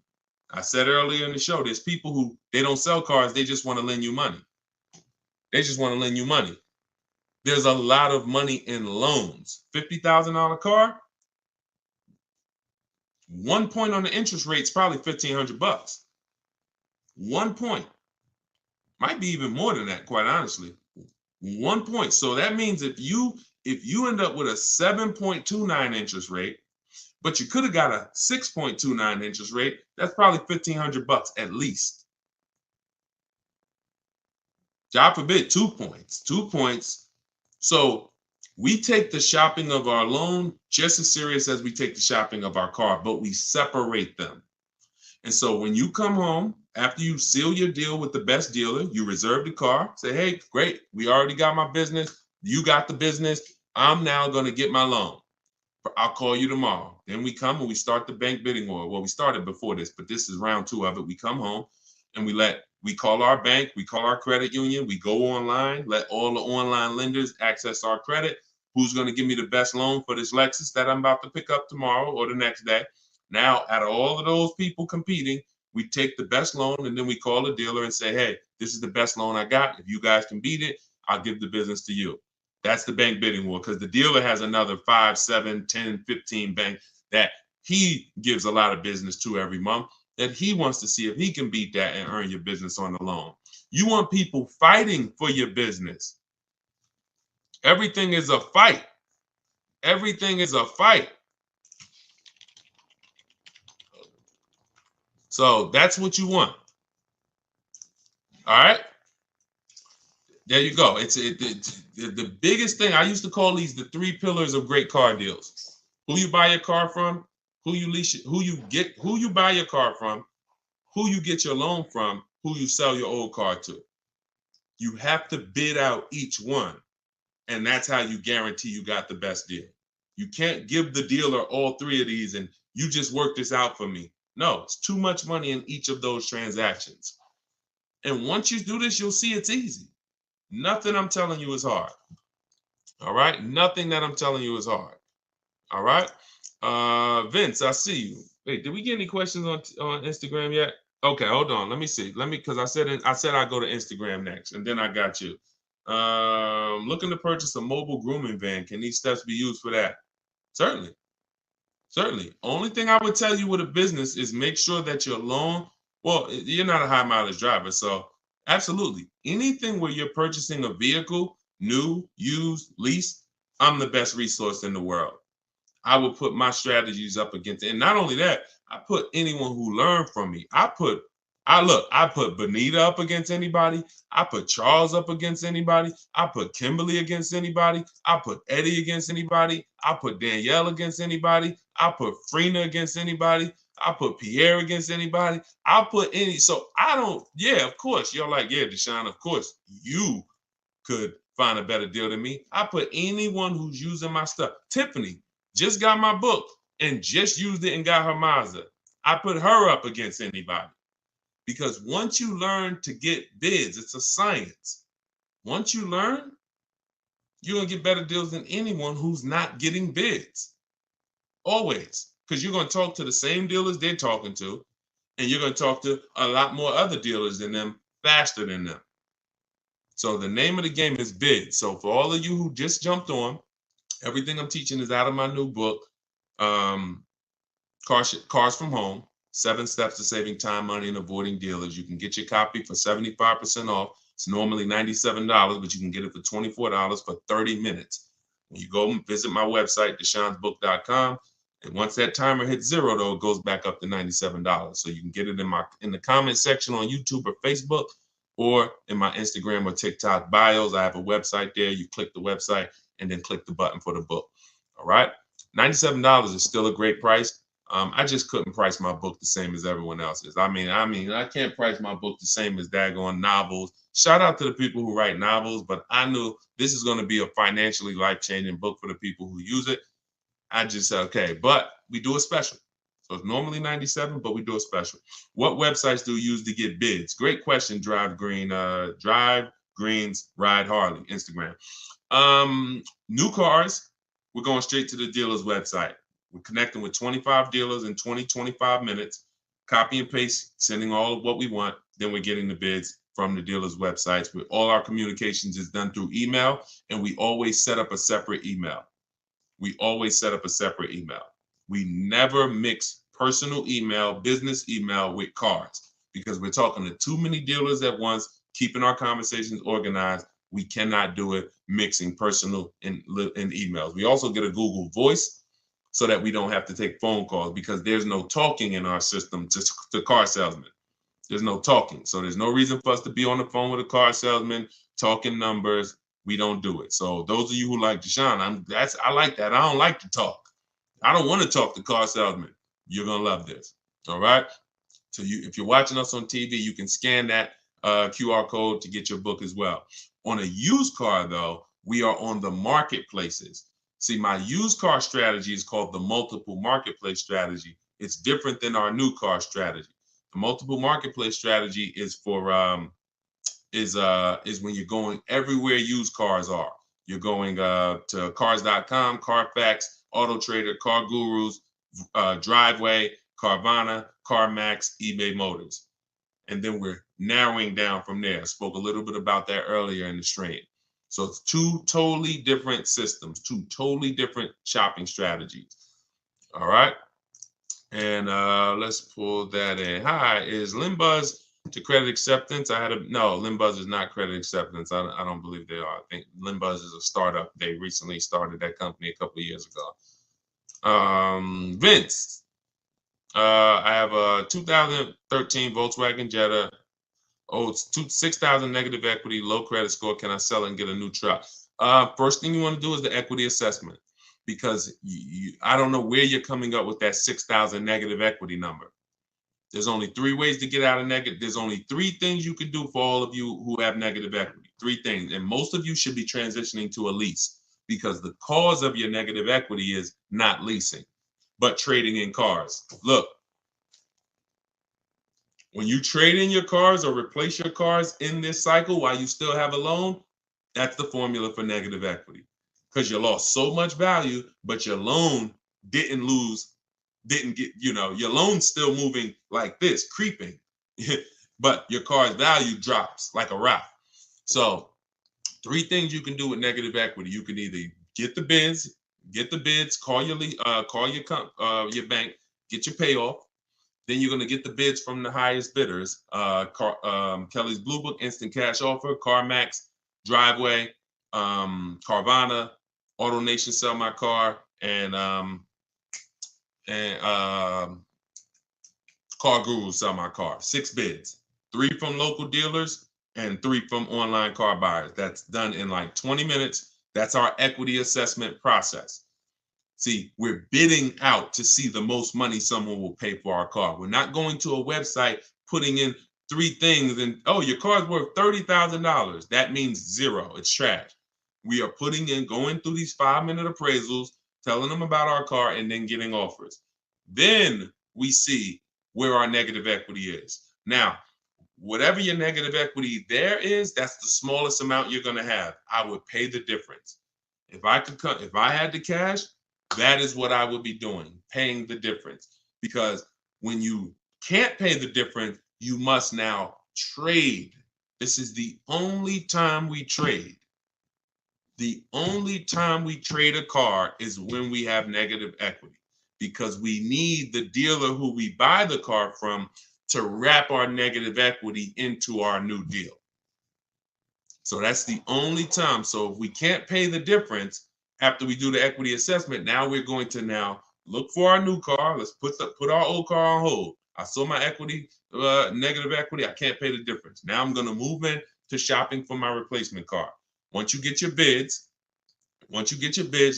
I said earlier in the show, there's people who they don't sell cars, they just want to lend you money. They just want to lend you money. There's a lot of money in loans. $50,000 car, 1 point on the interest rate is probably $1,500. 1 point. Might be even more than that, quite honestly. 1 point. So that means if you end up with a 7.29 interest rate, but you could have got a 6.29 interest rate, that's probably $1,500 at least. God forbid, 2 points. 2 points. So we take the shopping of our loan just as serious as we take the shopping of our car, but we separate them. And so when you come home, after you seal your deal with the best dealer, you reserve the car, say, hey, great, we already got my business. You got the business. I'm now going to get my loan. I'll call you tomorrow. Then we come and we start the bank bidding war. Well, we started before this, but this is round 2 of it. We come home and we call our bank, we call our credit union, we go online, let all the online lenders access our credit. Who's going to give me the best loan for this Lexus that I'm about to pick up tomorrow or the next day? Now, out of all of those people competing, we take the best loan and then we call the dealer and say, hey, this is the best loan I got. If you guys can beat it, I'll give the business to you. That's the bank bidding war because the dealer has another 5, 7, 10, 15 bank that he gives a lot of business to every month that he wants to see if he can beat that and earn your business on the loan. You want people fighting for your business. Everything is a fight. Everything is a fight. So that's what you want. All right. There you go. It's the biggest thing. I used to call these the 3 pillars of great car deals. Who you buy your car from, who you buy your car from, who you get your loan from, who you sell your old car to. You have to bid out each one. And that's how you guarantee you got the best deal. You can't give the dealer all 3 of these and you just work this out for me. No, it's too much money in each of those transactions. And once you do this, you'll see it's easy. Nothing I'm telling you is hard. All right? Nothing that I'm telling you is hard. All right? Vince, I see you. Wait, did we get any questions on Instagram yet? Okay, hold on. Let me see. Because I said I'd go to Instagram next, and then I got you. Looking to purchase a mobile grooming van. Can these steps be used for that? Certainly. Certainly. Only thing I would tell you with a business is make sure that your loan, well, you're not a high mileage driver, so absolutely. Anything where you're purchasing a vehicle, new, used, leased, I'm the best resource in the world. I will put my strategies up against it. And not only that, I put anyone who learned from me. I put I put Benita up against anybody. I put Charles up against anybody. I put Kimberly against anybody. I put Eddie against anybody. I put Danielle against anybody. I put Frina against anybody. I put Pierre against anybody. I'll put any. So I don't, yeah, of course. You're like, yeah, Deshone, of course you could find a better deal than me. I put anyone who's using my stuff. Tiffany just got my book and just used it and got her Mazda. I put her up against anybody. Because once you learn to get bids, it's a science. Once you learn, you're going to get better deals than anyone who's not getting bids. Always. Because you're going to talk to the same dealers they're talking to, and you're going to talk to a lot more other dealers than them faster than them. So the name of the game is bids. So for all of you who just jumped on, everything I'm teaching is out of my new book, Cars from Home. 7 Steps to Saving Time, Money, and Avoiding Dealers. You can get your copy for 75% off. It's normally $97, but you can get it for $24 for 30 minutes. When you go and visit my website, deshonsbook.com, and once that timer hits 0, though, it goes back up to $97. So you can get it in the comment section on YouTube or Facebook, or in my Instagram or TikTok bios. I have a website there. You click the website and then click the button for the book. All right, $97 is still a great price. I just couldn't price my book the same as everyone else's. I mean, I can't price my book the same as daggone novels. Shout out to the people who write novels, but I knew this is going to be a financially life-changing book for the people who use it. I just said, okay, but we do a special. So it's normally $97, but we do a special. What websites do you use to get bids? Great question, Drive Greens, Ride Harley, Instagram. New cars, we're going straight to the dealer's website. We're connecting with 25 dealers in 25 minutes, copy and paste, sending all of what we want. Then we're getting the bids from the dealers' websites. With all our communications is done through email, and we always set up a separate email. We never mix personal email, business email with cars, because we're talking to too many dealers at once, keeping our conversations organized. We cannot do it mixing personal and emails. We also get a Google Voice, so that we don't have to take phone calls, because there's no talking in our system to car salesmen. There's no talking. So there's no reason for us to be on the phone with a car salesman talking numbers. We don't do it. So those of you who like Deshone, I like that. I don't like to talk. I don't want to talk to car salesmen. You're going to love this. All right. So if you're watching us on TV, you can scan that QR code to get your book as well. On a used car, though, we are on the marketplaces. See, my used car strategy is called the multiple marketplace strategy. It's different than our new car strategy. The multiple marketplace strategy is for is when you're going everywhere used cars are. You're going to cars.com, Carfax, Auto Trader, Car Gurus, Driveway, Carvana, CarMax, eBay Motors. And then we're narrowing down from there. I spoke a little bit about that earlier in the stream. So it's 2 totally different systems, 2 totally different shopping strategies. All right. And let's pull that in. Hi, is Limbuzz to credit acceptance? No, Limbuzz is not credit acceptance. I don't believe they are. I think Limbuzz is a startup. They recently started that company a couple of years ago. Vince, I have a 2013 Volkswagen Jetta. Oh, it's 6,000 negative equity, low credit score. Can I sell it and get a new truck? First thing you want to do is the equity assessment, because I don't know where you're coming up with that 6,000 negative equity number. There's only 3 ways to get out of negative. There's only 3 things you can do for all of you who have negative equity. 3 things. And most of you should be transitioning to a lease, because the cause of your negative equity is not leasing, but trading in cars. Look. When you trade in your cars or replace your cars in this cycle while you still have a loan, that's the formula for negative equity. Because you lost so much value, but your loan didn't get, your loan's still moving like this, creeping. But your car's value drops like a rock. So 3 things you can do with negative equity. You can either get the bids, call your bank, get your payoff. Then you're going to get the bids from the highest bidders. Kelly's Blue Book, Instant Cash Offer, CarMax, Driveway, Carvana, Auto Nation, Sell My Car, and Car Guru Sell My Car. 6 bids, 3 from local dealers and 3 from online car buyers. That's done in like 20 minutes. That's our equity assessment process. See, we're bidding out to see the most money someone will pay for our car. We're not going to a website, putting in 3 things and, oh, your car's worth $30,000. That means 0. It's trash. We are going through these 5-minute appraisals, telling them about our car, and then getting offers. Then we see where our negative equity is. Now, whatever your negative equity there is, that's the smallest amount you're going to have. I would pay the difference. If I had the cash, that is what I would be doing, paying the difference. Because when you can't pay the difference, you must now trade. This is the only time we trade. The only time we trade a car is when we have negative equity, because we need the dealer who we buy the car from to wrap our negative equity into our new deal. So that's the only time. So if we can't pay the difference after we do the equity assessment, now we're going to now look for our new car. Let's put our old car on hold. I saw my equity, negative equity. I can't pay the difference. Now I'm going to move in to shopping for my replacement car. Once you get your bids,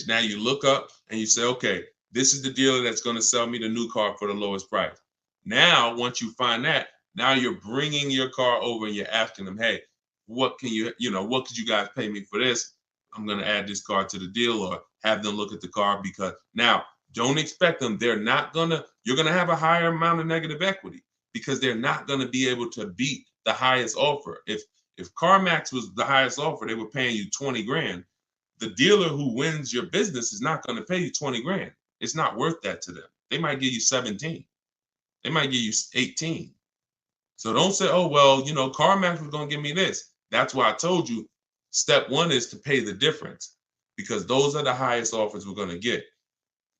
now you look up and you say, okay, this is the dealer that's going to sell me the new car for the lowest price. Now, once you find that, now you're bringing your car over and you're asking them, hey, what could you guys pay me for this? I'm going to add this car to the deal, or have them look at the car, because now don't expect them. You're going to have a higher amount of negative equity, because they're not going to be able to beat the highest offer. If CarMax was the highest offer, they were paying you 20 grand. The dealer who wins your business is not going to pay you 20 grand. It's not worth that to them. They might give you 17. They might give you 18. So don't say, oh, well, CarMax was going to give me this. That's why I told you step 1 is to pay the difference, because those are the highest offers we're going to get.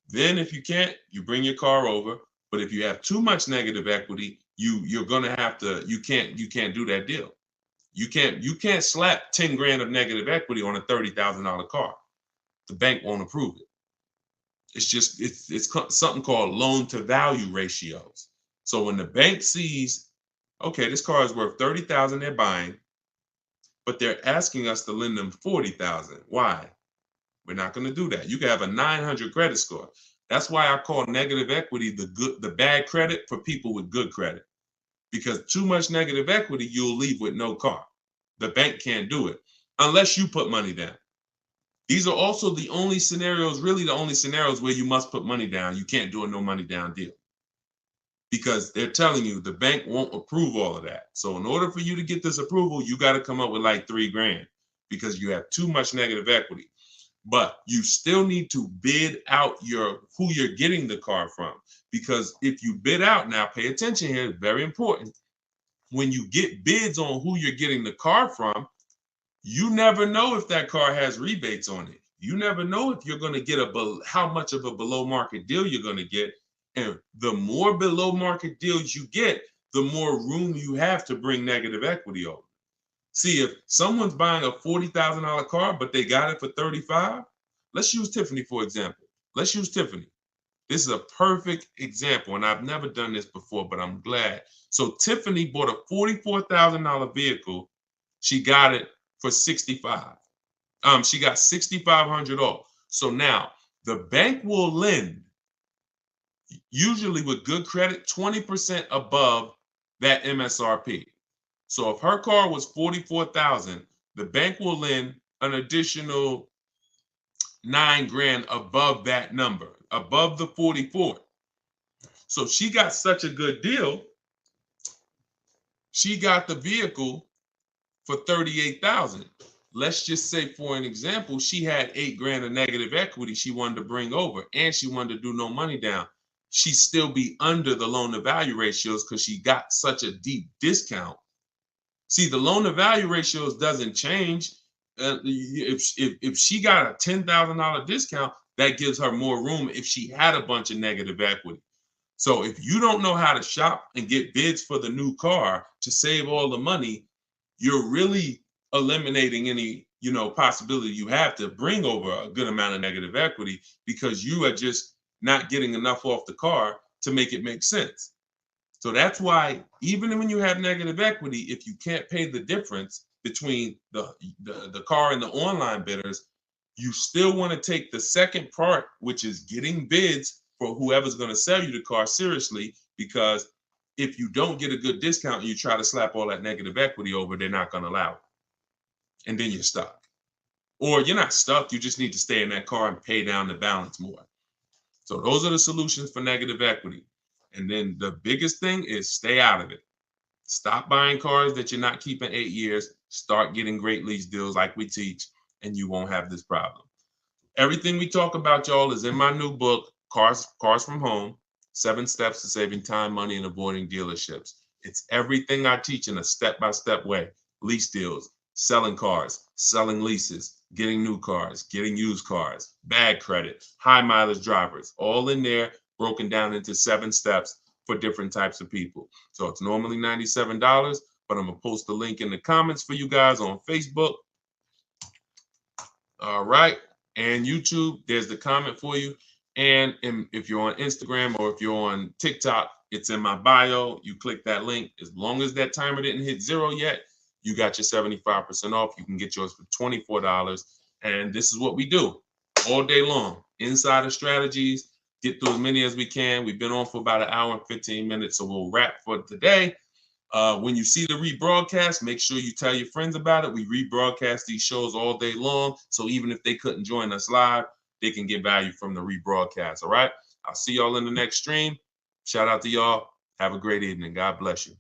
Then if you can't, you bring your car over. But if you have too much negative equity, you're going to have to, you can't do that deal. You can't slap 10 grand of negative equity on a $30,000 car. The bank won't approve it. It's something called loan to value ratios. So when the bank sees, okay, this car is worth $30,000 they're buying, but they're asking us to lend them $40,000. Why? We're not going to do that. You can have a 900 credit score. That's why I call negative equity the bad credit for people with good credit. Because too much negative equity, you'll leave with no car. The bank can't do it unless you put money down. These are also the only scenarios where you must put money down. You can't do a no money down deal, because they're telling you the bank won't approve all of that. So in order for you to get this approval, you got to come up with like 3 grand, because you have too much negative equity. But you still need to bid out who you're getting the car from, because if you bid out, now pay attention here, very important. When you get bids on who you're getting the car from, you never know if that car has rebates on it. You never know if you're going to get how much of a below market deal you're going to get. And the more below market deals you get, the more room you have to bring negative equity over. See, if someone's buying a $40,000 car, but they got it for $35,000, let's use Tiffany, for example. Let's use Tiffany. This is a perfect example, and I've never done this before, but I'm glad. So Tiffany bought a $44,000 vehicle. She got it for $65,000. She got $6,500 off. So now the bank will lend, usually with good credit, 20% above that MSRP. So if her car was $44,000, the bank will lend an additional 9 grand above that number, above the 44. So she got such a good deal. She got the vehicle for $38,000. Let's just say, for an example, she had 8 grand of negative equity she wanted to bring over, and she wanted to do no money down. She'd still be under the loan to value ratios because she got such a deep discount. See, the loan to value ratios doesn't change. If she got a $10,000 discount, that gives her more room if she had a bunch of negative equity. So if you don't know how to shop and get bids for the new car to save all the money, you're really eliminating any, possibility you have to bring over a good amount of negative equity, because you are just not getting enough off the car to make it make sense. So that's why even when you have negative equity, if you can't pay the difference between the car and the online bidders, you still want to take the second part, which is getting bids for whoever's going to sell you the car seriously, because if you don't get a good discount and you try to slap all that negative equity over, they're not going to allow it. And then you're stuck. Or you're not stuck, you just need to stay in that car and pay down the balance more. So those are the solutions for negative equity. And then the biggest thing is stay out of it. Stop buying cars that you're not keeping 8 years. Start getting great lease deals like we teach, and you won't have this problem. Everything we talk about, y'all, is in my new book, Cars from Home, 7 Steps to Saving Time, Money, and Avoiding Dealerships. It's everything I teach in a step-by-step way. Lease deals, selling cars, selling leases, getting new cars, getting used cars, bad credit, high mileage drivers, all in there, broken down into 7 steps for different types of people. So it's normally $97, but I'm gonna post the link in the comments for you guys on Facebook. All right, and YouTube, there's the comment for you. And if you're on Instagram or if you're on TikTok, it's in my bio. You click that link. As long as that timer didn't hit 0 yet, you got your 75% off. You can get yours for $24. And this is what we do all day long. Insider strategies, get through as many as we can. We've been on for about 1 hour and 15 minutes, so we'll wrap for today. When you see the rebroadcast, make sure you tell your friends about it. We rebroadcast these shows all day long, so even if they couldn't join us live, they can get value from the rebroadcast, all right? I'll see y'all in the next stream. Shout out to y'all. Have a great evening. God bless you.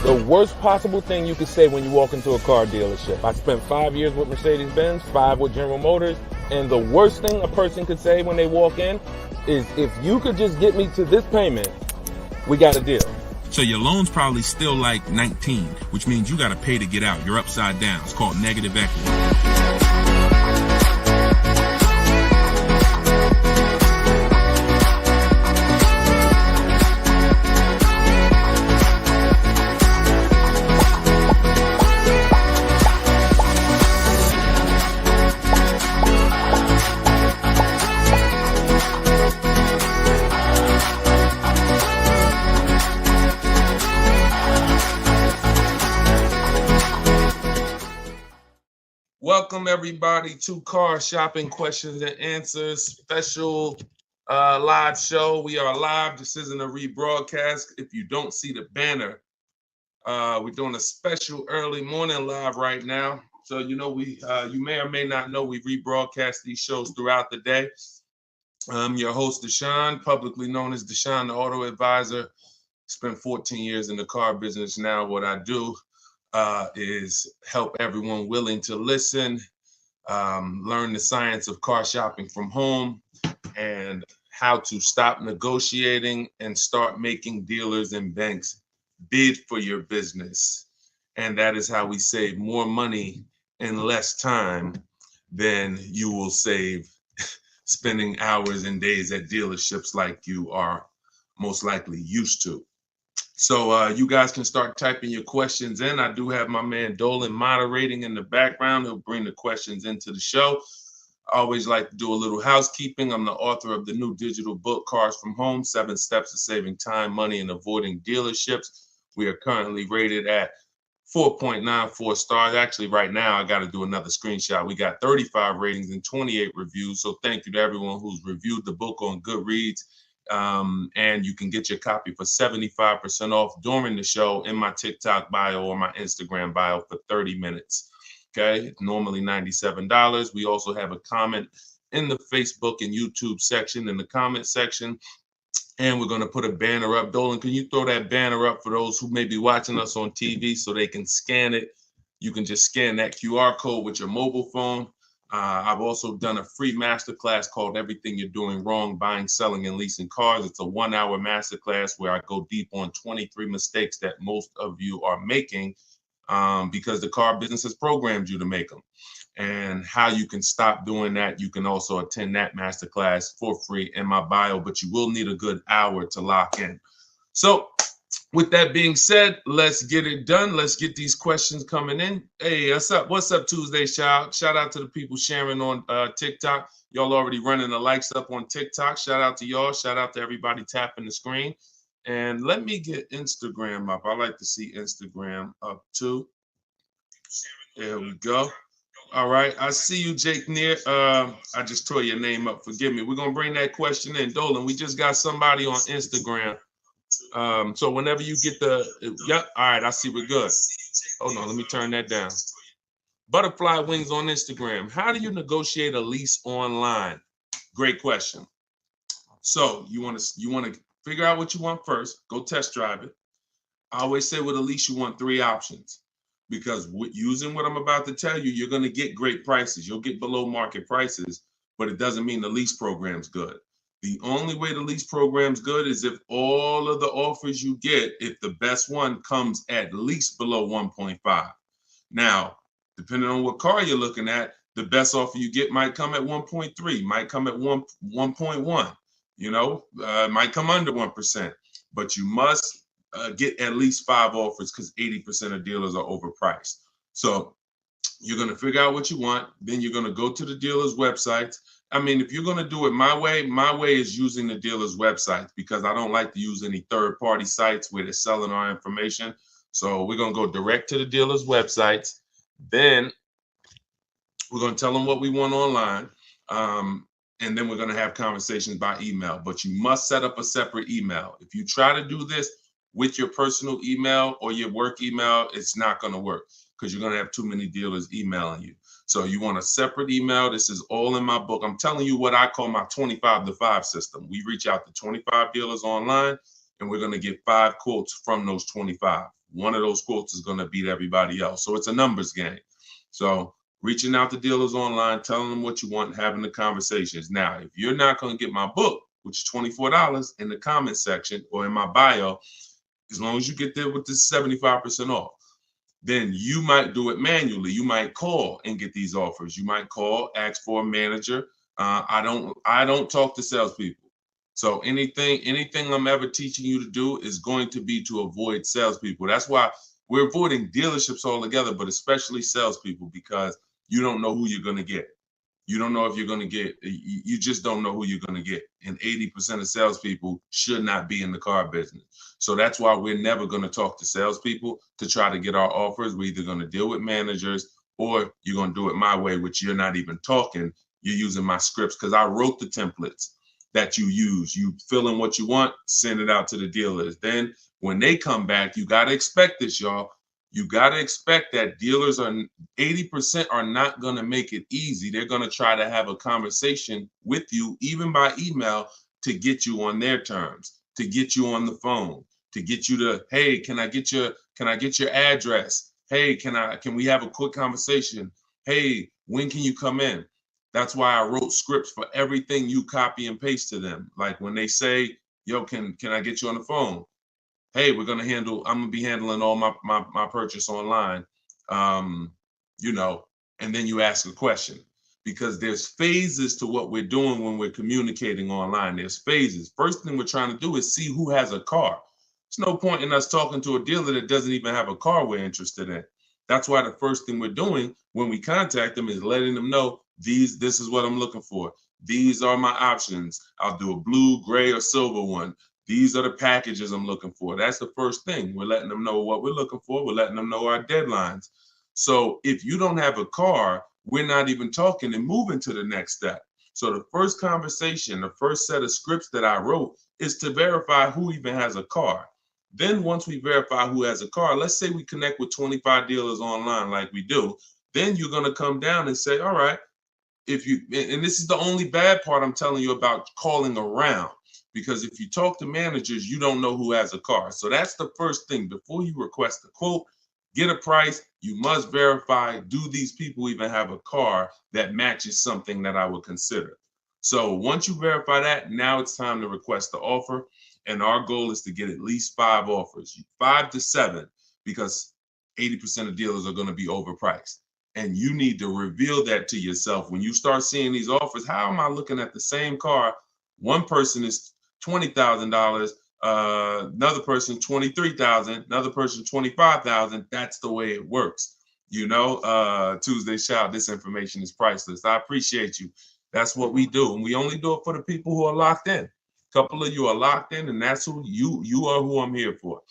The worst possible thing you could say when you walk into a car dealership. I spent 5 years with Mercedes-Benz, 5 with General Motors, and the worst thing a person could say when they walk in is, if you could just get me to this payment, we got a deal. So your loan's probably still like 19, which means you got to pay to get out. You're upside down. It's called negative equity. Welcome everybody to Car Shopping Questions and Answers special live show. We are live. This isn't a rebroadcast. If you don't see the banner, we're doing a special early morning live right now. So you know you may or may not know we rebroadcast these shows throughout the day. I'm your host Deshone, publicly known as Deshone the Auto Advisor. Spent 14 years in the car business. Now what I do is help everyone willing to listen, learn the science of car shopping from home, and how to stop negotiating and start making dealers and banks bid for your business. And that is how we save more money in less time than you will save spending hours and days at dealerships like you are most likely used to. So you guys can start typing your questions in. I do have my man Dolan moderating in the background. He'll bring the questions into the show. I always like to do a little housekeeping. I'm the author of the new digital book, Cars from Home, 7 Steps to Saving Time, Money, and Avoiding Dealerships. We are currently rated at 4.94 stars. Actually, right now, I got to do another screenshot. We got 35 ratings and 28 reviews. So thank you to everyone who's reviewed the book on Goodreads. And you can get your copy for 75% off during the show in my TikTok bio or my Instagram bio for 30 minutes. Okay, it's normally $97. We also have a comment in the Facebook and YouTube section, in the comment section. And we're going to put a banner up. Dolan, can you throw that banner up for those who may be watching us on TV so they can scan it? You can just scan that QR code with your mobile phone. I've also done a free masterclass called Everything You're Doing Wrong, Buying, Selling, and Leasing Cars. It's a 1-hour masterclass where I go deep on 23 mistakes that most of you are making because the car business has programmed you to make them. and how you can stop doing that. You can also attend that masterclass for free in my bio, but you will need a good hour to lock in. So with that being said, let's get it done. Let's get these questions coming in. Hey, what's up? What's up, Tuesday, child? Shout out to the people sharing on TikTok. Y'all already running the likes up on TikTok. Shout out to y'all. Shout out to everybody tapping the screen. And let me get Instagram up. I like to see Instagram up too. There we go. All right. I see you, Jake Neer. I just tore your name up. Forgive me. We're going to bring that question in. Dolan, we just got somebody on Instagram. So whenever you get yep. All right. I see we're good. Hold on. Let me turn that down. Butterfly Wings on Instagram. How do you negotiate a lease online? Great question. So you want to figure out what you want first. Go test drive it. I always say with a lease, you want 3 options, because using what I'm about to tell you, you're going to get great prices. You'll get below market prices, but it doesn't mean the lease program's good. The only way the lease program's good is if all of the offers you get, if the best one comes at least below 1.5. Now, depending on what car you're looking at, the best offer you get might come at 1.3, might come at 1.1. Might come under 1%, but you must get at least 5 offers, because 80% of dealers are overpriced. So you're going to figure out what you want. Then you're going to go to the dealer's websites. I mean, if you're going to do it my way is using the dealer's websites, because I don't like to use any third-party sites where they're selling our information. So we're going to go direct to the dealer's websites. Then we're going to tell them what we want online. And then we're going to have conversations by email. But you must set up a separate email. If you try to do this with your personal email or your work email, it's not going to work, because you're going to have too many dealers emailing you. So you want a separate email. This is all in my book. I'm telling you what I call my 25 to 5 system. We reach out to 25 dealers online, and we're going to get 5 quotes from those 25. One of those quotes is going to beat everybody else. So it's a numbers game. So reaching out to dealers online, telling them what you want, and having the conversations. Now, if you're not going to get my book, which is $24 in the comment section or in my bio, as long as you get there with this 75% off, then you might do it manually. You might call and get these offers. You might call, ask for a manager. I don't talk to salespeople. So anything I'm ever teaching you to do is going to be to avoid salespeople. That's why we're avoiding dealerships altogether, but especially salespeople, because you don't know who you're going to get. You don't know if you're going to get, you just don't know who you're going to get. And 80% of salespeople should not be in the car business. So that's why we're never going to talk to salespeople to try to get our offers. We're either going to deal with managers, or you're going to do it my way, which you're not even talking. You're using my scripts, because I wrote the templates that you use. You fill in what you want, send it out to the dealers. Then when they come back, you got to expect this, y'all. You got to expect that dealers 80% are not going to make it easy. They're going to try to have a conversation with you, even by email, to get you on their terms, to get you on the phone, to get you to, hey, can I get your address? Hey, can we have a quick conversation? Hey, when can you come in? That's why I wrote scripts for everything you copy and paste to them. Like when they say, yo, can I get you on the phone? Hey, I'm going to be handling all my purchase online, and then you ask a question, because there's phases to what we're doing when we're communicating online. There's phases. First thing we're trying to do is see who has a car. There's no point in us talking to a dealer that doesn't even have a car we're interested in. That's why the first thing we're doing when we contact them is letting them know, this is what I'm looking for. These are my options. I'll do a blue, gray, or silver one. These are the packages I'm looking for. That's the first thing. We're letting them know what we're looking for. We're letting them know our deadlines. So if you don't have a car, we're not even talking and moving to the next step. So the first conversation, the first set of scripts that I wrote is to verify who even has a car. Then once we verify who has a car, let's say we connect with 25 dealers online like we do, then you're going to come down and say, all right, and this is the only bad part I'm telling you about calling around. Because if you talk to managers, you don't know who has a car. So that's the first thing. Before you request a quote, get a price, you must verify, do these people even have a car that matches something that I would consider? So once you verify that, now it's time to request the offer. And our goal is to get at least 5 offers, 5 to 7, because 80% of dealers are going to be overpriced. And you need to reveal that to yourself. When you start seeing these offers, how am I looking at the same car? One person is $20,000, another person 23,000, another person 25,000. That's the way it works. You know, Tuesday Shout, this information is priceless. I appreciate you. That's what we do. And we only do it for the people who are locked in. A couple of you are locked in, and that's who you are, who I'm here for.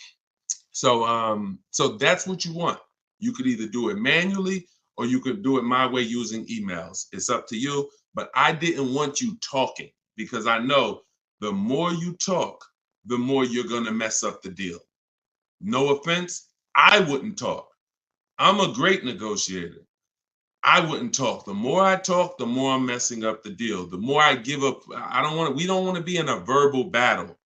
So so that's what you want. You could either do it manually or you could do it my way using emails. It's up to you. But I didn't want you talking, because I know the more you talk, the more you're going to mess up the deal. No offense, I wouldn't talk. I'm a great negotiator. I wouldn't talk. The more I talk, the more I'm messing up the deal. The more I give up. We don't want to be in a verbal battle.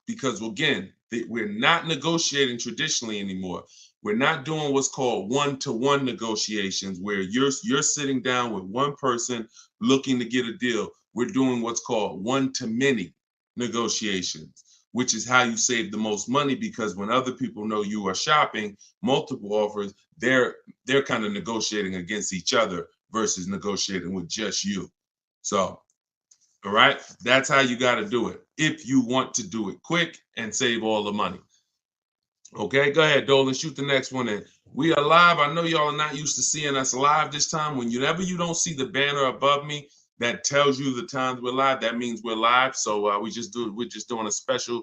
Because again, we're not negotiating traditionally anymore. We're not doing what's called one-to-one negotiations, where you're sitting down with one person looking to get a deal. We're doing what's called one-to-many negotiations, which is how you save the most money, because when other people know you are shopping multiple offers, they're kind of negotiating against each other versus negotiating with just you. So, all right, that's how you got to do it if you want to do it quick and save all the money. Okay, go ahead, Dolan, shoot the next one in. We are live. I know y'all are not used to seeing us live this time. Whenever you don't see the banner above me that tells you the times we're live, that means we're live. So we're just doing a special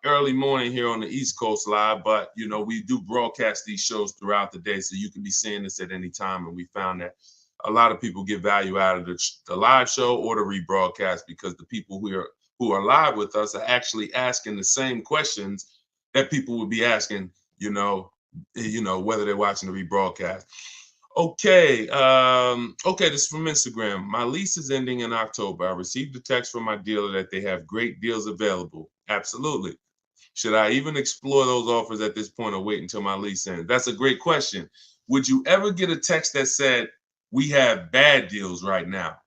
early morning here on the East Coast live. But you know, we do broadcast these shows throughout the day, so you can be seeing this at any time. And we found that a lot of people get value out of the live show or the rebroadcast, because the people who are live with us are actually asking the same questions that people would be asking, you know, whether they're watching the rebroadcast. Okay, this is from Instagram. My lease is ending in October. I received a text from my dealer that they have great deals available. Absolutely. Should I even explore those offers at this point or wait until my lease ends? That's a great question. Would you ever get a text that said, we have bad deals right now?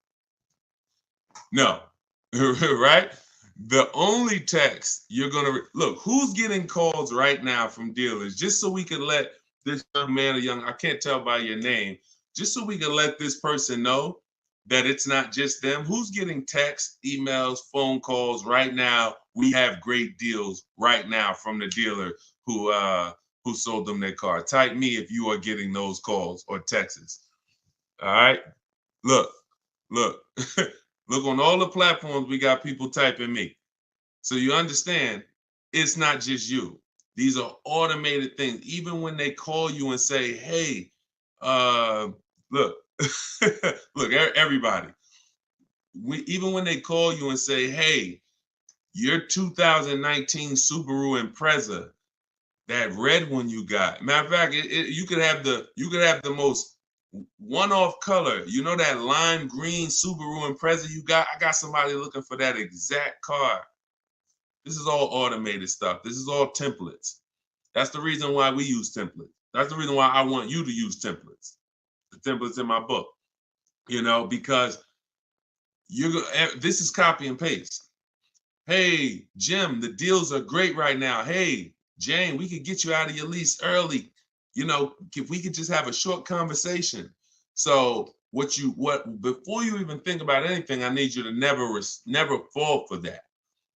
No, right? The only text you're going to look, who's getting calls right now from dealers, just so we can let this young man or I can't tell by your name, just so we can let this person know that it's not just them. Who's getting texts, emails, phone calls right now? We have great deals right now from the dealer who sold them their car. Type me if you are getting those calls or texts. All right. Look. Look, on all the platforms, we got people typing me. So you understand, it's not just you. These are automated things. Even when they call you and say, hey, look, look, everybody. Even when they call you and say, hey, your 2019 Subaru Impreza, that red one you got. Matter of fact, you could have the most one-off color. You know that lime green Subaru Impreza you got? I got somebody looking for that exact car. This is all automated stuff. This is all templates. That's the reason why we use templates. That's the reason why I want you to use templates. The templates in my book, because this is copy and paste. Hey, Jim, the deals are great right now. Hey, Jane, we could get you out of your lease early. If we could just have a short conversation. So before you even think about anything, I need you to never fall for that.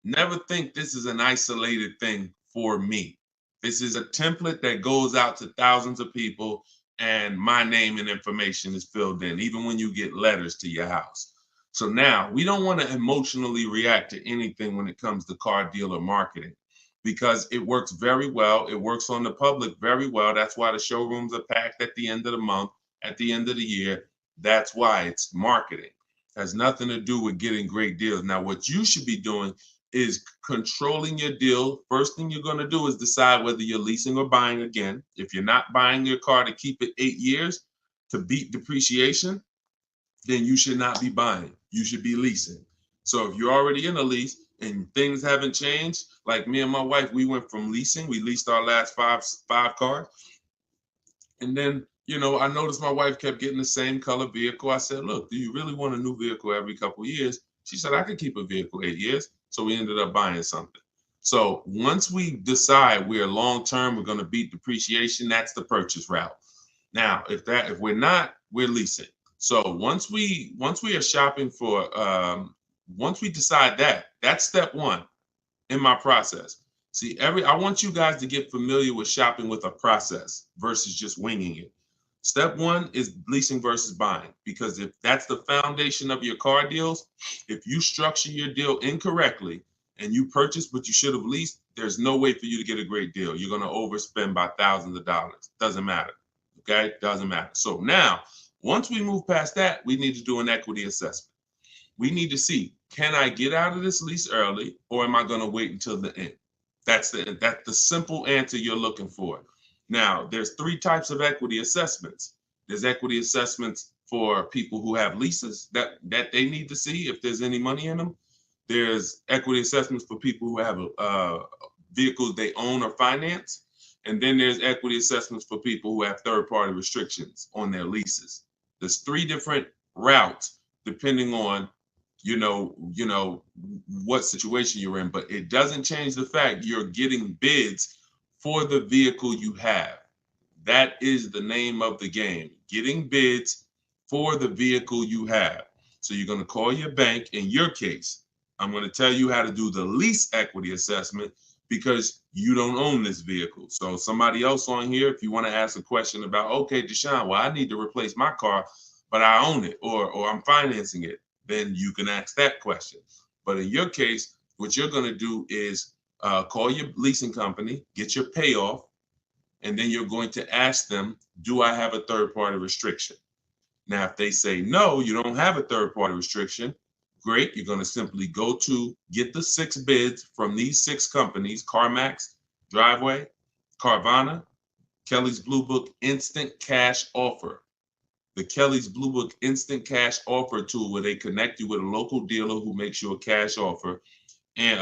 Never think this is an isolated thing for me. This is a template that goes out to thousands of people, and my name and information is filled in, even when you get letters to your house. So now we don't want to emotionally react to anything when it comes to car dealer marketing, because it works very well. It works on the public very well. That's why the showrooms are packed at the end of the month, at the end of the year. That's why it's marketing. It has nothing to do with getting great deals. Now, what you should be doing is controlling your deal. First thing you're going to do is decide whether you're leasing or buying again. If you're not buying your car to keep it 8 years to beat depreciation, then you should not be buying. You should be leasing. So if you're already in a lease and things haven't changed, like me and my wife, we went from leasing. We leased our last five cars. And then, I noticed my wife kept getting the same color vehicle. I said, look, do you really want a new vehicle every couple of years? She said, I could keep a vehicle 8 years. So we ended up buying something. So once we decide we're long-term, we're going to beat depreciation, that's the purchase route. Now, if we're not, we're leasing. So once we are shopping for, once we decide that's step one in my process. See, I want you guys to get familiar with shopping with a process versus just winging it. Step one is leasing versus buying, because if that's the foundation of your car deals, if you structure your deal incorrectly and you purchase what you should have leased, there's no way for you to get a great deal. You're going to overspend by thousands of dollars. Doesn't matter. Okay? Doesn't matter. So now, once we move past that, we need to do an equity assessment. We need to see, can I get out of this lease early, or am I going to wait until the end? That's the simple answer you're looking for. Now, there's three types of equity assessments. There's equity assessments for people who have leases that they need to see if there's any money in them. There's equity assessments for people who have vehicles they own or finance. And then there's equity assessments for people who have third-party restrictions on their leases. There's three different routes depending on what situation you're in, but it doesn't change the fact you're getting bids for the vehicle you have. That is the name of the game, getting bids for the vehicle you have. So you're going to call your bank. In your case, I'm going to tell you how to do the lease equity assessment because you don't own this vehicle. So somebody else on here, if you want to ask a question about, okay, Deshone, well, I need to replace my car, but I own it, or I'm financing it, then you can ask that question. But in your case, what you're going to do is call your leasing company, get your payoff, and then you're going to ask them, do I have a third-party restriction? Now, if they say, no, you don't have a third-party restriction, great. You're going to simply go to get the 6 bids from these 6 companies: CarMax, Driveway, Carvana, Kelly's Blue Book Instant Cash Offer. The Kelly's Blue Book Instant Cash Offer tool, where they connect you with a local dealer who makes you a cash offer, and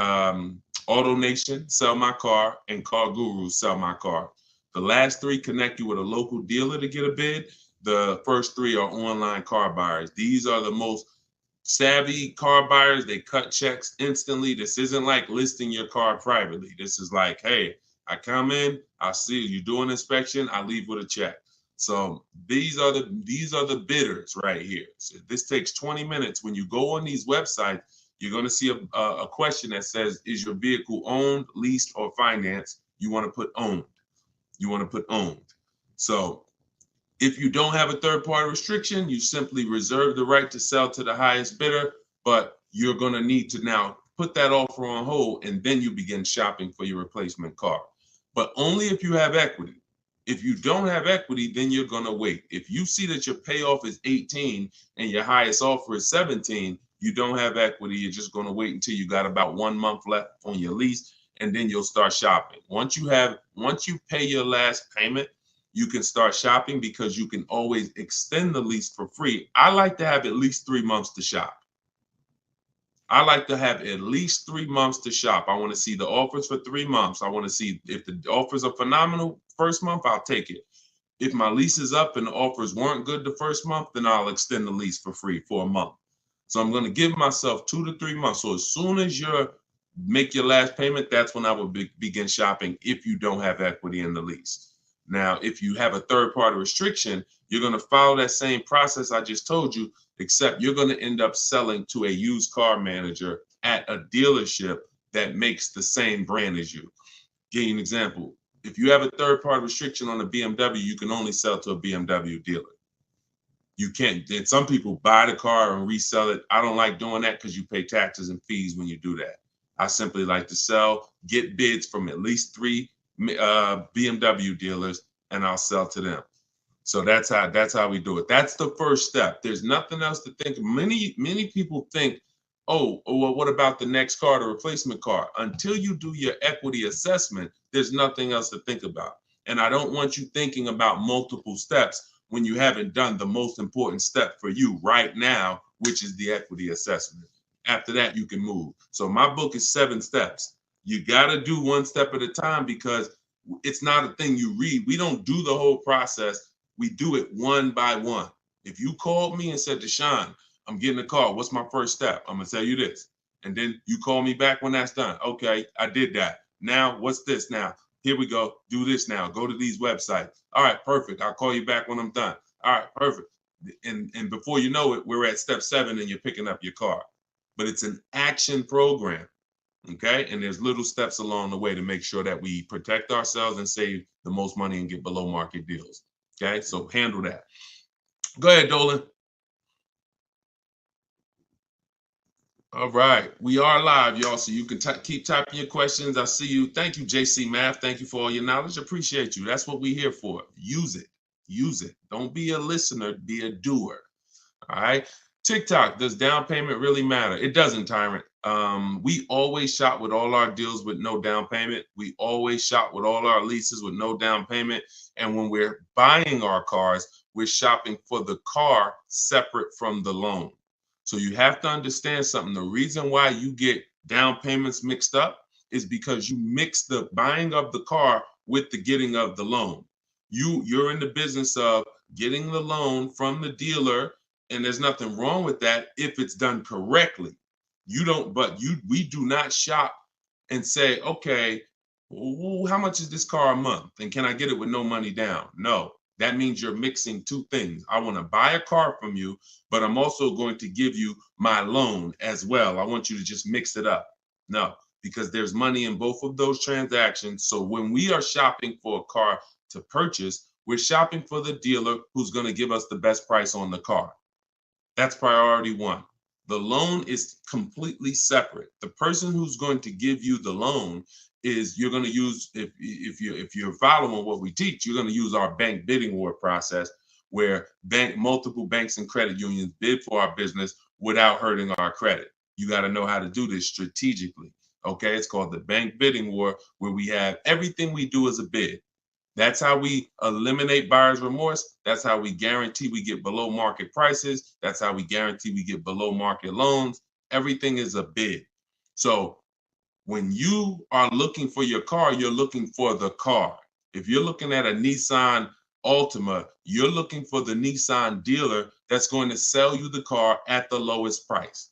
AutoNation, Sell My Car, and Car Guru, Sell My Car. The last 3 connect you with a local dealer to get a bid. The first 3 are online car buyers. These are the most savvy car buyers. They cut checks instantly. This isn't like listing your car privately. This is like, hey, I come in, I see you do an inspection, I leave with a check. So these are the bidders right here. So this takes 20 minutes. When you go on these websites, you're going to see a question that says, is your vehicle owned, leased, or financed? You want to put owned. You want to put owned. So if you don't have a third-party restriction, you simply reserve the right to sell to the highest bidder, but you're going to need to now put that offer on hold, and then you begin shopping for your replacement car. But only if you have equity. If you don't have equity, then you're going to wait. If you see that your payoff is 18 and your highest offer is 17, you don't have equity. You're just going to wait until you got about 1 month left on your lease, and then you'll start shopping. Once you pay your last payment, you can start shopping because you can always extend the lease for free. I like to have at least 3 months to shop. I like to have at least 3 months to shop. I want to see the offers for 3 months. I want to see if the offers are phenomenal first month, I'll take it. If my lease is up and the offers weren't good the first month, then I'll extend the lease for free for a month. So I'm going to give myself 2 to 3 months. So as soon as you make your last payment, that's when I will begin shopping if you don't have equity in the lease. Now, if you have a third-party restriction, you're going to follow that same process I just told you, except you're going to end up selling to a used car manager at a dealership that makes the same brand as you. Give you an example. If you have a third-party restriction on a BMW, you can only sell to a BMW dealer. You can't. And some people buy the car and resell it. I don't like doing that because you pay taxes and fees when you do that. I simply like to get bids from at least 3 BMW dealers, and I'll sell to them. So that's how we do it. That's the first step. There's nothing else to think. Many people think, oh, well, what about the next car, the replacement car? Until you do your equity assessment, there's nothing else to think about. And I don't want you thinking about multiple steps when you haven't done the most important step for you right now, which is the equity assessment. After that, you can move. So my book is 7 steps. You got to do 1 step at a time because it's not a thing you read. We don't do the whole process. We do it one by one. If you called me and said, Deshone, I'm getting a car. What's my first step? I'm going to tell you this. And then you call me back when that's done. Okay, I did that. Now, what's this now? Here we go. Do this now. Go to these websites. All right, perfect. I'll call you back when I'm done. All right, perfect. And before you know it, we're at step 7 and you're picking up your car. But it's an action program. Okay. And there's little steps along the way to make sure that we protect ourselves and save the most money and get below market deals. Okay. So handle that. Go ahead, Dolan. All right. We are live, y'all. So you can keep typing your questions. I see you. Thank you, JC Math. Thank you for all your knowledge. Appreciate you. That's what we're here for. Use it. Use it. Don't be a listener. Be a doer. All right. TikTok, does down payment really matter? It doesn't, Tyrant. We always shop with all our deals with no down payment. We always shop with all our leases with no down payment. And when we're buying our cars, we're shopping for the car separate from the loan. So you have to understand something. The reason why you get down payments mixed up is because you mix the buying of the car with the getting of the loan. You're in the business of getting the loan from the dealer, and there's nothing wrong with that if it's done correctly. We do not shop and say, okay, how much is this car a month? And can I get it with no money down? No, that means you're mixing two things. I want to buy a car from you, but I'm also going to give you my loan as well. I want you to just mix it up. No, because there's money in both of those transactions. So when we are shopping for a car to purchase, we're shopping for the dealer who's going to give us the best price on the car. That's priority one. The loan is completely separate. The person who's going to give you the loan is you're going to use, if you're following what we teach, you're going to use our bank bidding war process, where multiple banks and credit unions bid for our business without hurting our credit. You got to know how to do this strategically. Okay, it's called the bank bidding war, where we have everything we do as a bid. That's how we eliminate buyer's remorse. That's how we guarantee we get below market prices. That's how we guarantee we get below market loans. Everything is a bid. So when you are looking for your car, you're looking for the car. If you're looking at a Nissan Altima, you're looking for the Nissan dealer that's going to sell you the car at the lowest price.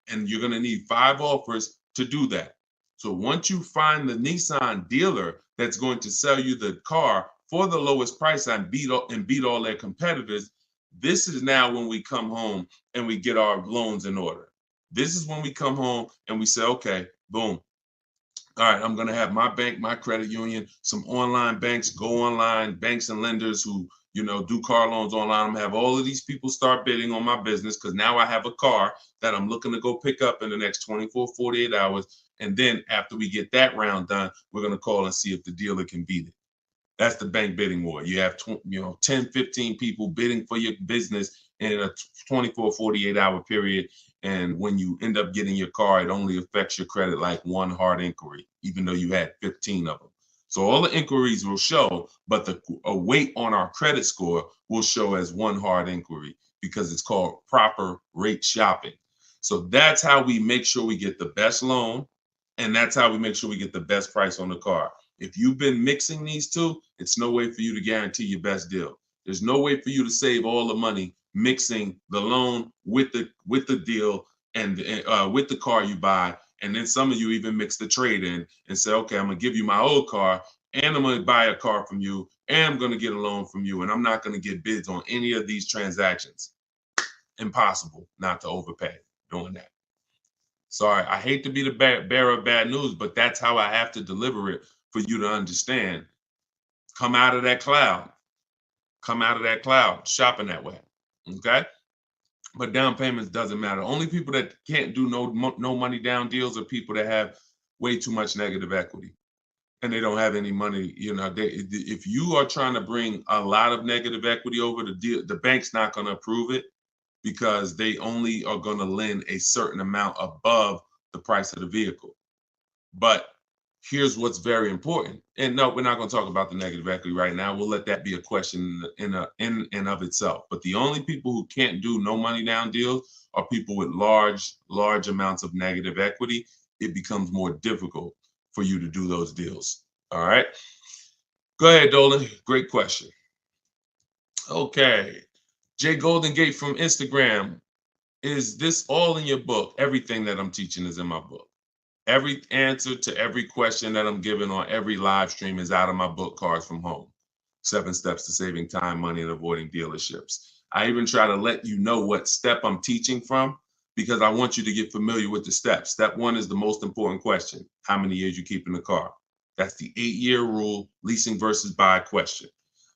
And you're going to need 5 offers to do that. So once you find the Nissan dealer that's going to sell you the car for the lowest price and beat all their competitors, this is now when we come home and we get our loans in order. This is when we come home and we say, okay, boom. All right, I'm going to have my bank, my credit union, some online banks, go online, banks and lenders who, do car loans online. I'm going to have all of these people start bidding on my business, because now I have a car that I'm looking to go pick up in the next 24, 48 hours. And then after we get that round done, we're going to call and see if the dealer can beat it. That's the bank bidding war. You have 10, 15 people bidding for your business in a 24, 48-hour period. And when you end up getting your car, it only affects your credit like one hard inquiry, even though you had 15 of them. So all the inquiries will show, but a weight on our credit score will show as one hard inquiry, because it's called proper rate shopping. So that's how we make sure we get the best loan, and that's how we make sure we get the best price on the car. If you've been mixing these two, it's no way for you to guarantee your best deal. There's no way for you to save all the money mixing the loan with the deal and with the car you buy. And then some of you even mix the trade in and say, okay, I'm going to give you my old car, and I'm going to buy a car from you, and I'm going to get a loan from you, and I'm not going to get bids on any of these transactions. Impossible not to overpay doing that. Sorry, I hate to be the bearer of bad news, but that's how I have to deliver it for you to understand. Come out of that cloud. Come out of that cloud shopping that way. Okay? But down payments doesn't matter. Only people that can't do no money down deals are people that have way too much negative equity and they don't have any money. If you are trying to bring a lot of negative equity over the deal, the bank's not going to approve it, because they only are going to lend a certain amount above the price of the vehicle. But here's what's very important. And no, we're not going to talk about the negative equity right now. We'll let that be a question in and of itself. But the only people who can't do no money down deals are people with large amounts of negative equity. It becomes more difficult for you to do those deals. All right. Go ahead, Dolan. Great question. Okay. Jay Golden Gate from Instagram. Is this all in your book? Everything that I'm teaching is in my book. Every answer to every question that I'm giving on every live stream is out of my book, Cars from Home. 7 Steps to Saving Time, Money, and Avoiding Dealerships. I even try to let you know what step I'm teaching from because I want you to get familiar with the steps. Step 1 is the most important question. How many years you keep in the car? That's the 8-year rule, leasing versus buy question,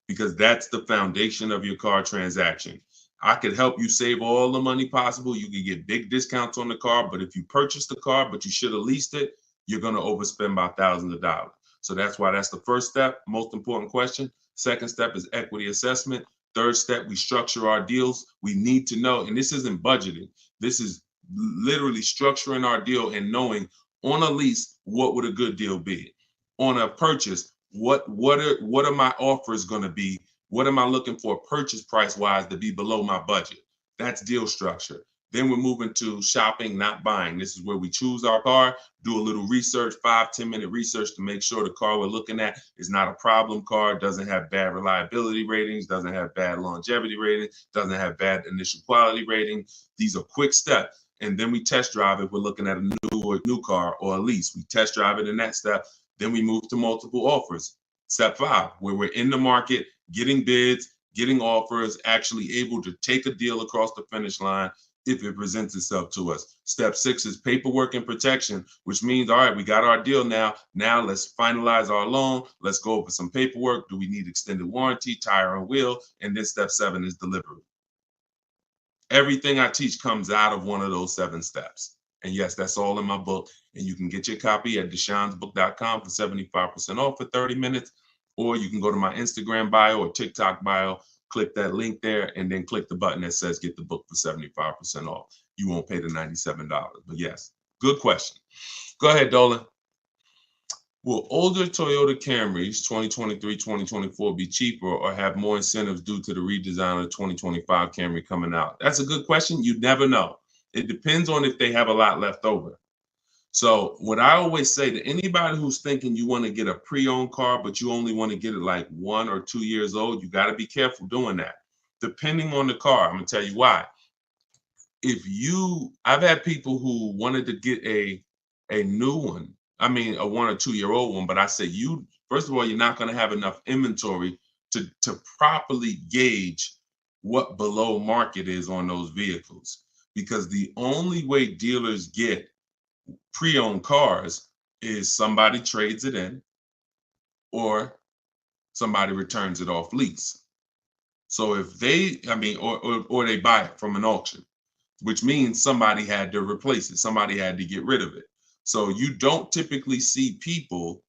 because that's the foundation of your car transaction. I could help you save all the money possible. You can get big discounts on the car, but if you purchase the car, but you should have leased it, you're going to overspend by thousands of dollars. So that's why that's the first step, most important question. Second step is equity assessment. Third step, we structure our deals. We need to know, and this isn't budgeting. This is literally structuring our deal and knowing on a lease, what would a good deal be? On a purchase, what are my offers going to be? What am I looking for purchase price wise to be below my budget? That's deal structure. Then we're moving to shopping, not buying. This is where we choose our car, do a little research, 5-10 minute research to make sure the car we're looking at is not a problem car, doesn't have bad reliability ratings, doesn't have bad longevity ratings, doesn't have bad initial quality rating. These are quick steps. And then we test drive if we're looking at a new car or a lease. We test drive it in that step. Then we move to multiple offers. Step 5, where we're in the market, getting bids, getting offers, actually able to take a deal across the finish line if it presents itself to us. Step 6 is paperwork and protection, which means, all right, we got our deal now. Now let's finalize our loan. Let's go over some paperwork. Do we need extended warranty, tire and wheel? And then step 7 is delivery. Everything I teach comes out of one of those 7 steps. And yes, that's all in my book. And you can get your copy at deshonsbook.com for 75% off for 30 minutes. Or you can go to my Instagram bio or TikTok bio, click that link there, and then click the button that says get the book for 75% off. You won't pay the $97. But yes, good question. Go ahead, Dolan. Will older Toyota Camrys 2023, 2024 be cheaper or have more incentives due to the redesign of the 2025 Camry coming out? That's a good question. You never know. It depends on if they have a lot left over. So what I always say to anybody who's thinking you want to get a pre-owned car, but you only want to get it like 1 or 2 years old, you got to be careful doing that. Depending on the car, I'm going to tell you why. I've had people who wanted to get a new one. I mean, a 1 or 2 year old one, but I say first of all, you're not going to have enough inventory to properly gauge what below market is on those vehicles. Because the only way dealers get pre-owned cars is somebody trades it in or somebody returns it off lease. So if or they buy it from an auction, which means somebody had to replace it. Somebody had to get rid of it. So you don't typically see people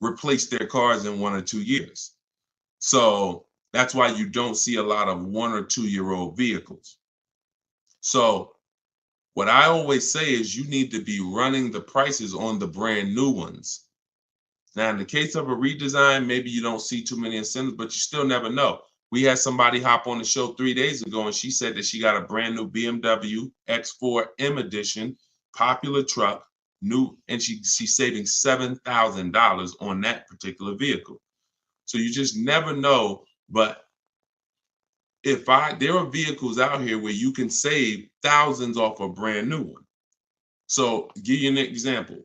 replace their cars in 1 or 2 years. So that's why you don't see a lot of 1 or 2 year old vehicles. So what I always say is you need to be running the prices on the brand new ones. Now, in the case of a redesign, maybe you don't see too many incentives, but you still never know. We had somebody hop on the show 3 days ago, and she said that she got a brand new BMW X4 M Edition, popular truck, new, and she's saving $7,000 on that particular vehicle. So you just never know. But there are vehicles out here where you can save thousands off a brand new one. So give you an example.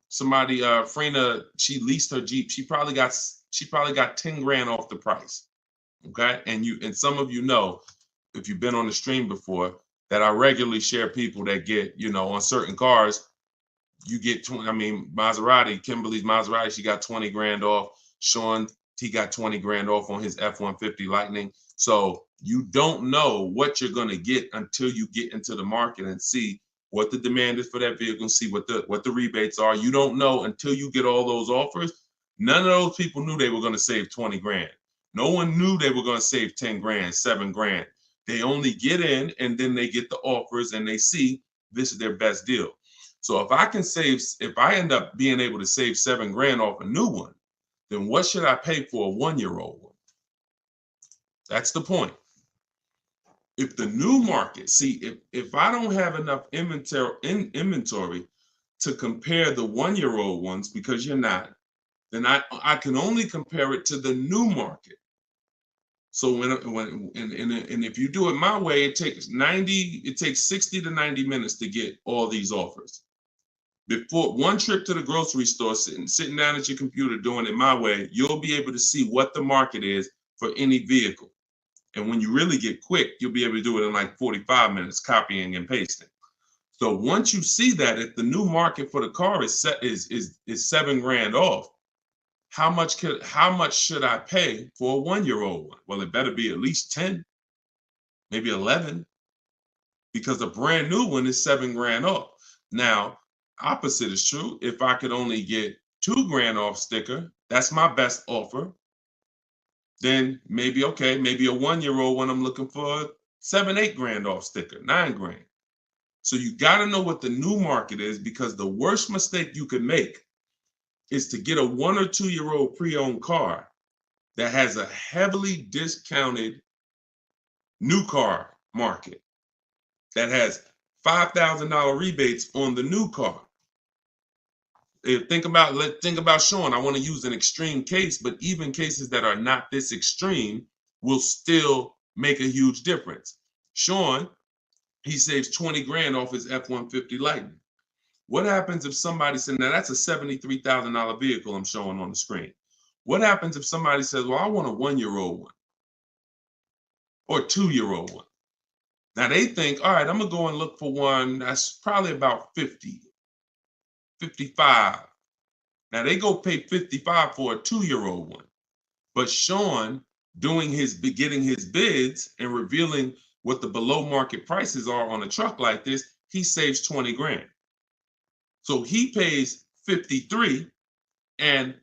Somebody, Frena, she leased her Jeep. She probably got 10 grand off the price. Okay. And some of you know, if you've been on the stream before, that I regularly share people that get, on certain cars, you get 20. I mean, Kimberly's Maserati, she got 20 grand off. Sean, he got 20 grand off on his F-150 Lightning. So you don't know what you're going to get until you get into the market and see what the demand is for that vehicle, and see what the rebates are. You don't know until you get all those offers. None of those people knew they were going to save 20 grand. No one knew they were going to save 10 grand, 7 grand. They only get in and then they get the offers and they see this is their best deal. So if I end up being able to save 7 grand off a new one, then what should I pay for a 1 year old one? That's the point. If the new market, if I don't have enough inventory to compare the 1 year old ones, because you're not, then I can only compare it to the new market. So if you do it my way, it takes 60 to 90 minutes to get all these offers. before one trip to the grocery store, sitting down at your computer doing it my way, you'll be able to see what the market is for any vehicle. And when you really get quick, you'll be able to do it in like 45 minutes, copying and pasting. So once you see that, if the new market for the car is $7,000 off, how much should I pay for a 1-year-old one? Well, it better be at least 10, maybe 11, because a brand new one is $7,000 off. Now, opposite is true. If I could only get $2,000 off sticker, that's my best offer. Then maybe, okay, maybe a 1-year-old one I'm looking for $7,000-8,000 off sticker, $9,000. So you got to know what the new market is, because the worst mistake you could make is to get a 1 or 2-year-old pre-owned car that has a heavily discounted new car market that has $5,000 rebates on the new car. Think about Sean. I want to use an extreme case, but even cases that are not this extreme will still make a huge difference. Sean, he saves $20,000 off his F-150 Lightning. What happens if somebody said, now that's a $73,000 vehicle I'm showing on the screen. What happens if somebody says, well, I want a 1-year-old one or a 2-year-old one? Now they think, all right, I'm gonna go and look for one that's probably about 50, 55. Now they go pay 55 for a 2-year-old one. But Sean, getting his bids and revealing what the below market prices are on a truck like this, he saves $20,000. So he pays 53, and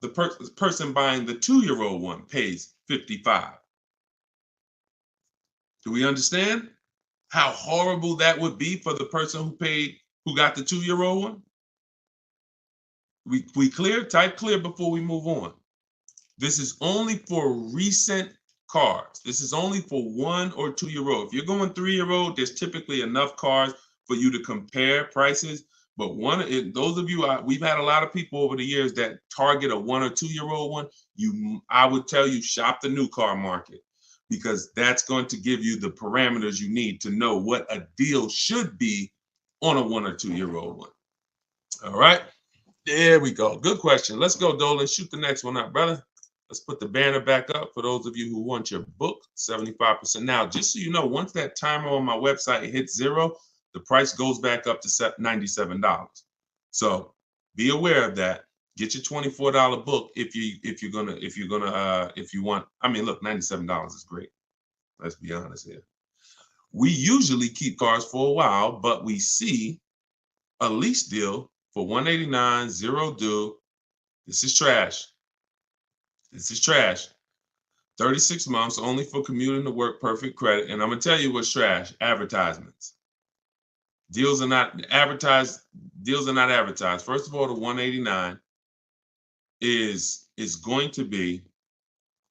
the person buying the 2-year-old one pays 55. Do we understand how horrible that would be for the person who got the 2-year-old one? We clear? Type clear before we move on. This is only for recent cars. This is only for 1 or 2-year-old. If you're going 3-year-old, there's typically enough cars for you to compare prices. But those of you, we've had a lot of people over the years that target a 1 or 2-year-old one. I would tell you, shop the new car market, because that's going to give you the parameters you need to know what a deal should be on a 1 or 2-year-old one. All right, there we go. Good question. Let's go, Dolan. Shoot the next one up, brother. Let's put the banner back up for those of you who want your book, 75%. Now, just so you know, once that timer on my website hits 0, the price goes back up to $97. So be aware of that. Get your $24 book if you want. I mean, look, $97 is great. Let's be honest here. We usually keep cars for a while, but we see a lease deal for $189, 0 due. This is trash. This is trash. 36 months only for commuting to work, perfect credit. And I'm gonna tell you what's trash: advertisements. Deals are not advertised. First of all, the 189 is going to be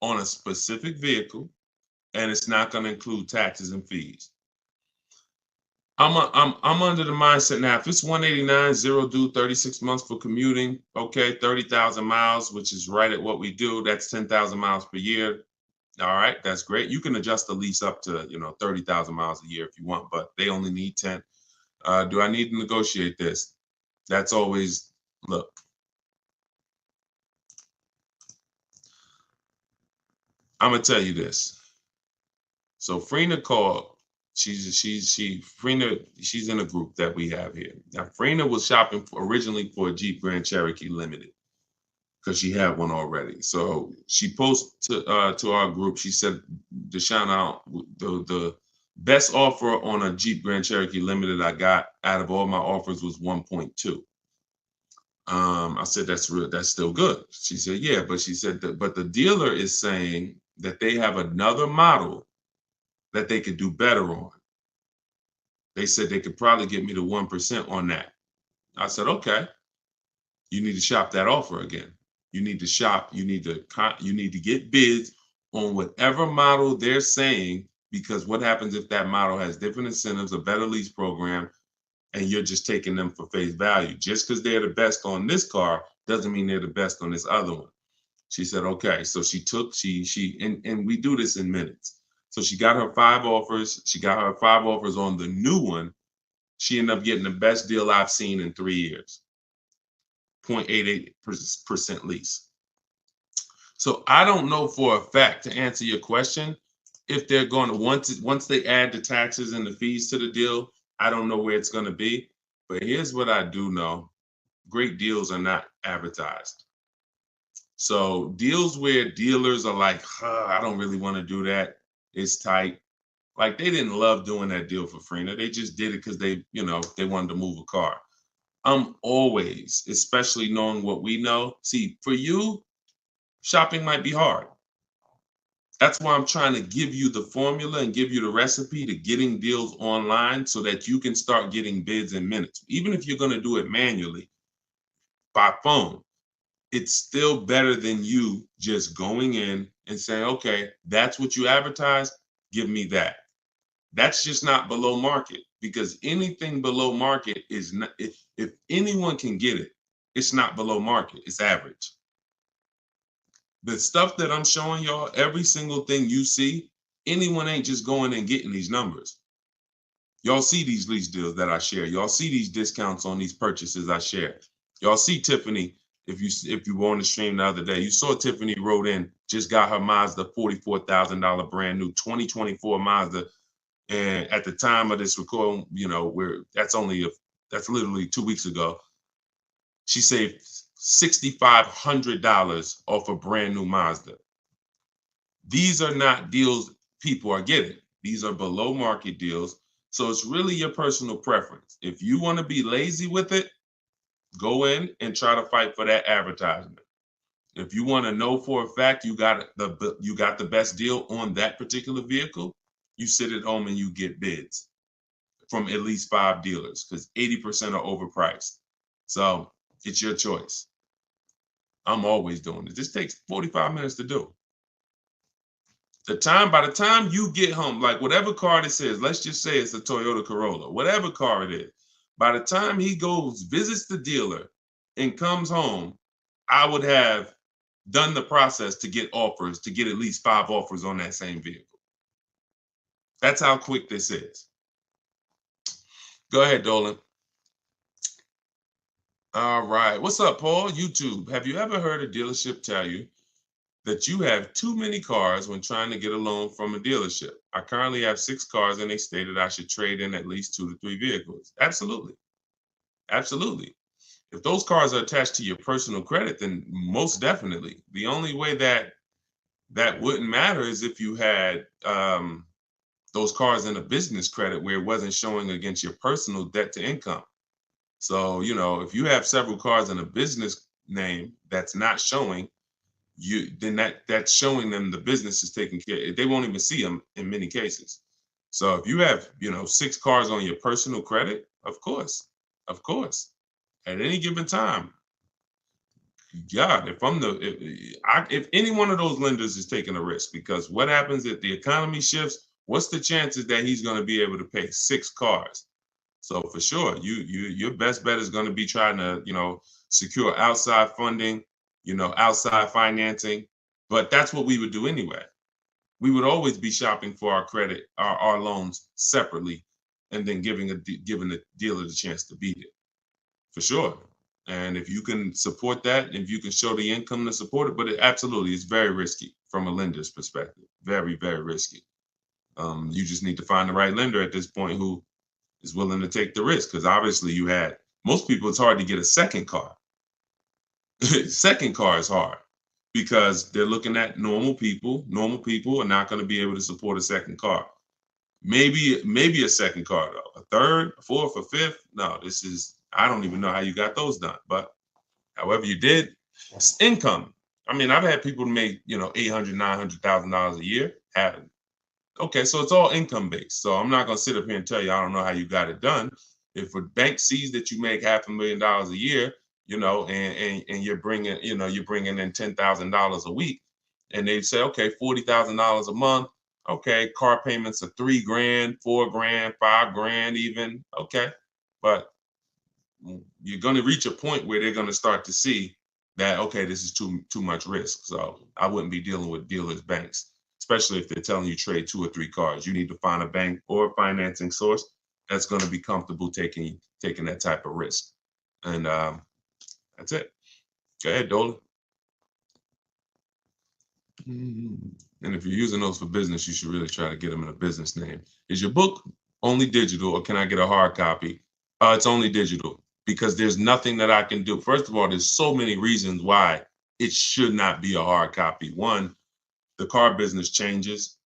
on a specific vehicle, and it's not going to include taxes and fees. I'm under the mindset now, if it's 189, 0 due, 36 months for commuting, okay, 30,000 miles, which is right at what we do. That's 10,000 miles per year. All right, that's great. You can adjust the lease up to 30,000 miles a year if you want, but they only need 10. Do I need to negotiate this? That's always, look. I'm gonna tell you this. So Frina called. She's in a group that we have here. Now Frina was shopping originally for a Jeep Grand Cherokee Limited because she had one already. So she posted to our group. She said, Deshone, the best offer on a Jeep Grand Cherokee Limited I got out of all my offers was 1.2. I said, that's still good. She said, yeah, but she said but the dealer is saying that they have another model that they could do better on. They said they could probably get me to 1% on that. I said, okay, you need to shop that offer again. You need to shop, you need to get bids on whatever model they're saying, because what happens if that model has different incentives, a better lease program, and you're just taking them for face value? Just because they're the best on this car doesn't mean they're the best on this other one. She said, okay. So and we do this in minutes. So she got her 5 offers. She got her 5 offers on the new one. She ended up getting the best deal I've seen in 3 years, 0.88% lease. So I don't know for a fact, to answer your question, if they're going to, once they add the taxes and the fees to the deal, I don't know where it's going to be. But here's what I do know. Great deals are not advertised. So deals where dealers are like, I don't really want to do that. It's tight. Like, they didn't love doing that deal for Frina. They just did it because they wanted to move a car. I'm always, especially knowing what we know. See, for you, shopping might be hard. That's why I'm trying to give you the formula and give you the recipe to getting deals online so that you can start getting bids in minutes. Even if you're going to do it manually by phone, it's still better than you just going in and saying, okay, that's what you advertise, give me that. That's just not below market, because anything below market is not, if anyone can get it, it's not below market, it's average. The stuff that I'm showing y'all, every single thing you see, anyone ain't just going and getting these numbers. Y'all see these lease deals that I share. Y'all see these discounts on these purchases I share. Y'all see Tiffany, if you were on the stream the other day, you saw Tiffany wrote in, just got her Mazda $44,000 brand new 2024 Mazda. And at the time of this recording, that's literally 2 weeks ago. She saved $6,500 off a brand new Mazda. These are not deals people are getting. These are below market deals. So it's really your personal preference. If you want to be lazy with it, go in and try to fight for that advertisement. If you want to know for a fact you got the best deal on that particular vehicle, you sit at home and you get bids from at least 5 dealers, because 80% are overpriced. So it's your choice. I'm always doing it. This takes 45 minutes to do. By the time you get home, like whatever car this is, let's just say it's a Toyota Corolla, whatever car it is, by the time he goes, visits the dealer, and comes home, I would have done the process to get offers, to get at least 5 offers on that same vehicle. That's how quick this is. Go ahead, Dolan. All right. What's up, Paul? YouTube. Have you ever heard a dealership tell you that you have too many cars when trying to get a loan from a dealership? I currently have 6 cars and they stated I should trade in at least 2 to 3 vehicles. Absolutely. Absolutely. If those cars are attached to your personal credit, then most definitely. The only way that wouldn't matter is if you had those cars in a business credit where it wasn't showing against your personal debt to income. So, if you have several cars in a business name that's not showing, then that's showing them the business is taking care. They won't even see them in many cases. So if you have, 6 cars on your personal credit, of course, at any given time, God, if any one of those lenders is taking a risk, because what happens if the economy shifts? What's the chances that he's going to be able to pay 6 cars? So for sure, your best bet is going to be trying to, secure outside funding, outside financing. But that's what we would do anyway. We would always be shopping for our credit, our loans separately, and then giving the dealer the chance to beat it. For sure. And if you can support that, if you can show the income to support it, but it absolutely is very risky from a lender's perspective. Very, very risky. You just need to find the right lender at this point who is willing to take the risk, because obviously most people, it's hard to get a second car. Second car is hard because they're looking at normal people. Normal people are not going to be able to support a second car. Maybe a second car though, a third, a fourth, a fifth. No, I don't even know how you got those done, but however you did, it's income. I mean, I've had people make, $800,000, $900,000 a year. Okay, so it's all income based. So I'm not going to sit up here and tell you I don't know how you got it done. If a bank sees that you make $500,000 a year, and you're bringing in $10,000 a week, and they say, okay, $40,000 a month. Okay, car payments are $3,000, $4,000, $5,000 even. Okay, but you're going to reach a point where they're going to start to see that, okay, this is too much risk. So I wouldn't be dealing with dealers, banks, especially if they're telling you trade 2 or 3 cars. You need to find a bank or a financing source that's going to be comfortable taking that type of risk. And that's it. Go ahead, Dolan. And if you're using those for business, you should really try to get them in a business name. Is your book only digital, or can I get a hard copy? It's only digital, because there's nothing that I can do. First of all, there's so many reasons why it should not be a hard copy. One, the car business changes.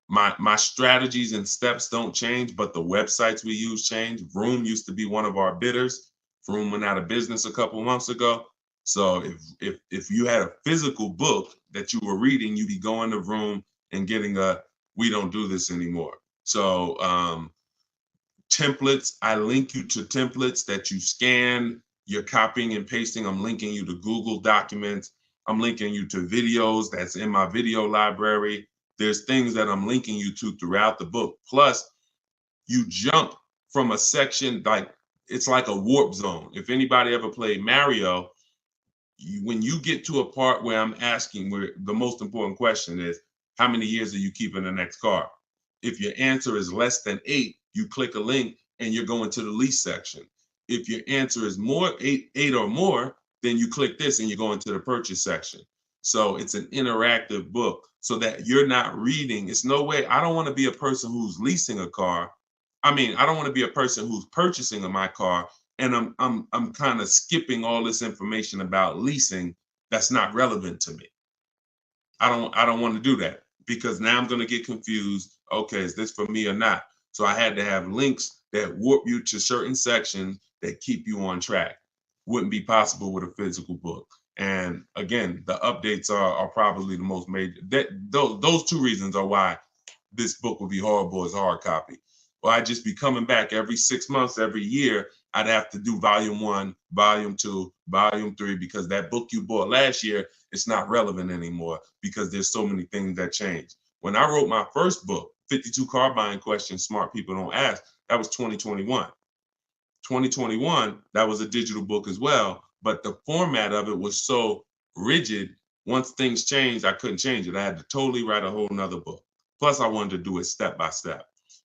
My strategies and steps don't change, but the websites we use change. Vroom used to be one of our bidders. Vroom went out of business a couple months ago. So if you had a physical book that you were reading, you'd be going to Vroom and getting we don't do this anymore. So templates, I link you to templates that you scan, you're copying and pasting. I'm linking you to Google Documents. I'm linking you to videos that's in my video library. There's things that I'm linking you to throughout the book. Plus, you jump from a section, like it's like a warp zone. If anybody ever played Mario, when you get to a part where I'm asking, where the most important question is, how many years are you keeping the next car? If your answer is less than 8, you click a link and you're going to the lease section. If your answer is more, eight or more, then you click this and you're going to the purchase section. So it's an interactive book so that you're not reading. It's no way. I don't want to be a person who's leasing a car. I don't want to be a person who's purchasing my car and I'm kind of skipping all this information about leasing that's not relevant to me. I don't want to do that, because now I'm going to get confused. Okay, is this for me or not? So I had to have links that warp you to certain sections that keep you on track. Wouldn't be possible with a physical book. And again, the updates are probably the most major. Those two reasons are why this book would be horrible as a hard copy. Well, I'd just be coming back every 6 months, every year. I'd have to do volume 1, volume 2, volume 3, because that book you bought last year, it's not relevant anymore because there's so many things that change. When I wrote my first book, 52 Car Buying Questions Smart People Don't Ask, that was 2021. 2021, that was a digital book as well, but the format of it was so rigid. Once things changed, I couldn't change it. I had to totally write a whole nother book. Plus, I wanted to do it step by step.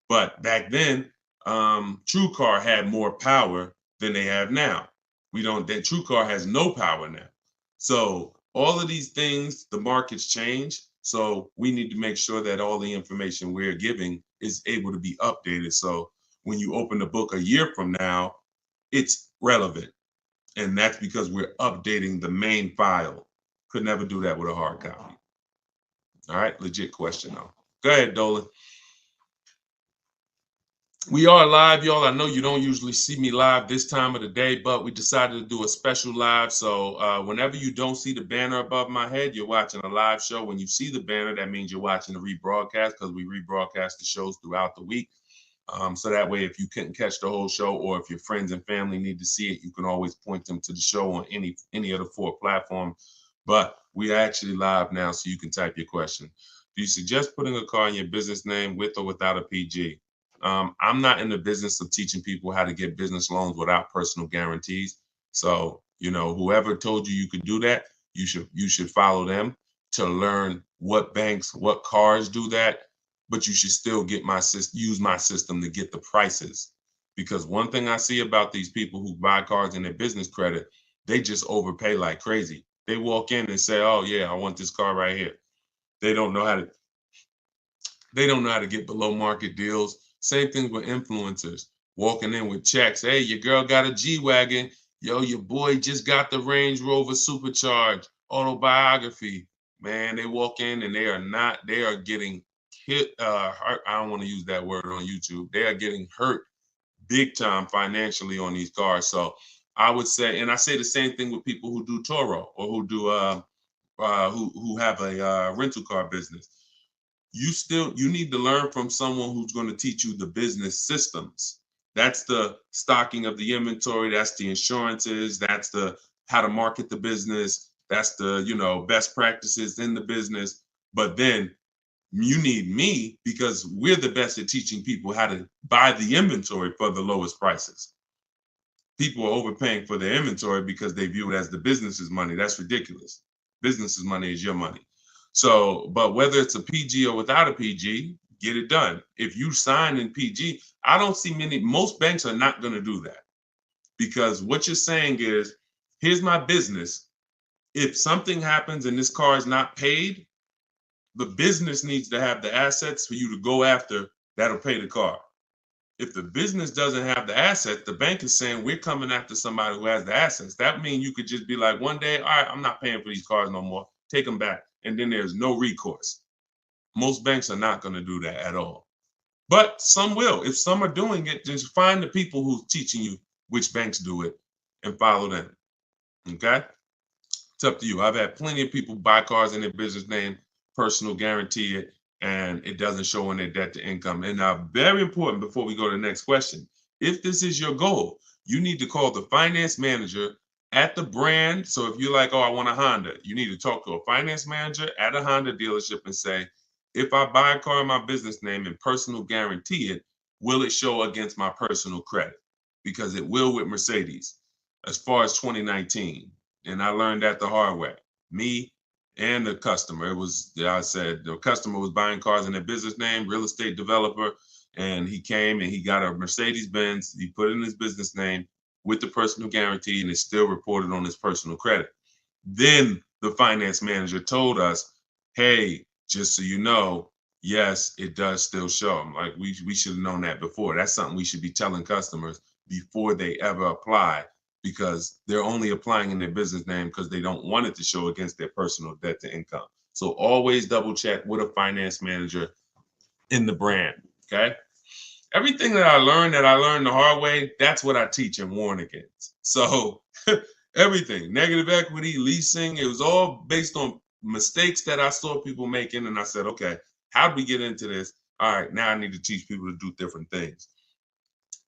But back then, TrueCar had more power than they have now. That TrueCar has no power now. So all of these things, the market's changed. So we need to make sure that all the information we're giving is able to be updated. So when you open the book a year from now, it's relevant. And that's because we're updating the main file. Could never do that with a hard copy. All right, legit question though. Go ahead, Dolan. We are live, y'all. I know you don't usually see me live this time of the day, but we decided to do a special live. So whenever you don't see the banner above my head, you're watching a live show. When you see the banner, that means you're watching a rebroadcast, because we rebroadcast the shows throughout the week. So that way, if you couldn't catch the whole show, or if your friends and family need to see it, you can always point them to the show on any of the 4 platforms. But we are actually live now, so you can type your question. Do you suggest putting a car in your business name with or without a PG? I'm not in the business of teaching people how to get business loans without personal guarantees. So, whoever told you could do that, you should follow them to learn what banks, what cars do that. But you should still use my system to get the prices. Because one thing I see about these people who buy cars in their business credit, they just overpay like crazy. They walk in and say, "Oh yeah, I want this car right here." They don't know how to get below market deals. Same thing with influencers walking in with checks. Hey, your girl got a G-Wagon. Yo, your boy just got the Range Rover Supercharged autobiography. Man, they walk in and they are getting hit. I don't want to use that word on YouTube. They are getting hurt big time financially on these cars. So I would say, and I say the same thing with people who do Toro, or who do who have a rental car business. You need to learn from someone who's going to teach you the business systems. That's the stocking of the inventory. That's the insurances. That's the how to market the business. That's the, best practices in the business. But then you need me, because we're the best at teaching people how to buy the inventory for the lowest prices. People are overpaying for their inventory because they view it as the business's money. That's ridiculous. Business's money is your money. So, but whether it's a PG or without a PG, get it done. If you sign in PG, I don't see most banks are not going to do that, because what you're saying is, here's my business. If something happens and this car is not paid, the business needs to have the assets for you to go after that'll pay the car. If the business doesn't have the assets, the bank is saying, we're coming after somebody who has the assets. That means you could just be like, one day, all right, I'm not paying for these cars no more. Take them back. And then there's no recourse. Most banks are not going to do that at all. But some will. If some are doing it, just find the people who's teaching you which banks do it and follow them. Okay? It's up to you. I've had plenty of people buy cars in their business name, personal guarantee it, and it doesn't show in their debt to income. And now, very important before we go to the next question, if this is your goal, you need to call the finance manager at the brand. So if you're like, oh, I want a Honda, you need to talk to a finance manager at a Honda dealership and say, if I buy a car in my business name and personal guarantee it, will it show against my personal credit? Because it will with Mercedes as far as 2019. And I learned that the hard way. Me and the customer. I said the customer was buying cars in their business name, real estate developer, and he came and he got a Mercedes Benz. He put it in his business name with the personal guarantee, and it's still reported on his personal credit. Then the finance manager told us, hey, just so you know, yes, it does still show. I'm like, we should have known that before. That's something we should be telling customers before they ever apply, because they're only applying in their business name because they don't want it to show against their personal debt to income. So always double check with a finance manager in the brand, okay? Everything that I learned the hard way, that's what I teach and warn against. So everything, negative equity, leasing, it was all based on mistakes that I saw people making. And I said, okay, how do we get into this? All right, now I need to teach people to do different things.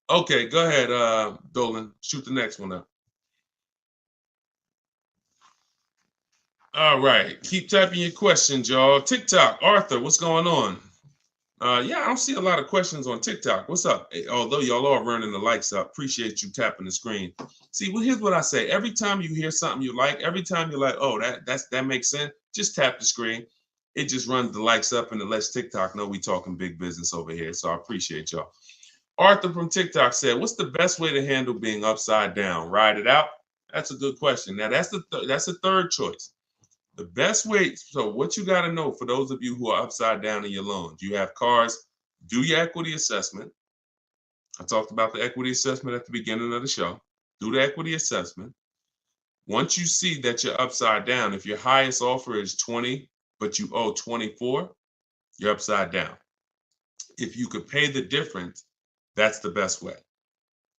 Okay, go ahead, Dolan. Shoot the next one up. All right, keep typing your questions, y'all. TikTok, Arthur, what's going on? Yeah, I don't see a lot of questions on TikTok. What's up? Although y'all are running the likes up, appreciate you tapping the screen. See, well, here's what I say. Every time you hear something you like, every time you're like, oh, that makes sense, just tap the screen. It just runs the likes up and it lets TikTok know we talking big business over here. So I appreciate y'all. Arthur from TikTok said, what's the best way to handle being upside down? Ride it out? That's a good question. Now, that's the third choice. The best way, so what you got to know for those of you who are upside down in your loans, you have cars, do your equity assessment. I talked about the equity assessment at the beginning of the show. Do the equity assessment. Once you see that you're upside down, if your highest offer is 20, but you owe 24, you're upside down. If you could pay the difference, that's the best way.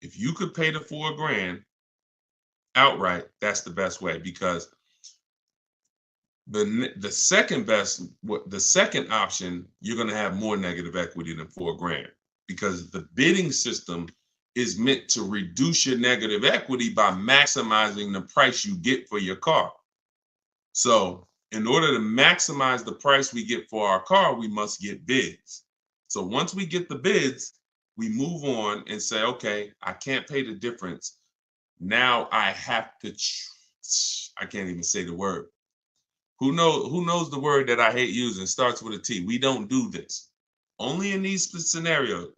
If you could pay the $4,000 outright, that's the best way, because the second option, you're going to have more negative equity than $4,000, because the bidding system is meant to reduce your negative equity by maximizing the price you get for your car. So in order to maximize the price we get for our car, we must get bids. So once we get the bids, we move on and say, okay, I can't pay the difference. Now I have to, I can't even say the word. Who knows the word that I hate using? Starts with a T. We don't do this. Only in these scenarios.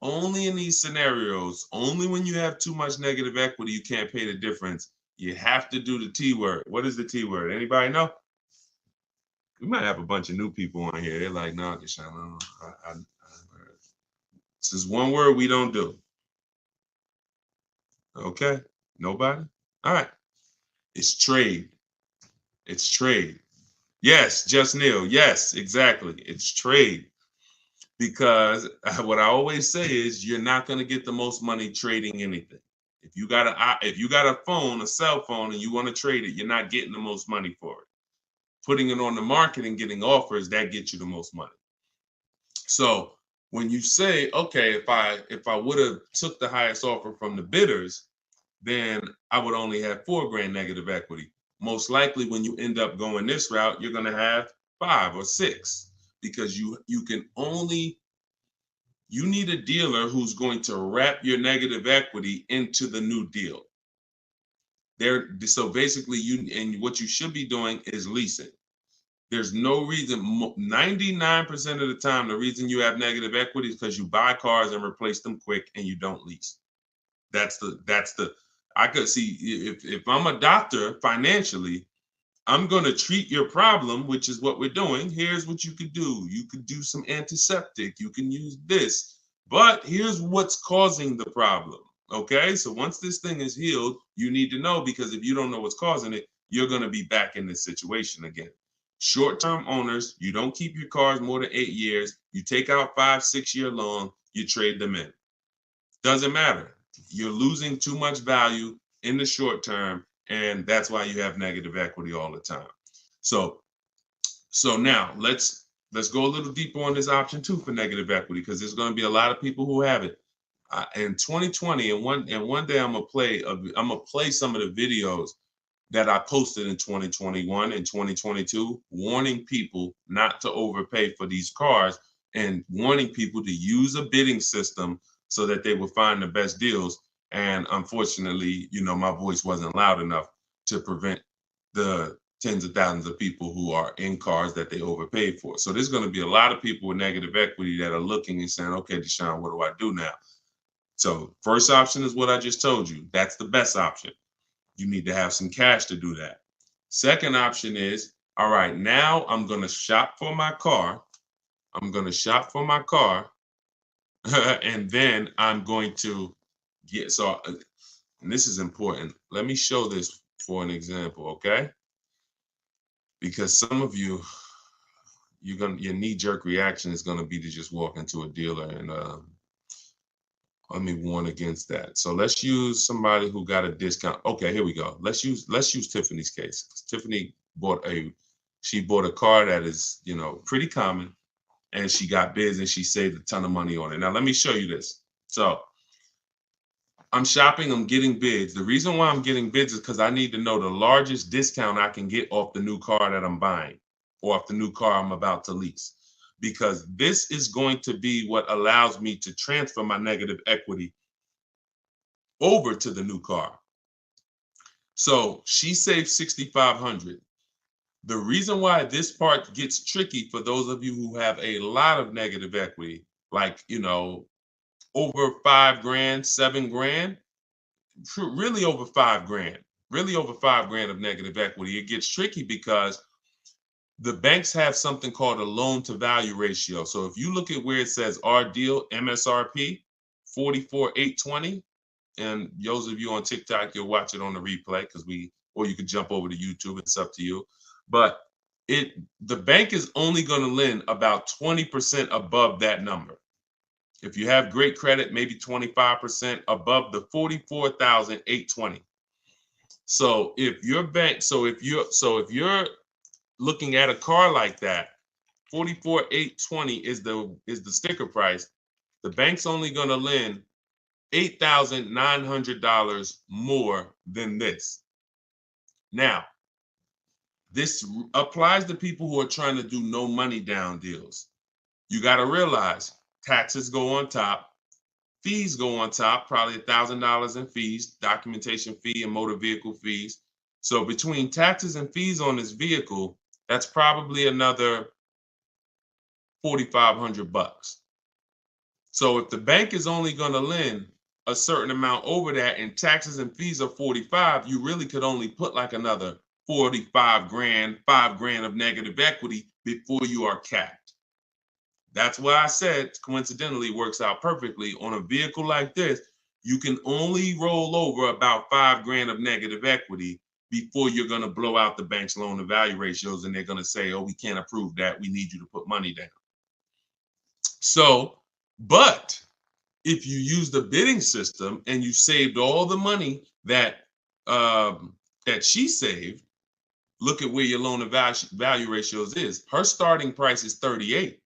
Only in these scenarios. Only when you have too much negative equity, you can't pay the difference. You have to do the T word. What is the T word? Anybody know? We might have a bunch of new people on here. They're like, no, Deshone, this is one word we don't do. Okay, nobody? All right. It's trade. It's trade. Yes, just Neil. Yes, exactly. It's trade. Because what I always say is you're not going to get the most money trading anything. If you got a phone, a cell phone, and you want to trade it, you're not getting the most money for it. Putting it on the market and getting offers, that gets you the most money. So when you say, okay, if I would have took the highest offer from the bidders, then I would only have $4,000 negative equity. Most likely when you end up going this route, you're going to have 5 or 6, because you need a dealer who's going to wrap your negative equity into the new deal. So basically what you should be doing is leasing, There's no reason. 99% of the time, the reason you have negative equity is because you buy cars and replace them quick and you don't lease. That's the I could see if I'm a doctor financially, I'm going to treat your problem, which is what we're doing. Here's what you could do. You could do some antiseptic. You can use this. But here's what's causing the problem. Okay? So once this thing is healed, you need to know, because if you don't know what's causing it, you're going to be back in this situation again. Short-term owners, you don't keep your cars more than 8 years. You take out 5-6 year loan, you trade them in. Doesn't matter. You're losing too much value in the short term, and that's why you have negative equity all the time. So now let's go a little deeper on this option 2 for negative equity, because there's going to be a lot of people who have it. In 2020, and one day I'm gonna play some of the videos that I posted in 2021 and 2022, warning people not to overpay for these cars and warning people to use a bidding system so that they would find the best deals. And unfortunately, my voice wasn't loud enough to prevent the tens of thousands of people who are in cars that they overpaid for. So there's going to be a lot of people with negative equity that are looking and saying, okay, Deshone, what do I do now? So first option is what I just told you. That's the best option. You need to have some cash to do that. Second option is, all right, now I'm going to shop for my car. And then I'm going to and this is important. Let me show this for an example, okay? Because some of you, your knee-jerk reaction is going to be to just walk into a dealer, and let me warn against that. So let's use somebody who got a discount. Okay, here we go. Let's use Tiffany's case. Tiffany bought a car that is, pretty common, and she got bids and she saved a ton of money on it. Now let me show you this. So I'm shopping, I'm getting bids. The reason why I'm getting bids is because I need to know the largest discount I can get off the new car that I'm buying, or off the new car I'm about to lease, because this is going to be what allows me to transfer my negative equity over to the new car. So she saved $6,500. The reason why this part gets tricky for those of you who have a lot of negative equity, like, over $5,000, $7,000, really over $5,000 of negative equity, it gets tricky because the banks have something called a loan to value ratio. So if you look at where it says our deal MSRP 44,820, and those of you on TikTok, you'll watch it on the replay or you could jump over to YouTube. It's up to you. But the bank is only going to lend about 20% above that number. If you have great credit, maybe 25% above the 44,820. So if you're looking at a car like that, 44,820 is the sticker price. The bank's only going to lend $8,900 more than this. Now, this applies to people who are trying to do no money down deals. You got to realize taxes go on top, fees go on top, probably $1,000 in fees, documentation fee and motor vehicle fees. So between taxes and fees on this vehicle, that's probably another $4,500. So if the bank is only going to lend a certain amount over that and taxes and fees are 45, you really could only put like another 45 grand, $5,000 of negative equity before you are capped. That's why I said, coincidentally, works out perfectly on a vehicle like this. You can only roll over about $5,000 of negative equity before you're going to blow out the bank's loan to value ratios, and they're going to say, oh, we can't approve that. We need you to put money down. So, but if you use the bidding system and you saved all the money that she saved, look at where your loan to value ratios is. Her starting price is 38.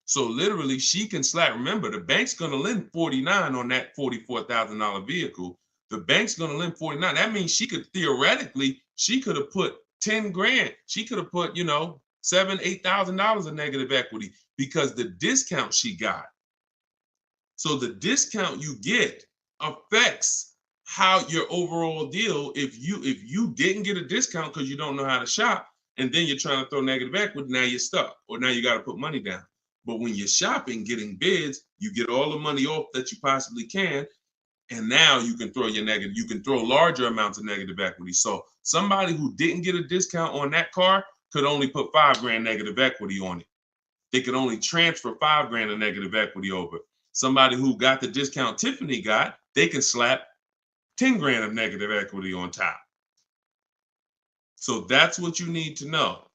So literally she can remember, the bank's going to lend 49 on that $44,000 vehicle. The bank's going to lend 49. That means she could theoretically, she could have put 10 grand. She could have put, $7,000, $8,000 of negative equity because the discount she got. So the discount you get affects how your overall deal, if you didn't get a discount because you don't know how to shop, and then you're trying to throw negative equity, now you're stuck, or now you got to put money down. But when you're shopping, getting bids, you get all the money off that you possibly can, and now you can throw you can throw larger amounts of negative equity. So somebody who didn't get a discount on that car could only put $5,000 negative equity on it. They could only transfer $5,000 of negative equity over. Somebody who got the discount Tiffany got, they can slap $10,000 of negative equity on top. So that's what you need to know.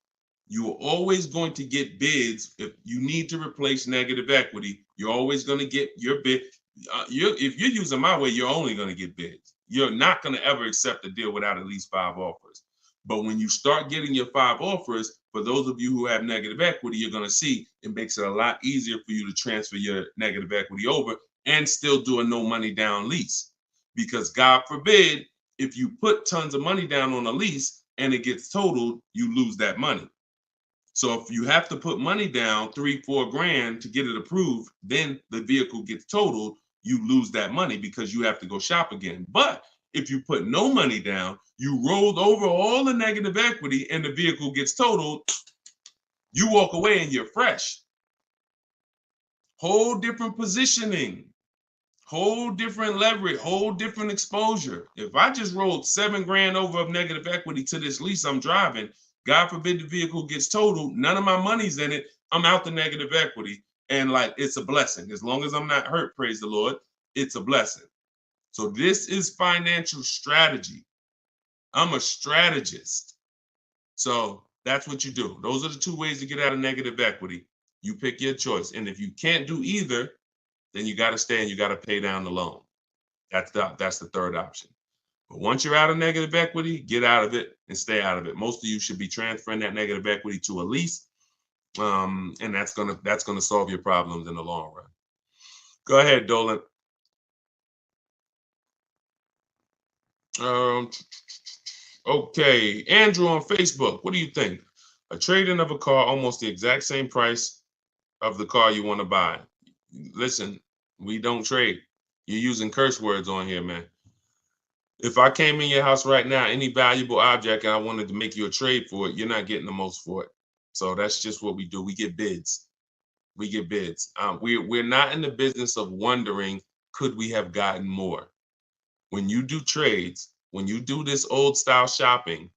You are always going to get bids. If you need to replace negative equity, you're always going to get your bid. If you're using my way, you're only going to get bids. You're not going to ever accept a deal without at least 5 offers. But when you start getting your 5 offers, for those of you who have negative equity, you're going to see it makes it a lot easier for you to transfer your negative equity over and still do a no money down lease. Because God forbid, if you put tons of money down on a lease and it gets totaled, you lose that money. So if you have to put money down, $3-4 to get it approved, then the vehicle gets totaled, you lose that money because you have to go shop again. But if you put no money down, you rolled over all the negative equity and the vehicle gets totaled, you walk away and you're fresh. Whole different positioning, whole different leverage, whole different exposure. If I just rolled $7,000 over of negative equity to this lease I'm driving, God forbid the vehicle gets totaled, none of my money's in it, I'm out the negative equity. And like, it's a blessing. As long as I'm not hurt, praise the Lord, it's a blessing. So this is financial strategy. I'm a strategist. So that's what you do. Those are the 2 ways to get out of negative equity. You pick your choice. And if you can't do either, then you got to stay and you got to pay down the loan. That's the third option. But once you're out of negative equity, get out of it and stay out of it. Most of you should be transferring that negative equity to a lease. And that's gonna solve your problems in the long run. Go ahead, Dolan. Okay, Andrew on Facebook. What do you think? A trade-in of a car almost the exact same price of the car you want to buy. Listen, we don't trade. You're using curse words on here, man. If I came in your house right now, any valuable object, and I wanted to make you a trade for it, you're not getting the most for it. So that's just what we do. We get bids. We get bids. We're not in the business of wondering, could we have gotten more? When you do trades, when you do this old style shopping,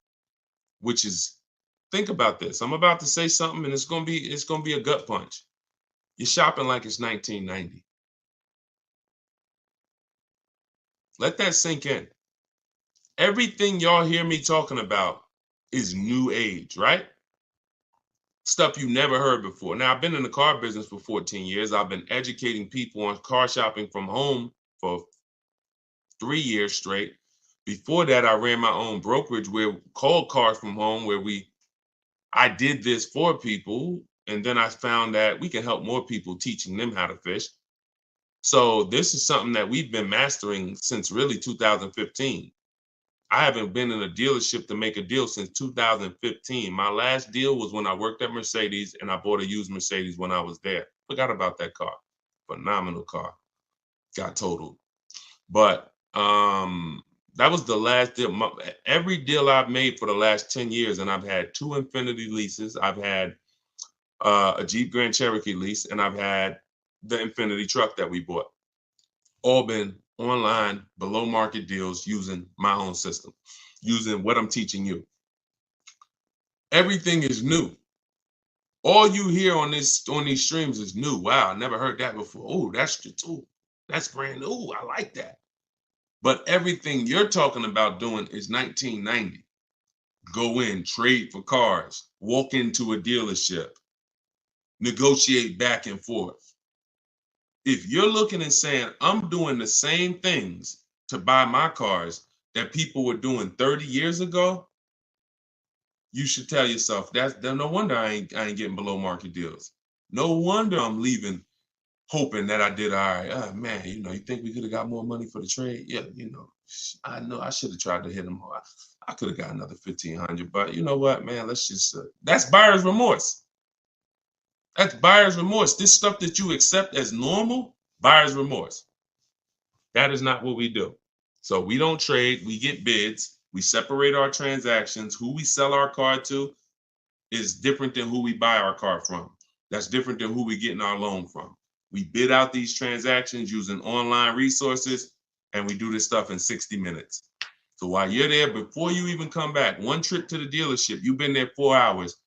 which is, think about this. I'm about to say something and it's gonna be a gut punch. You're shopping like it's 1990. Let that sink in. Everything y'all hear me talking about is new age, right? Stuff you never heard before. Now, I've been in the car business for 14 years. I've been educating people on car shopping from home for 3 years straight. Before that, I ran my own brokerage called Cars from Home, where I did this for people. And then I found that we can help more people teaching them how to fish. So this is something that we've been mastering since really 2015. I haven't been in a dealership to make a deal since 2015. My last deal was when I worked at Mercedes and I bought a used Mercedes when I was there. Forgot about that car. Phenomenal car. Got totaled. But that was the last deal. Every deal I've made for the last 10 years, and I've had 2 Infiniti leases. I've had a Jeep Grand Cherokee lease, and I've had the Infiniti truck that we bought. All been online, below market deals using my own system, using what I'm teaching you. Everything is new. All you hear on these streams is new. Wow, I never heard that before. Oh, that's brand new. I like that. But everything you're talking about doing is 1990. Go in, trade for cars, walk into a dealership, negotiate back and forth. If you're looking and saying, I'm doing the same things to buy my cars that people were doing 30 years ago, you should tell yourself, no wonder I ain't getting below market deals. No wonder I'm leaving hoping that I did all right. Oh, man, you think we could have got more money for the trade? Yeah, I know I should have tried to hit them more. I could have got another 1,500, but you know what, man, let's just, that's buyer's remorse. That's buyer's remorse. This stuff that you accept as normal, buyer's remorse. That is not what we do. So we don't trade, we get bids, we separate our transactions, who we sell our car to. is different than who we buy our car from. That's different than who we getting our loan from. We bid out these transactions using online resources, and we do this stuff in 60 minutes. So while you're there, before you even come back, one trip to the dealership, you've been there 4 hours.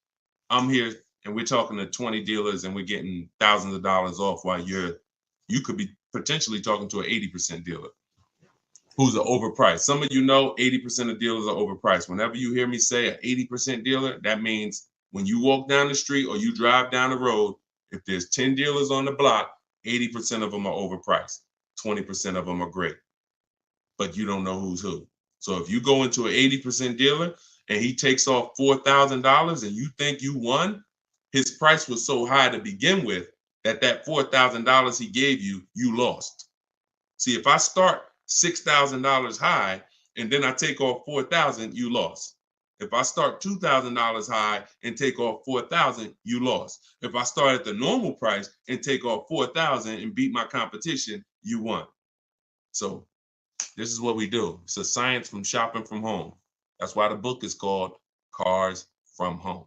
I'm here, and we're talking to 20 dealers, and we're getting thousands of dollars off while you could be potentially talking to an 80% dealer who's overpriced. Some of you know 80% of dealers are overpriced. Whenever you hear me say an 80% dealer, that means when you walk down the street or you drive down the road, if there's 10 dealers on the block, 80% of them are overpriced. 20% of them are great, but you don't know who's who. So if you go into an 80% dealer and he takes off $4,000 and you think you won, his price was so high to begin with that $4,000 he gave you, you lost. See, if I start $6,000 high and then I take off $4,000, you lost. If I start $2,000 high and take off $4,000, you lost. If I start at the normal price and take off $4,000 and beat my competition, you won. So this is what we do. It's a science from shopping from home. That's why the book is called Cars from Home.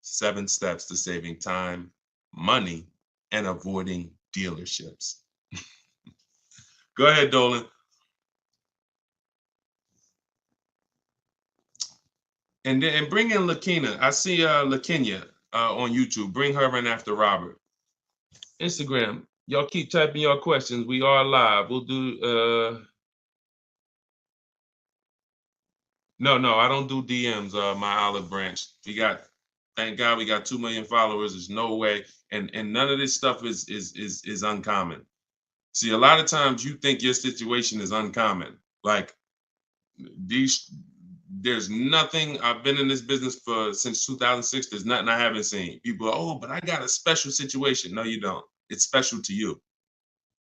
7 steps to saving time, money, and avoiding dealerships. Go ahead, Dolan. And bring in Lakina. I see Lakenya on YouTube. Bring her in after Robert. Instagram. Y'all keep typing your questions. We are live. We'll do No, I don't do DMs, my olive branch. Thank God we got 2 million followers. There's no way. And none of this stuff is uncommon. See, a lot of times you think your situation is uncommon. Like there's nothing. I've been in this business since 2006. There's nothing I haven't seen. People are, oh, but I got a special situation. No, you don't. It's special to you.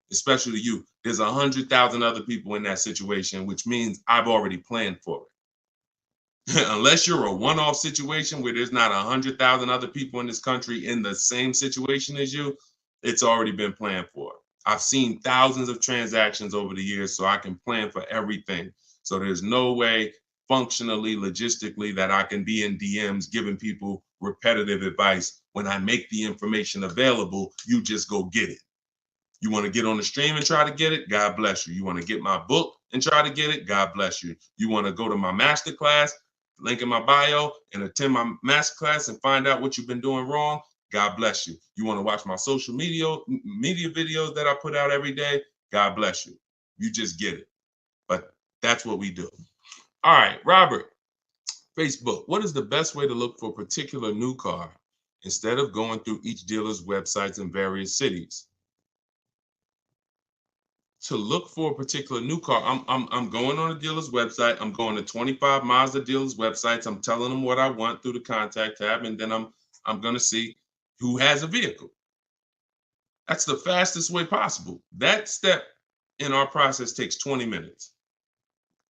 It's special to you. There's 100,000 other people in that situation, which means I've already planned for it. Unless you're a one-off situation where there's not 100,000 other people in this country in the same situation as you, it's already been planned for. I've seen thousands of transactions over the years, so I can plan for everything. So there's no way functionally, logistically, that I can be in DMs giving people repetitive advice. When I make the information available, you just go get it. You want to get on the stream and try to get it? God bless you. You want to get my book and try to get it? God bless you. You want to go to my masterclass, link in my bio, and attend my masterclass and find out what you've been doing wrong? God bless you. You want to watch my social media videos that I put out every day? God bless you. You just get it. But that's what we do. All right, Robert, Facebook. What is the best way to look for a particular new car instead of going through each dealer's websites in various cities? To look for a particular new car, I'm going on a dealer's website. I'm going to 25 Mazda dealers' websites. I'm telling them what I want through the contact tab, and then I'm going to see who has a vehicle. That's the fastest way possible. That step in our process takes 20 minutes.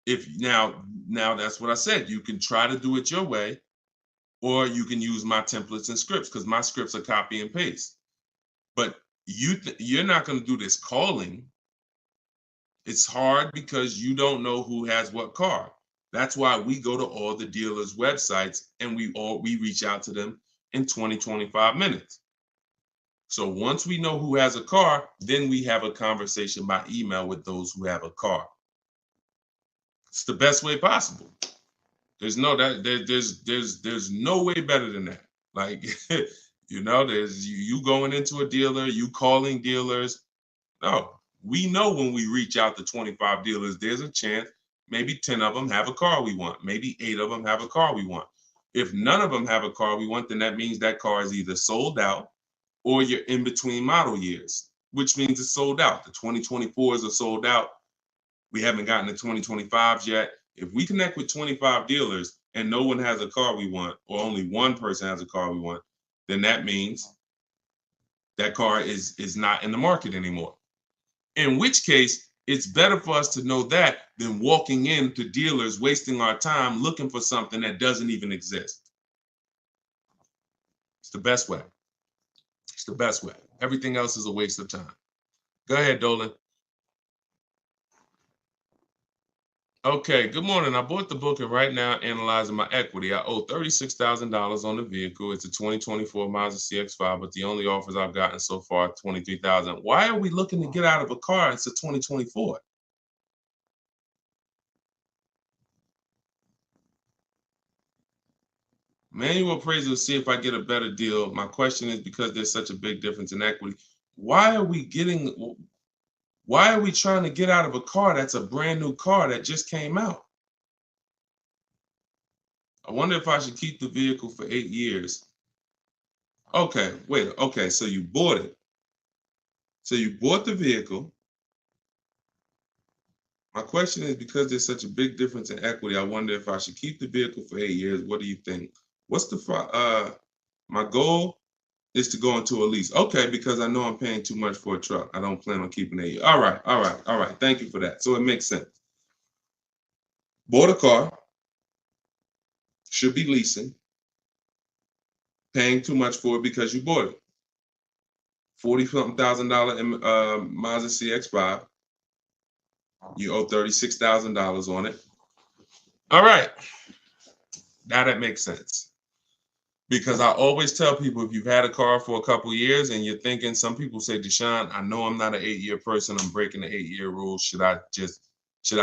If now that's what I said. You can try to do it your way, or you can use my templates and scripts, because my scripts are copy and paste. But you're not going to do this calling. It's hard because you don't know who has what car. That's why we go to all the dealers' websites and we reach out to them in 20-25 minutes. So once we know who has a car, then we have a conversation by email with those who have a car. It's the best way possible. There's no way better than that. Like, there's you going into a dealer, you calling dealers. No. We know when we reach out to 25 dealers, there's a chance maybe 10 of them have a car we want. Maybe 8 of them have a car we want. If none of them have a car we want, then that means that car is either sold out or you're in between model years, which means it's sold out. The 2024s are sold out. We haven't gotten the 2025s yet. If we connect with 25 dealers and no one has a car we want, or only one person has a car we want, then that means that car is not in the market anymore. In which case, it's better for us to know that than walking into dealers, wasting our time looking for something that doesn't even exist. It's the best way. It's the best way. Everything else is a waste of time. Go ahead, Dolan. Okay, good morning. I bought the book and right now analyzing my equity. I owe $36,000 on the vehicle. It's a 2024 Mazda CX-5, but the only offers I've gotten so far are $23,000. Why are we looking to get out of a car? It's a 2024. Manual appraisal to see if I get a better deal. My question is, because there's such a big difference in equity, why are we trying to get out of a car that's a brand new car that just came out? I wonder if I should keep the vehicle for 8 years. Okay, wait. Okay, so you bought it. So you bought the vehicle. My question is, because there's such a big difference in equity, I wonder if I should keep the vehicle for 8 years. What do you think? What's my goal is to go into a lease. Okay, because I know I'm paying too much for a truck. I don't plan on keeping it. All right, all right, all right. Thank you for that. So it makes sense. Bought a car, should be leasing, paying too much for it because you bought it. $40-something thousand Mazda CX-5. You owe $36,000 on it. All right. Now that makes sense. Because I always tell people, if you've had a car for a couple years and you're thinking, some people say, Deshone, I know I'm not an 8-year person. I'm breaking the 8-year rule. Should I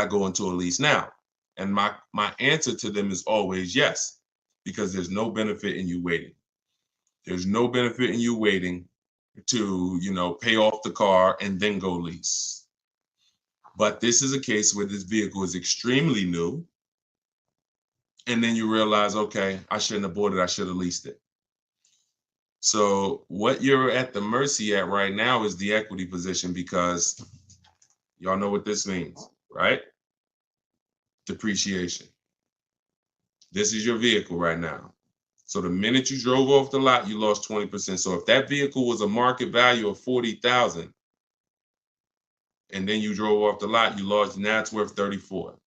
go into a lease now? And my answer to them is always yes, because there's no benefit in you waiting. There's no benefit in you waiting to, pay off the car and then go lease. But this is a case where this vehicle is extremely new. And then you realize, okay, I shouldn't have bought it. I should have leased it. So what you're at the mercy at right now is the equity position, because y'all know what this means, right? Depreciation. This is your vehicle right now. So the minute you drove off the lot, you lost 20%. So if that vehicle was a market value of $40,000 and then you drove off the lot, you lost, now it's worth 34.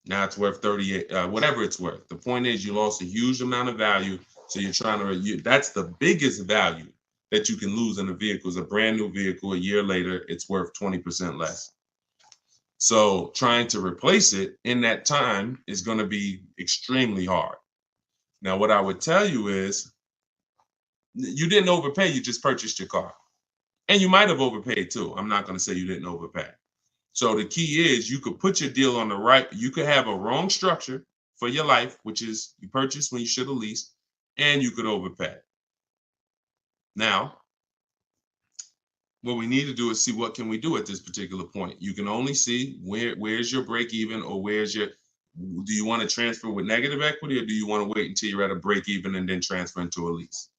Now it's worth 38, whatever it's worth. The point is, you lost a huge amount of value. So you're trying to, that's the biggest value that you can lose in a vehicle. Is a brand new vehicle. A year later, it's worth 20% less. So trying to replace it in that time is going to be extremely hard. Now, what I would tell you is, you didn't overpay, you just purchased your car. And you might have overpaid too. I'm not going to say you didn't overpay. So the key is, you could put your deal on the right. You could have a wrong structure for your life, which is you purchased when you should have leased, and you could overpay. Now, what we need to do is see what can we do at this particular point. You can only see where's your break even, or do you want to transfer with negative equity, or do you want to wait until you're at a break even and then transfer into a lease?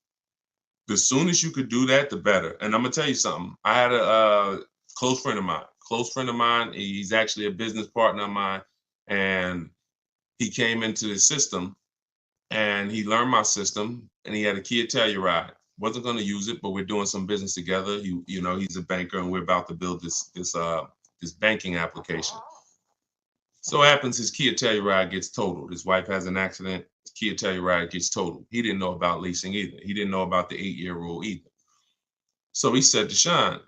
The soonest you could do that, the better. And I'm gonna tell you something. I had a close friend of mine. He's actually a business partner of mine, and he came into the system and he learned my system, and he had a Kia Telluride. Wasn't going to use it, but we're doing some business together. He's a banker, and we're about to build this banking application. So happens his Kia Telluride gets totaled. His wife has an accident. His Kia Telluride gets totaled. He didn't know about leasing either. He didn't know about the 8-year rule either. So he said, Deshone,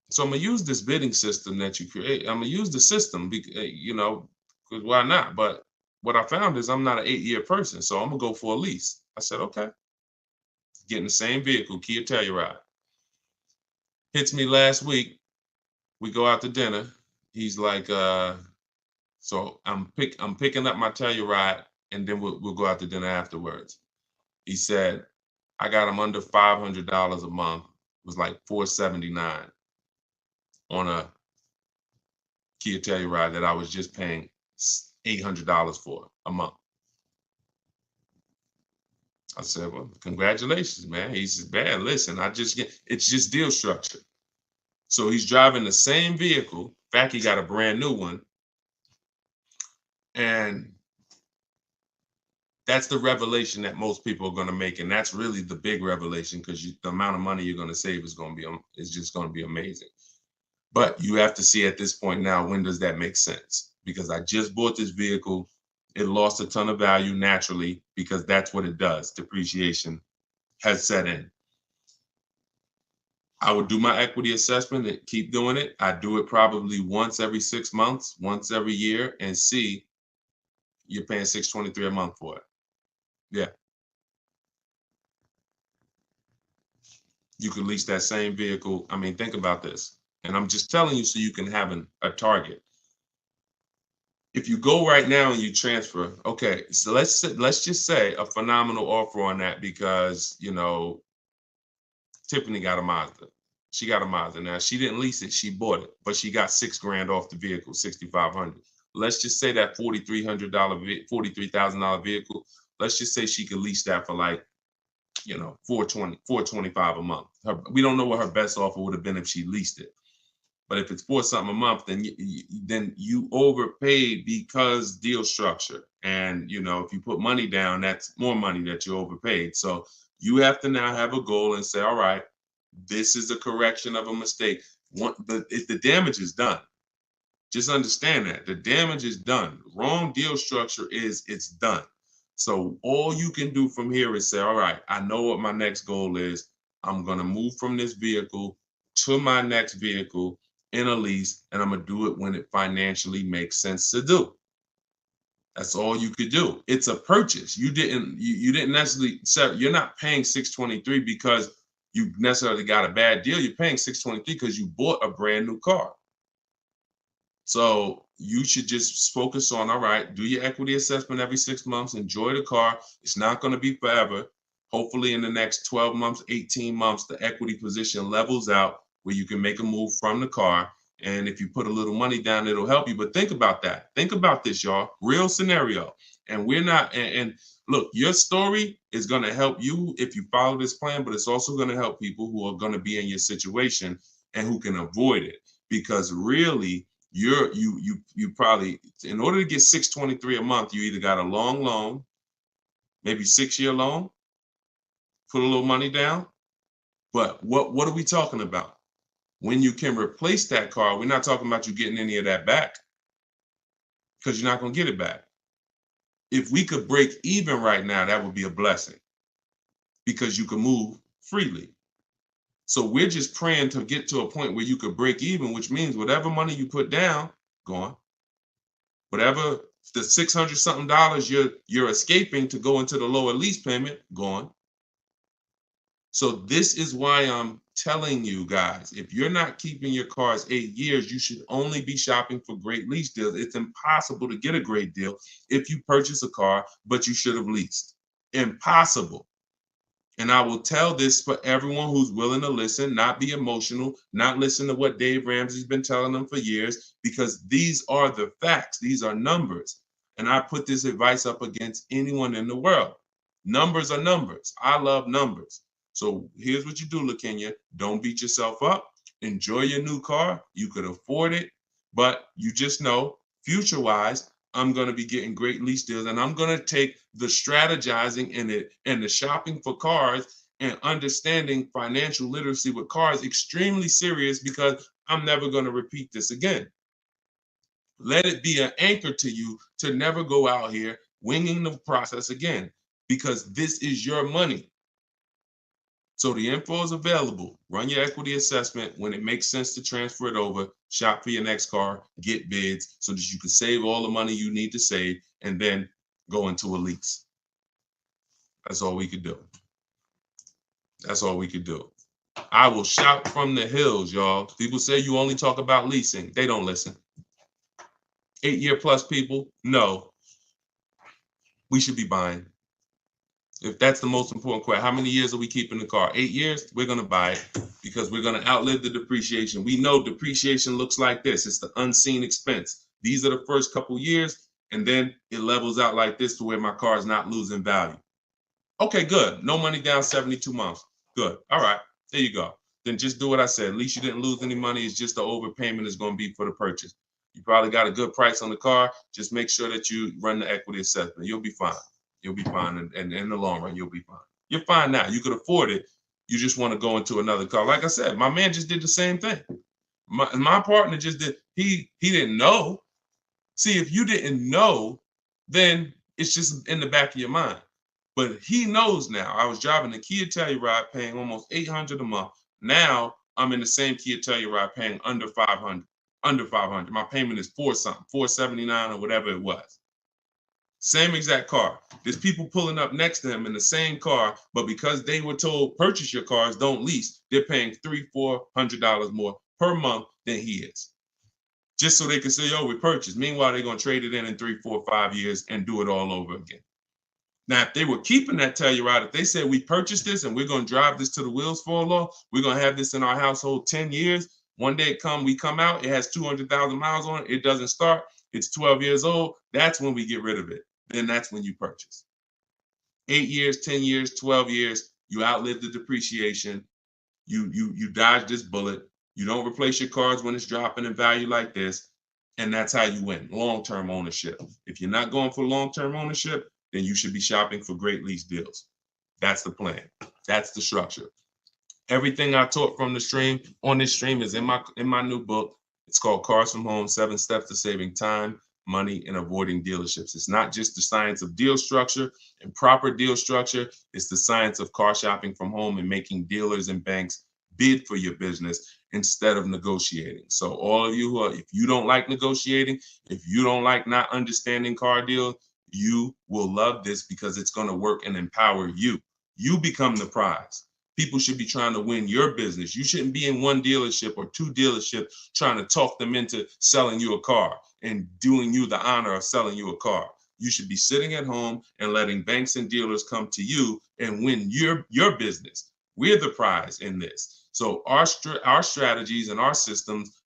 so I'm gonna use this bidding system that you create. I'm gonna use the system, because why not? But what I found is, I'm not an 8-year person, so I'm gonna go for a lease. I said, okay. Getting the same vehicle, Kia Telluride. Hits me last week. We go out to dinner. He's like, so I'm picking up my Telluride, and then we'll go out to dinner afterwards. He said, I got him under $500 a month. It was like $479 on a Kia Telluride that I was just paying $800 for a month. I said, well, congratulations, man. He said, man, listen, it's just deal structure. So he's driving the same vehicle. In fact, he got a brand new one. And that's the revelation that most people are going to make. And that's really the big revelation, because the amount of money you're going to save is just going to be amazing. But you have to see at this point now, when does that make sense? Because I just bought this vehicle. It lost a ton of value naturally, because that's what it does. Depreciation has set in. I would do my equity assessment and keep doing it. I do it probably once every 6 months, once every year, and see you're paying $623 a month for it. Yeah. You could lease that same vehicle. I mean, think about this. And I'm just telling you so you can have a target. If you go right now and you transfer, okay, so let's just say a phenomenal offer on that because, you know, Tiffany got a Mazda. She got a Mazda. Now she didn't lease it, she bought it, but she got $6,000 off the vehicle, $6,500. Let's just say that $43,000 vehicle. Let's just say she could lease that for like, you know, $425 a month. We don't know what her best offer would have been if she leased it. But if it's $4 something a month, then you overpaid because deal structure. And you know, if you put money down, that's more money that you overpaid. So you have to now have a goal and say, all right, this is a correction of a mistake. The damage is done. Just understand that the damage is done. Wrong deal structure it's done. So all you can do from here is say, all right, I know what my next goal is. I'm going to move from this vehicle to my next vehicle in a lease, and I'm going to do it when it financially makes sense to do. That's all you could do. It's a purchase. You didn't necessarily sell. You're not paying $623 because you necessarily got a bad deal. You're paying $623 because you bought a brand new car. So you should just focus on, all right, do your equity assessment every 6 months, enjoy the car. It's not going to be forever. Hopefully in the next 12 months, 18 months, the equity position levels out where you can make a move from the car. And if you put a little money down, it'll help you. But think about that. Think about this, y'all. Real scenario. And we're not, and look, your story is going to help you if you follow this plan, but it's also going to help people who are going to be in your situation and who can avoid it. Because really, you probably, in order to get $623 a month, you either got a long loan, maybe 6-year loan, put a little money down. But what are we talking about? When you can replace that car, we're not talking about you getting any of that back because you're not going to get it back. If we could break even right now, that would be a blessing because you can move freely. So we're just praying to get to a point where you could break even, which means whatever money you put down, gone. Whatever the $600 something you're escaping to go into the lower lease payment, gone. So this is why I'm telling you guys, if you're not keeping your cars 8 years, you should only be shopping for great lease deals. It's impossible to get a great deal if you purchase a car, but you should have leased. Impossible. And I will tell this for everyone who's willing to listen, not be emotional, not listen to what Dave Ramsey's been telling them for years, because these are the facts. These are numbers. And I put this advice up against anyone in the world. Numbers are numbers. I love numbers. So here's what you do, LaKenya. Don't beat yourself up. Enjoy your new car. You could afford it, but you just know future-wise, I'm going to be getting great lease deals, and I'm going to take the strategizing in it and the shopping for cars and understanding financial literacy with cars extremely serious because I'm never going to repeat this again. Let it be an anchor to you to never go out here winging the process again because this is your money. So the info is available. Run your equity assessment. When it makes sense to transfer it over, shop for your next car, get bids so that you can save all the money you need to save and then go into a lease. That's all we could do. That's all we could do. I will shout from the hills, y'all. People say you only talk about leasing. They don't listen. 8-year plus people, no. We should be buying. If that's the most important question, how many years are we keeping the car? 8 years? We're going to buy it because we're going to outlive the depreciation. We know depreciation looks like this. It's the unseen expense. These are the first couple years, and then it levels out like this to where my car is not losing value. Okay, good. No money down, 72 months. Good. All right. There you go. Then just do what I said. At least you didn't lose any money. It's just the overpayment is going to be for the purchase. You probably got a good price on the car. Just make sure that you run the equity assessment. You'll be fine. You'll be fine. And in the long run, you'll be fine. You're fine now. You could afford it. You just want to go into another car. Like I said, my man just did the same thing. My partner just did. He didn't know. See, if you didn't know, then it's just in the back of your mind. But he knows now. I was driving a Kia Telluride paying almost $800 a month. Now I'm in the same Kia Telluride paying under 500. Under 500. My payment is 479 or whatever it was. Same exact car. There's people pulling up next to him in the same car, but because they were told purchase your cars, don't lease, they're paying $300-400 more per month than he is. Just so they can say, oh, we purchased. Meanwhile, they're going to trade it in 3, 4, 5 years and do it all over again. Now, if they were keeping that Telluride, if they said we purchased this and we're going to drive this till the wheels fall off, we're going to have this in our household 10 years. One day we come out, it has 200,000 miles on it. It doesn't start. It's 12 years old. That's when we get rid of it. Then that's when you purchase. 8 years, 10 years, 12 years, you outlive the depreciation. You dodge this bullet. You don't replace your cars when it's dropping in value like this. And that's how you win, long-term ownership. If you're not going for long-term ownership, then you should be shopping for great lease deals. That's the plan. That's the structure. Everything I taught from the stream on this stream is in my new book. It's called Cars from Home, 7 Steps to Saving Time, Money, and Avoiding Dealerships. It's not just the science of deal structure and proper deal structure. It's the science of car shopping from home and making dealers and banks bid for your business instead of negotiating. So all of you if you don't like negotiating, if you don't like not understanding car deals, you will love this because it's going to work and empower you. You become the prize. People should be trying to win your business. You shouldn't be in one dealership or 2 dealerships trying to talk them into selling you a car and doing you the honor of selling you a car. You should be sitting at home and letting banks and dealers come to you and win your business. We're the prize in this. So our strategies and our systems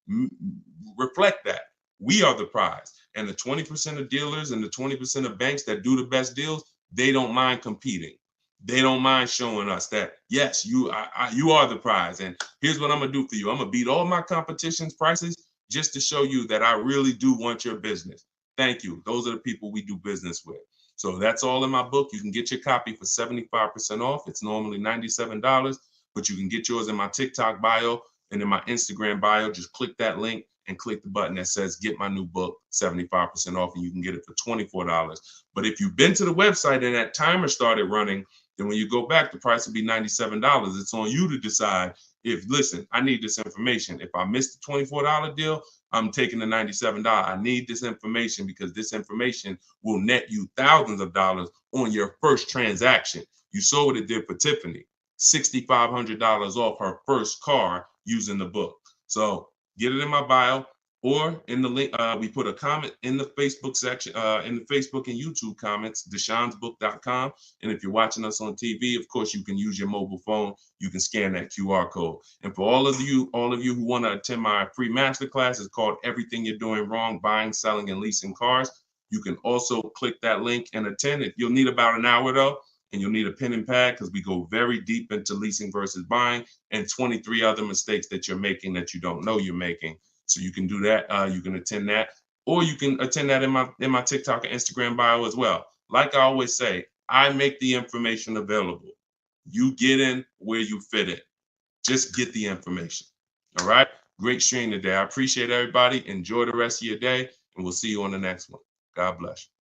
reflect that. We are the prize. And the 20% of dealers and the 20% of banks that do the best deals, they don't mind competing. They don't mind showing us that, yes, you are the prize. And here's what I'm going to do for you. I'm going to beat all my competition's prices just to show you that I really do want your business. Thank you. Those are the people we do business with. So that's all in my book. You can get your copy for 75% off. It's normally $97, but you can get yours in my TikTok bio and in my Instagram bio. Just click that link and click the button that says get my new book 75% off, and you can get it for $24. But if you've been to the website and that timer started running, then when you go back, the price will be $97. It's on you to decide if, listen, I need this information. If I missed the $24 deal, I'm taking the $97. I need this information because this information will net you thousands of dollars on your first transaction. You saw what it did for Tiffany, $6,500 off her first car using the book. So get it in my bio or in the link. We put a comment in the Facebook section, in the Facebook and YouTube comments, deshonsbook.com. And if you're watching us on TV, of course, you can use your mobile phone. You can scan that QR code. And for all of you who want to attend my free masterclass, it's called Everything You're Doing Wrong, Buying, Selling, and Leasing Cars. You can also click that link and attend. You'll need about an hour though, and you'll need a pen and pad because we go very deep into leasing versus buying and 23 other mistakes that you're making that you don't know you're making. So you can do that. You can attend that, or you can attend that in my TikTok and Instagram bio as well. Like I always say, I make the information available. You get in where you fit in. Just get the information. All right. Great stream today. I appreciate everybody. Enjoy the rest of your day, and we'll see you on the next one. God bless you.